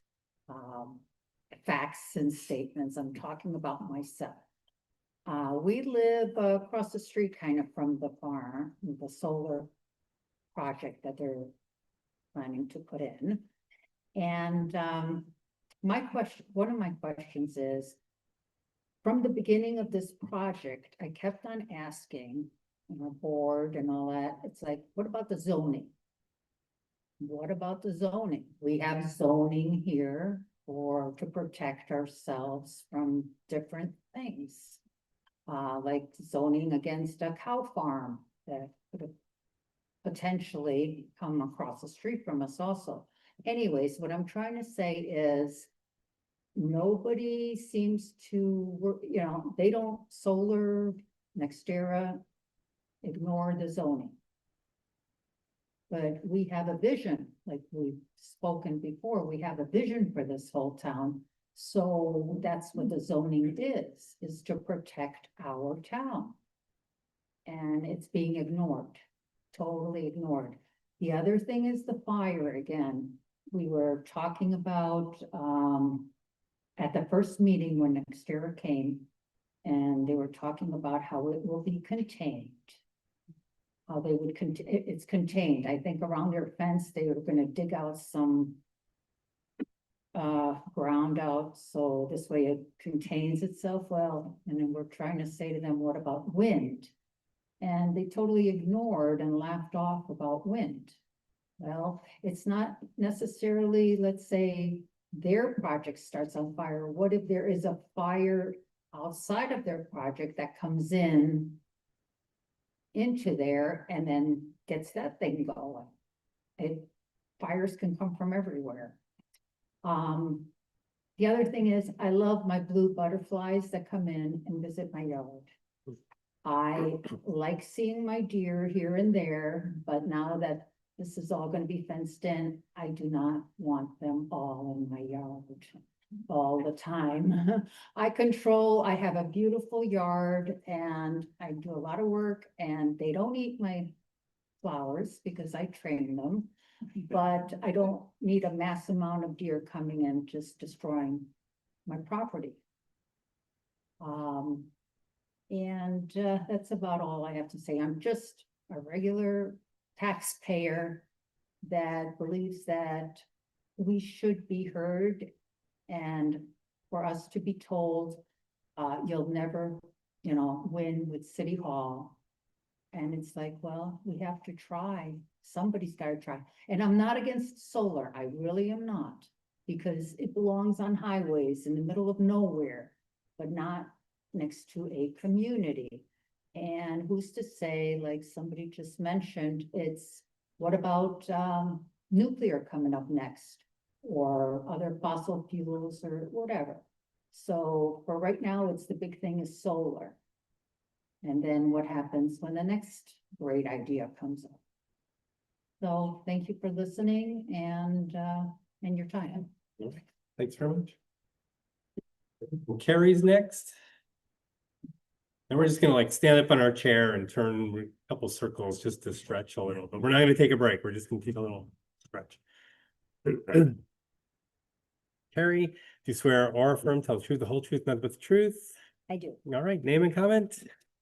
facts and statements. I'm talking about myself. We live across the street kind of from the farm, the solar project that they're planning to put in. And one of my questions is, from the beginning of this project, I kept on asking our board and all that, it's like, what about the zoning? What about the zoning? We have zoning here to protect ourselves from different things. Like zoning against a cow farm that could have potentially come across the street from us also. Anyways, what I'm trying to say is nobody seems to, they don't solar, Nextera, ignore the zoning. But we have a vision, like we've spoken before, we have a vision for this whole town. So that's what the zoning is to protect our town. And it's being ignored, totally ignored. The other thing is the fire again. We were talking about at the first meeting when Nextera came, and they were talking about how it will be contained. How they would it's contained. I think around their fence, they were going to dig out some ground out, so this way it contains itself well. And then we're trying to say to them, what about wind? And they totally ignored and laughed off about wind. Well, it's not necessarily, let's say their project starts on fire. What if there is a fire outside of their project that comes into there and then gets that thing going? Fires can come from everywhere. The other thing is, I love my blue butterflies that come in and visit my yard. I like seeing my deer here and there, but now that this is all going to be fenced in, I do not want them all in my yard all the time. I have a beautiful yard and I do a lot of work, and they don't eat my flowers because I train them. But I don't need a mass amount of deer coming in, just destroying my property. And that's about all I have to say. I'm just a regular taxpayer that believes that we should be heard, and for us to be told, you'll never, win with City Hall. And it's like, well, we have to try. Somebody's got to try. And I'm not against solar. I really am not, because it belongs on highways in the middle of nowhere, but not next to a community. And who's to say, like somebody just mentioned, what about nuclear coming up next, or other fossil fuels or whatever. So for right now, the big thing is solar. And then what happens when the next great idea comes up? So thank you for listening and your time. Thanks very much. Well, Carrie's next. And we're just gonna like stand up on our chair and turn a couple circles just to stretch a little, but we're not gonna take a break. We're just gonna take a little stretch. Carrie, do you swear or affirm tell the truth, the whole truth, nothing but the truth? I do. All right, name and comment.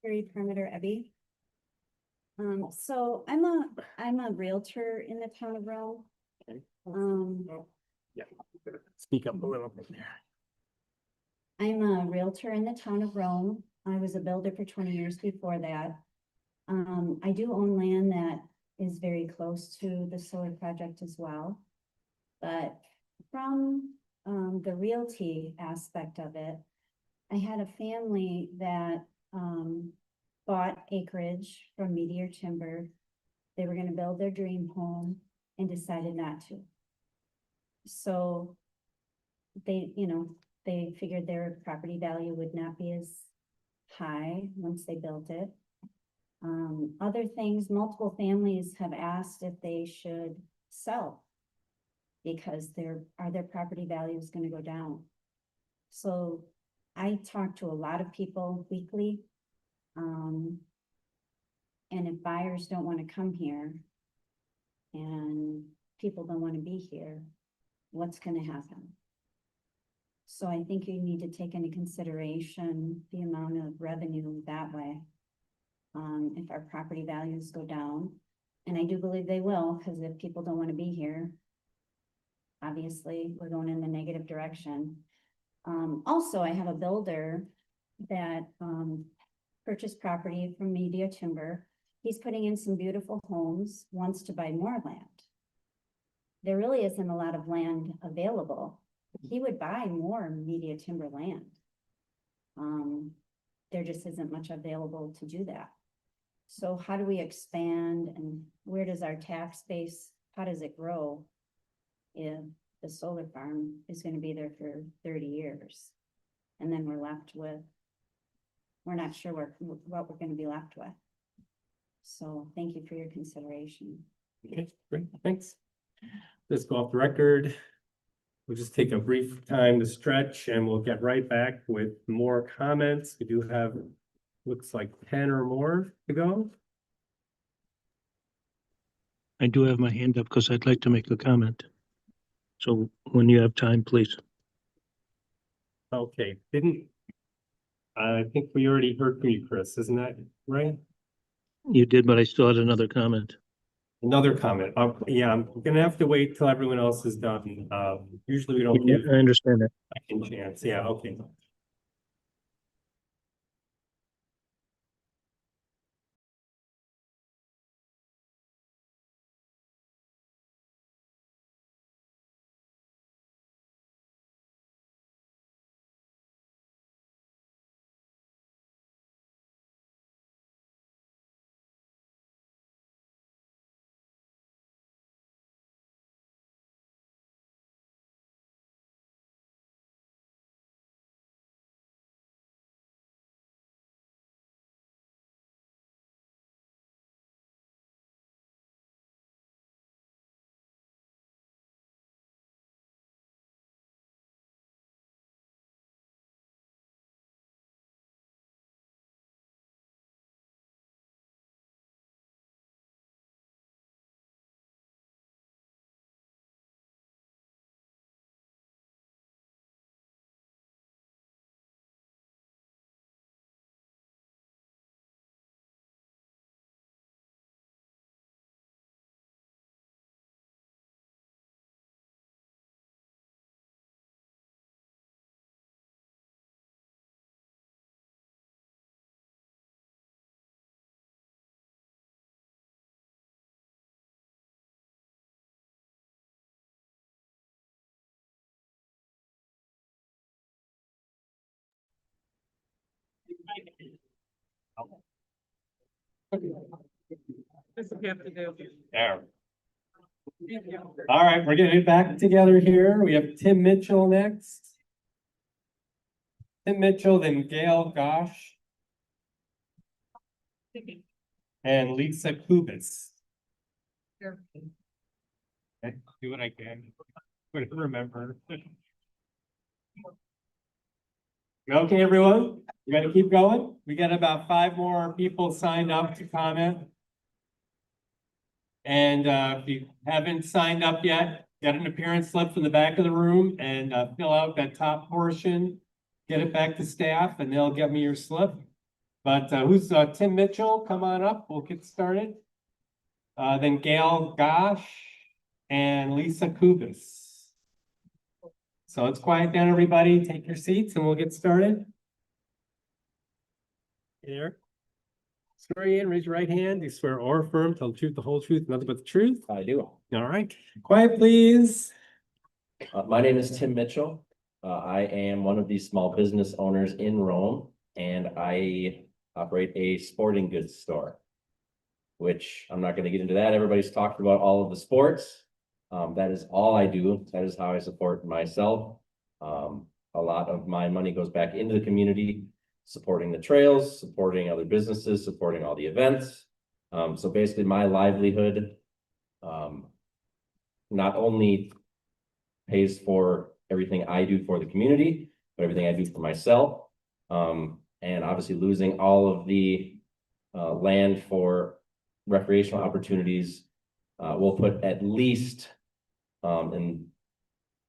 Carrie Perimeter Ebby. So I'm a realtor in the town of Rome. Yeah, speak up a little bit there. I'm a realtor in the town of Rome. I was a builder for 20 years before that. I do own land that is very close to the solar project as well. But from the realty aspect of it, I had a family that bought acreage from Meteor Timber. They were going to build their dream home and decided not to. So they, they figured their property value would not be as high once they built it. Other things, multiple families have asked if they should sell because their property value is going to go down. So I talk to a lot of people weekly. And if buyers don't want to come here and people don't want to be here, what's going to happen? So I think you need to take into consideration the amount of revenue that way. If our property values go down, and I do believe they will, because if people don't want to be here, obviously we're going in the negative direction. Also, I have a builder that purchased property from Media Timber. He's putting in some beautiful homes, wants to buy more land. There really isn't a lot of land available. He would buy more Media Timber land. There just isn't much available to do that. So how do we expand, and where does our tax base, how does it grow if the solar farm is going to be there for 30 years? And then we're not sure what we're going to be left with. So thank you for your consideration. Okay, great, thanks. Let's go off the record. We'll just take a brief time to stretch and we'll get right back with more comments. We do have, looks like 10 or more to go. I do have my hand up because I'd like to make a comment. So when you have time, please. Okay, I think we already heard from you, Chris, isn't that right? You did, but I still had another comment. Another comment. Yeah, I'm gonna have to wait till everyone else is done. Usually we don't give I understand that. a second chance. Yeah, okay. There. All right, we're getting it back together here. We have Tim Mitchell next. Tim Mitchell, then Gail Gosh. And Lisa Kubis. Okay, do what I can. Remember. Okay, everyone, we gotta keep going. We got about 5 more people signed up to comment. And if you haven't signed up yet, get an appearance slip from the back of the room and fill out that top portion. Get it back to staff and they'll get me your slip. But who's Tim Mitchell? Come on up, we'll get started. Then Gail Gosh and Lisa Kubis. So let's quiet down, everybody. Take your seats and we'll get started. Here. Swear in, raise your right hand. Do you swear or affirm, tell the truth, the whole truth, nothing but the truth? I do. All right. Quiet, please. My name is Tim Mitchell. I am one of these small business owners in Rome, and I operate a sporting goods store, which I'm not going to get into that. Everybody's talked about all of the sports. That is all I do. That is how I support myself. A lot of my money goes back into the community, supporting the trails, supporting other businesses, supporting all the events. So basically my livelihood not only pays for everything I do for the community, but everything I do for myself. And obviously losing all of the land for recreational opportunities will put at least, and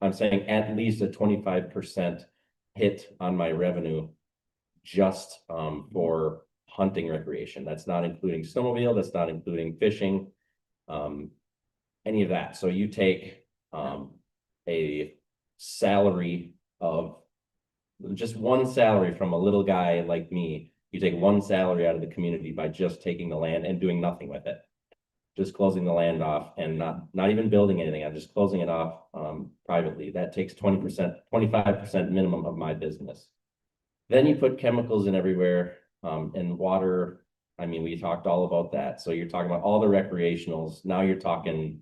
I'm saying at least a 25% hit on my revenue just for hunting recreation. That's not including snowmobile, that's not including fishing, any of that. So you take a salary of just one salary from a little guy like me, you take one salary out of the community by just taking the land and doing nothing with it. Just closing the land off and not even building anything. I'm just closing it off privately. That takes 20%, 25% minimum of my business. Then you put chemicals in everywhere, and water. I mean, we talked all about that. So you're talking about all the recreationals. Now you're talking,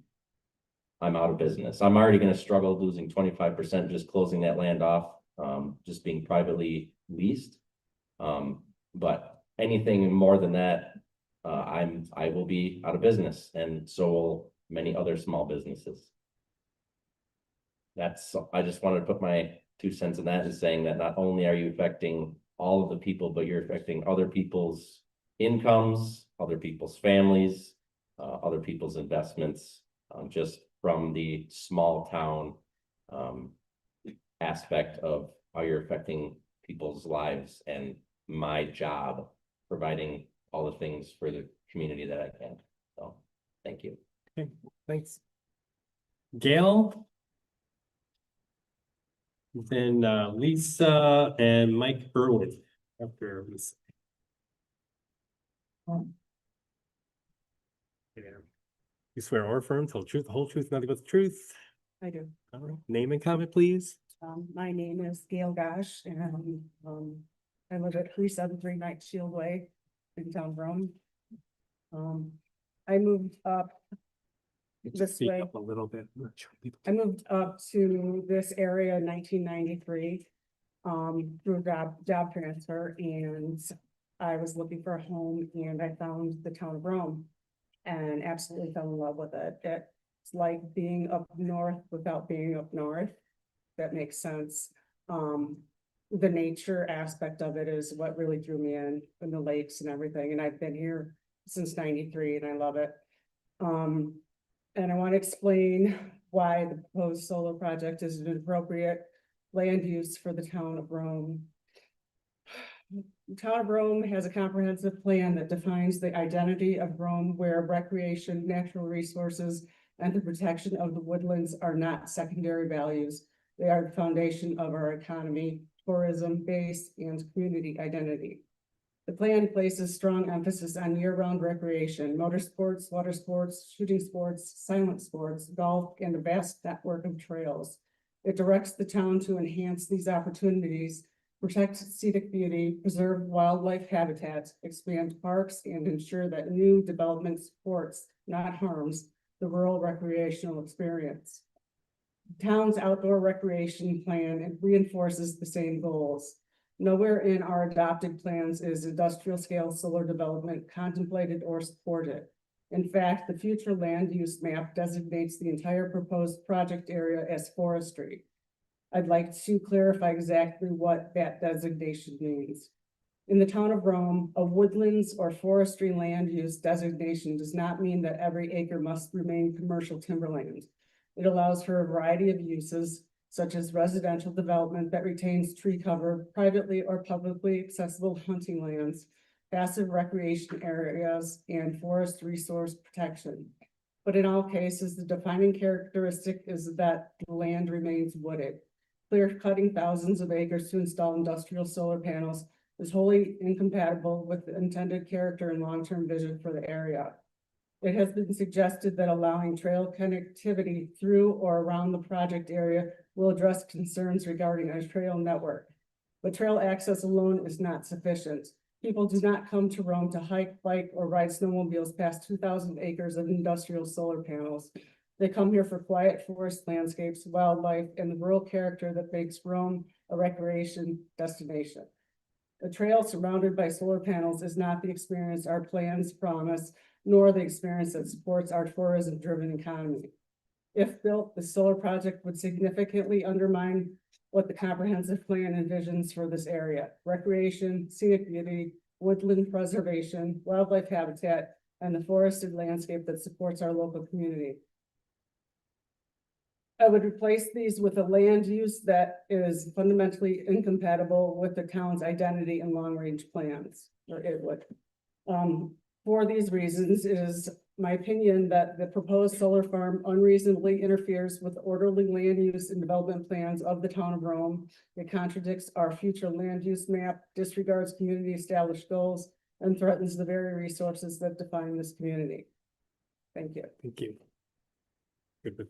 I'm out of business. I'm already going to struggle losing 25% just closing that land off, just being privately leased. But anything more than that, I will be out of business, and so will many other small businesses. I just wanted to put my 2 cents in that, is saying that not only are you affecting all of the people, but you're affecting other people's incomes, other people's families, other people's investments, just from the small town aspect of how you're affecting people's lives and my job providing all the things for the community that I can. So thank you. Okay, thanks. Gail. Then Lisa and Mike Irwin after Lisa. You swear or affirm, tell the truth, the whole truth, nothing but the truth. I do. All right. Name and comment, please. My name is Gail Gosh, and I live at 373 Night Shield Way in town of Rome. I moved up this Speak way. up a little bit. I moved up to this area in 1993 through a job transfer, and I was looking for a home, and I found the town of Rome and absolutely fell in love with it. It's like being up north without being up north. That makes sense. The nature aspect of it is what really drew me in, and the lakes and everything. And I've been here since 93 and I love it. And I want to explain why the proposed solar project is an appropriate land use for the town of Rome. The town of Rome has a comprehensive plan that defines the identity of Rome, where recreation, natural resources, and the protection of the woodlands are not secondary values. They are the foundation of our economy, tourism base, and community identity. The plan places strong emphasis on year-round recreation, motorsports, water sports, shooting sports, silent sports, golf, and a vast network of trails. It directs the town to enhance these opportunities, protect scenic beauty, preserve wildlife habitats, expand parks, and ensure that new development supports, not harms, the rural recreational experience. The town's outdoor recreation plan reinforces the same goals. Nowhere in our adopted plans is industrial scale solar development contemplated or supported. In fact, the future land use map designates the entire proposed project area as forestry. I'd like to clarify exactly what that designation means. In the town of Rome, a woodlands or forestry land use designation does not mean that every acre must remain commercial timberland. It allows for a variety of uses, such as residential development that retains tree cover, privately or publicly accessible hunting lands, passive recreation areas, and forest resource protection. But in all cases, the defining characteristic is that the land remains wooded. Clear cutting thousands of acres to install industrial solar panels is wholly incompatible with the intended character and long-term vision for the area. It has been suggested that allowing trail connectivity through or around the project area will address concerns regarding a trail network. But trail access alone is not sufficient. People do not come to Rome to hike, bike, or ride snowmobiles past 2,000 acres of industrial solar panels. They come here for quiet forest landscapes, wildlife, and the rural character that makes Rome a recreation destination. A trail surrounded by solar panels is not the experience our plans promise, nor the experience that supports our tourism-driven economy. If built, the solar project would significantly undermine what the comprehensive plan envisions for this area: recreation, scenic beauty, woodland preservation, wildlife habitat, and the forested landscape that supports our local community. I would replace these with a land use that is fundamentally incompatible with the town's identity and long-range plans, or it would. For these reasons, it is my opinion that the proposed solar farm unreasonably interferes with orderly land use and development plans of the town of Rome. It contradicts our future land use map, disregards community established goals, and threatens the very resources that define this community. Thank you. Thank you. Good.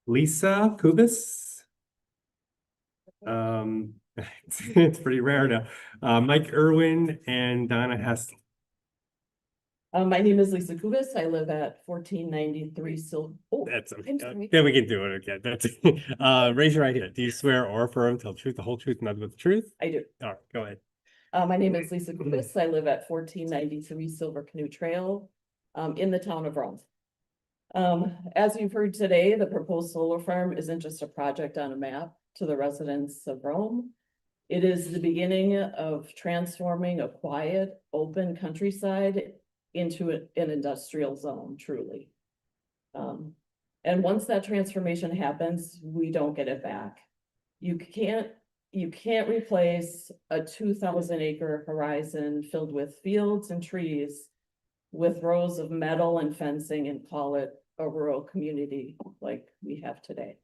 Lisa Kubis. It's pretty rare now. Mike Irwin and Donna Hessel. My name is Lisa Kubis. I live at 1493 That's I'm sorry. yeah, we can do it again. That's raise your right hand. Do you swear or affirm to tell the truth, the whole truth, and nothing but the truth? I do. All right, go ahead. My name is Lisa Kubis. I live at 1493 Silver Canoe Trail in the town of Rome. As you've heard today, the proposed solar farm isn't just a project on a map to the residents of Rome. It is the beginning of transforming a quiet, open countryside into an industrial zone, truly. And once that transformation happens, we don't get it back. You can't replace a 2,000 acre horizon filled with fields and trees with rows of metal and fencing and call it a rural community like we have today.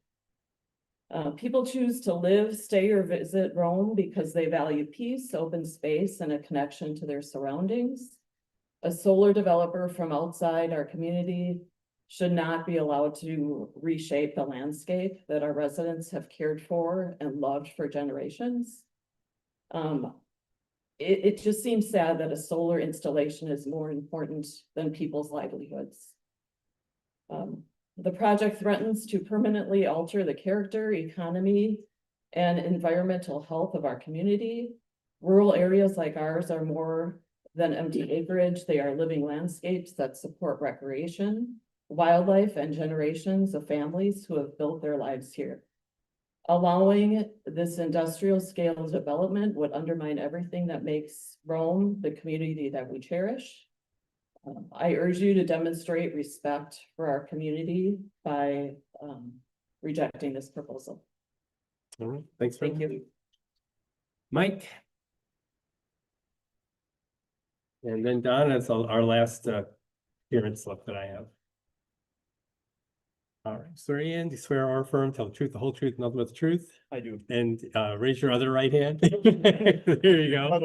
People choose to live, stay, or visit Rome because they value peace, open space, and a connection to their surroundings. A solar developer from outside our community should not be allowed to reshape the landscape that our residents have cared for and loved for generations. It just seems sad that a solar installation is more important than people's livelihoods. The project threatens to permanently alter the character, economy, and environmental health of our community. Rural areas like ours are more than empty acreage. They are living landscapes that support recreation, wildlife, and generations of families who have built their lives here. Allowing this industrial scale development would undermine everything that makes Rome the community that we cherish. I urge you to demonstrate respect for our community by rejecting this proposal. All right, thanks. Thank you. Mike. And then Don, that's our last appearance left that I have. All right, swear in, do you swear or affirm, tell the truth, the whole truth, nothing but the truth? I do. And raise your other right hand. There you go.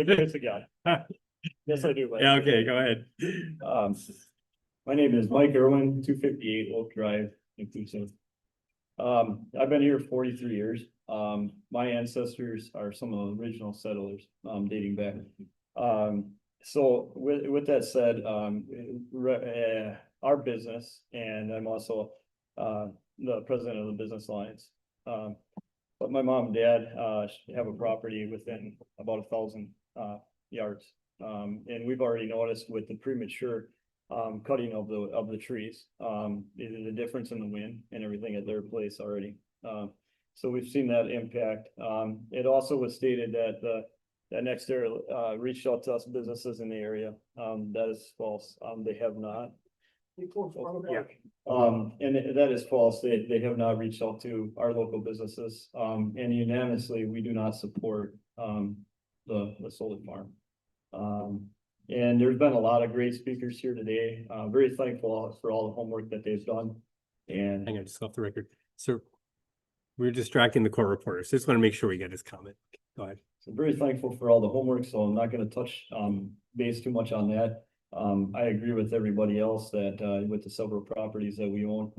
Yes, I do. Yeah, okay, go ahead. My name is Mike Irwin, 258 Oak Drive, inclusive. I've been here 43 years. My ancestors are some of the original settlers, dating back. So with that said, our business, and I'm also the president of the Business Alliance. But my mom and dad have a property within about 1,000 yards And we've already noticed with the premature cutting of the trees, the difference in the wind and everything at their place already. So we've seen that impact. It also was stated that that NextEra reached out to us businesses in the area. That is false. They have not. Yeah. And that is false. They have not reached out to our local businesses. And unanimously, we do not support the solar farm. And there's been a lot of great speakers here today. Very thankful for all the homework that they've done. And hang on, just off the record. So we're distracting the court reporters. Just want to make sure we get his comment. Go ahead. so very thankful for all the homework. So I'm not going to touch base too much on that. I agree with everybody else that with the several properties that we own,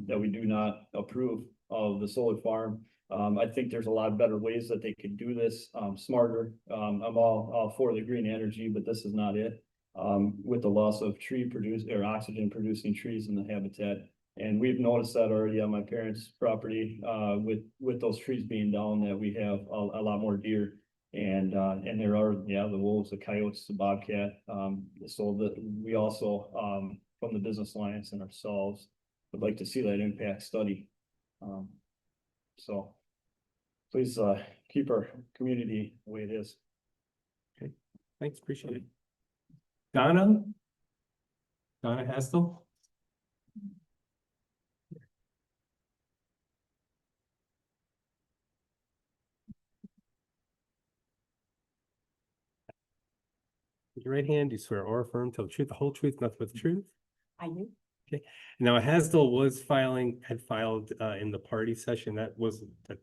that we do not approve of the solar farm. I think there's a lot better ways that they could do this smarter. I'm all for the green energy, but this is not it. With the loss of oxygen producing trees in the habitat. And we've noticed that already on my parents' property, with those trees being down, that we have a lot more deer. And there are, the wolves, the coyotes, the bobcat. So that we also, from the Business Alliance and ourselves, would like to see that impact study. So please keep our community the way it is. Okay, thanks, appreciate it. Donna Hastel. Your right hand, you swear or affirm tell the truth, the whole truth, nothing but the truth. I do. Okay, now Hasdell had filed in the party session. That's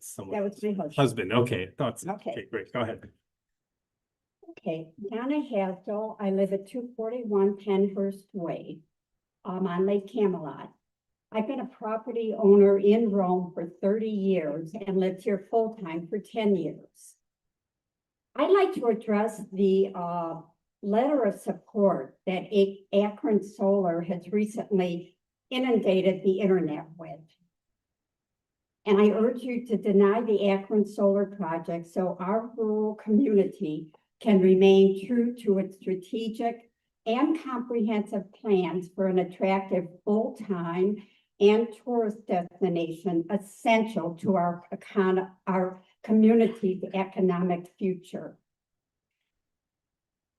someone. That was my husband. Husband, okay, thoughts. Okay. Great, go ahead. Okay, Donna Hasdell, I live at 241 Penhurst Way, on Lake Camelot. I've been a property owner in Rome for 30 years and lived here full-time for 10 years. I'd like to address the letter of support that Akron Solar has recently inundated the internet with. And I urge you to deny the Akron Solar project so our rural community can remain true to its strategic and comprehensive plans for an attractive full-time and tourist destination essential to our community's economic future.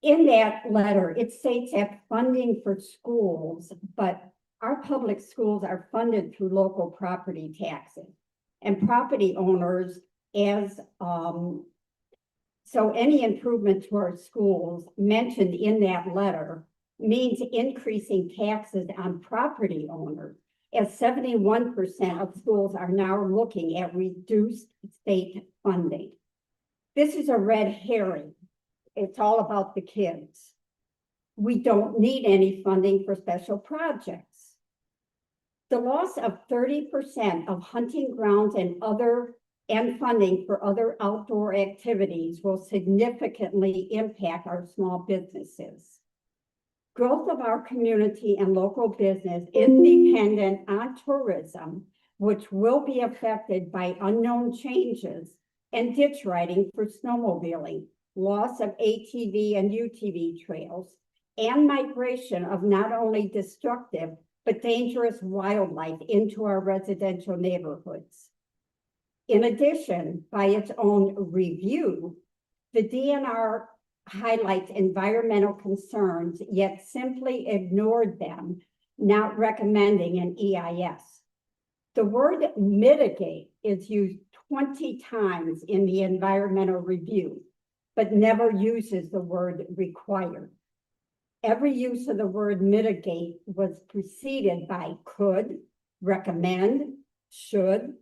In that letter, it states that funding for schools, but our public schools are funded through local property taxes and property owners so any improvement to our schools mentioned in that letter means increasing taxes on property owners, as 71% of schools are now looking at reduced state funding. This is a red herring. It's all about the kids. We don't need any funding for special projects. The loss of 30% of hunting grounds and funding for other outdoor activities will significantly impact our small businesses. Growth of our community and local business is dependent on tourism, which will be affected by unknown changes and ditch riding for snowmobiling, loss of ATV and UTV trails, and migration of not only destructive but dangerous wildlife into our residential neighborhoods. In addition, by its own review, the DNR highlights environmental concerns, yet simply ignored them, not recommending an EIS. The word mitigate is used 20 times in the environmental review, but never uses the word required. Every use of the word mitigate was preceded by could, recommend, should,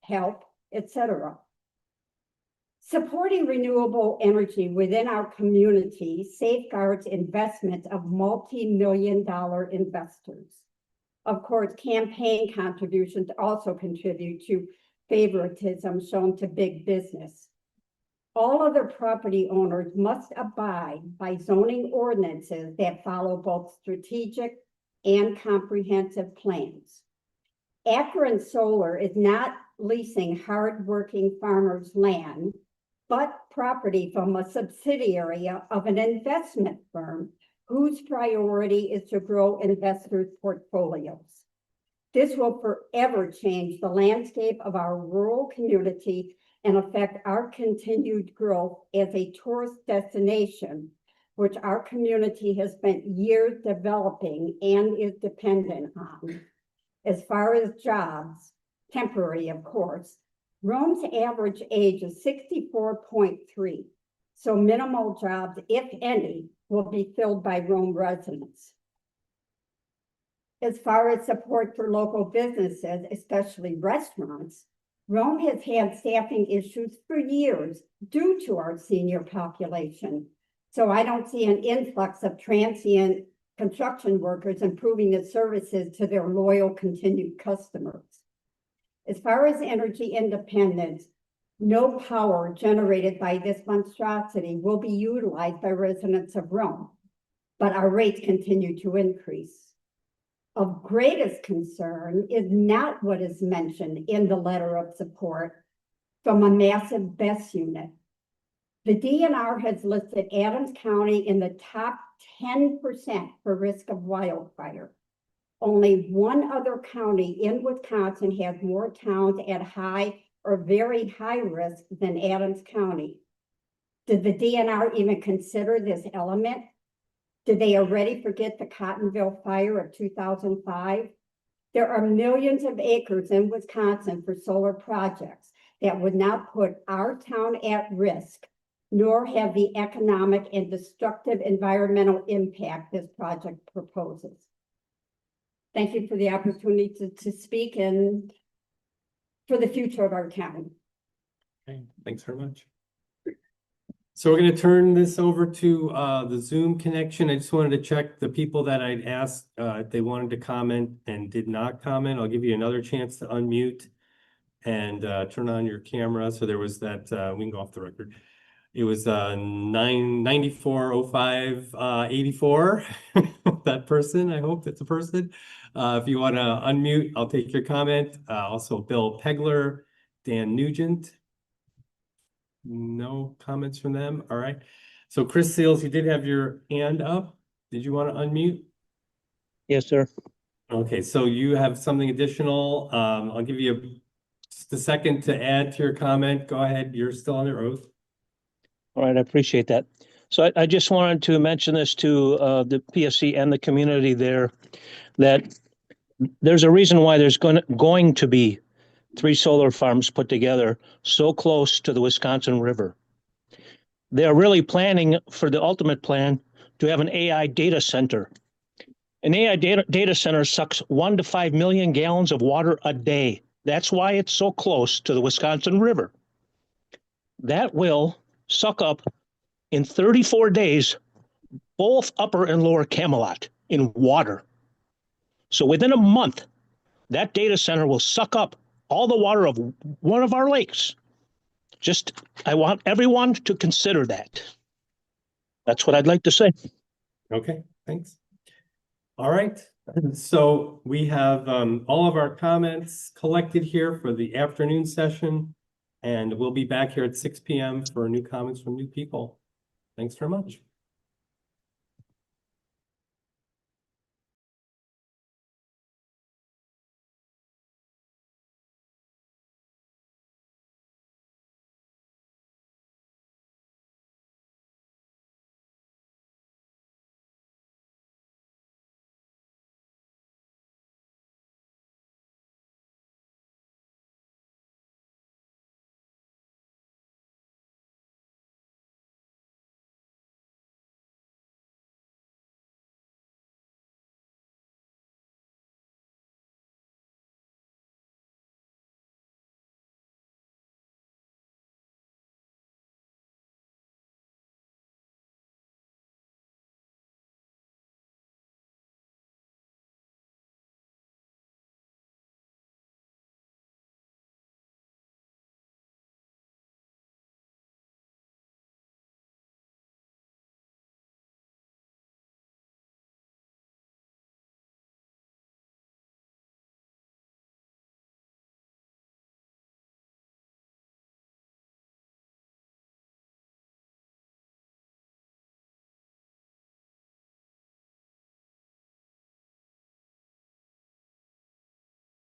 help, etc. Supporting renewable energy within our community safeguards investments of multi-million-dollar investors. Of course, campaign contributions also contribute to favoritism shown to big business. All other property owners must abide by zoning ordinances that follow both strategic and comprehensive plans. Akron Solar is not leasing hardworking farmers' land but property from a subsidiary of an investment firm whose priority is to grow investors' portfolios. This will forever change the landscape of our rural community and affect our continued growth as a tourist destination, which our community has spent years developing and is dependent on. As far as jobs, temporary, of course, Rome's average age is 64.3, so minimal jobs, if any, will be filled by Rome residents. As far as support for local businesses, especially restaurants, Rome has had staffing issues for years due to our senior population. So I don't see an influx of transient construction workers improving the services to their loyal continued customers. As far as energy independence, no power generated by this monstrosity will be utilized by residents of Rome, but our rates continue to increase. Of greatest concern is not what is mentioned in the letter of support from a massive BESS unit. The DNR has listed Adams County in the top 10% for risk of wildfire. Only one other county in Wisconsin has more towns at high or very high risk than Adams County. Did the DNR even consider this element? Did they already forget the Cottonville fire of 2005? There are millions of acres in Wisconsin for solar projects that would not put our town at risk, nor have the economic and destructive environmental impact this project proposes. Thank you for the opportunity to speak and for the future of our town. Okay, thanks very much. So we're going to turn this over to the Zoom connection. I just wanted to check the people that I'd asked if they wanted to comment and did not comment. I'll give you another chance to unmute and turn on your camera. So there was that, we can go off the record. It was 9940584. That person, I hope that's a person. If you want to unmute, I'll take your comment. Also Bill Pegler, Dan Nugent. No comments from them. All right. So Chris Seals, you did have your hand up. Did you want to unmute? Yes, sir. Okay, so you have something additional. I'll give you just a second to add to your comment. Go ahead. You're still on your oath. All right, I appreciate that. So I just wanted to mention this to the PSC and the community there, that there's a reason why there's going to be 3 solar farms put together so close to the Wisconsin River. They're really planning for the ultimate plan to have an AI data center. An AI data center sucks 1 to 5 million gallons of water a day. That's why it's so close to the Wisconsin River. That will suck up in 34 days both Upper and Lower Camelot in water. So within a month, that data center will suck up all the water of one of our lakes. I want everyone to consider that. That's what I'd like to say. Okay, thanks. All right. So we have all of our comments collected here for the afternoon session, and we'll be back here at 6 p.m. for new comments from new people. Thanks very much.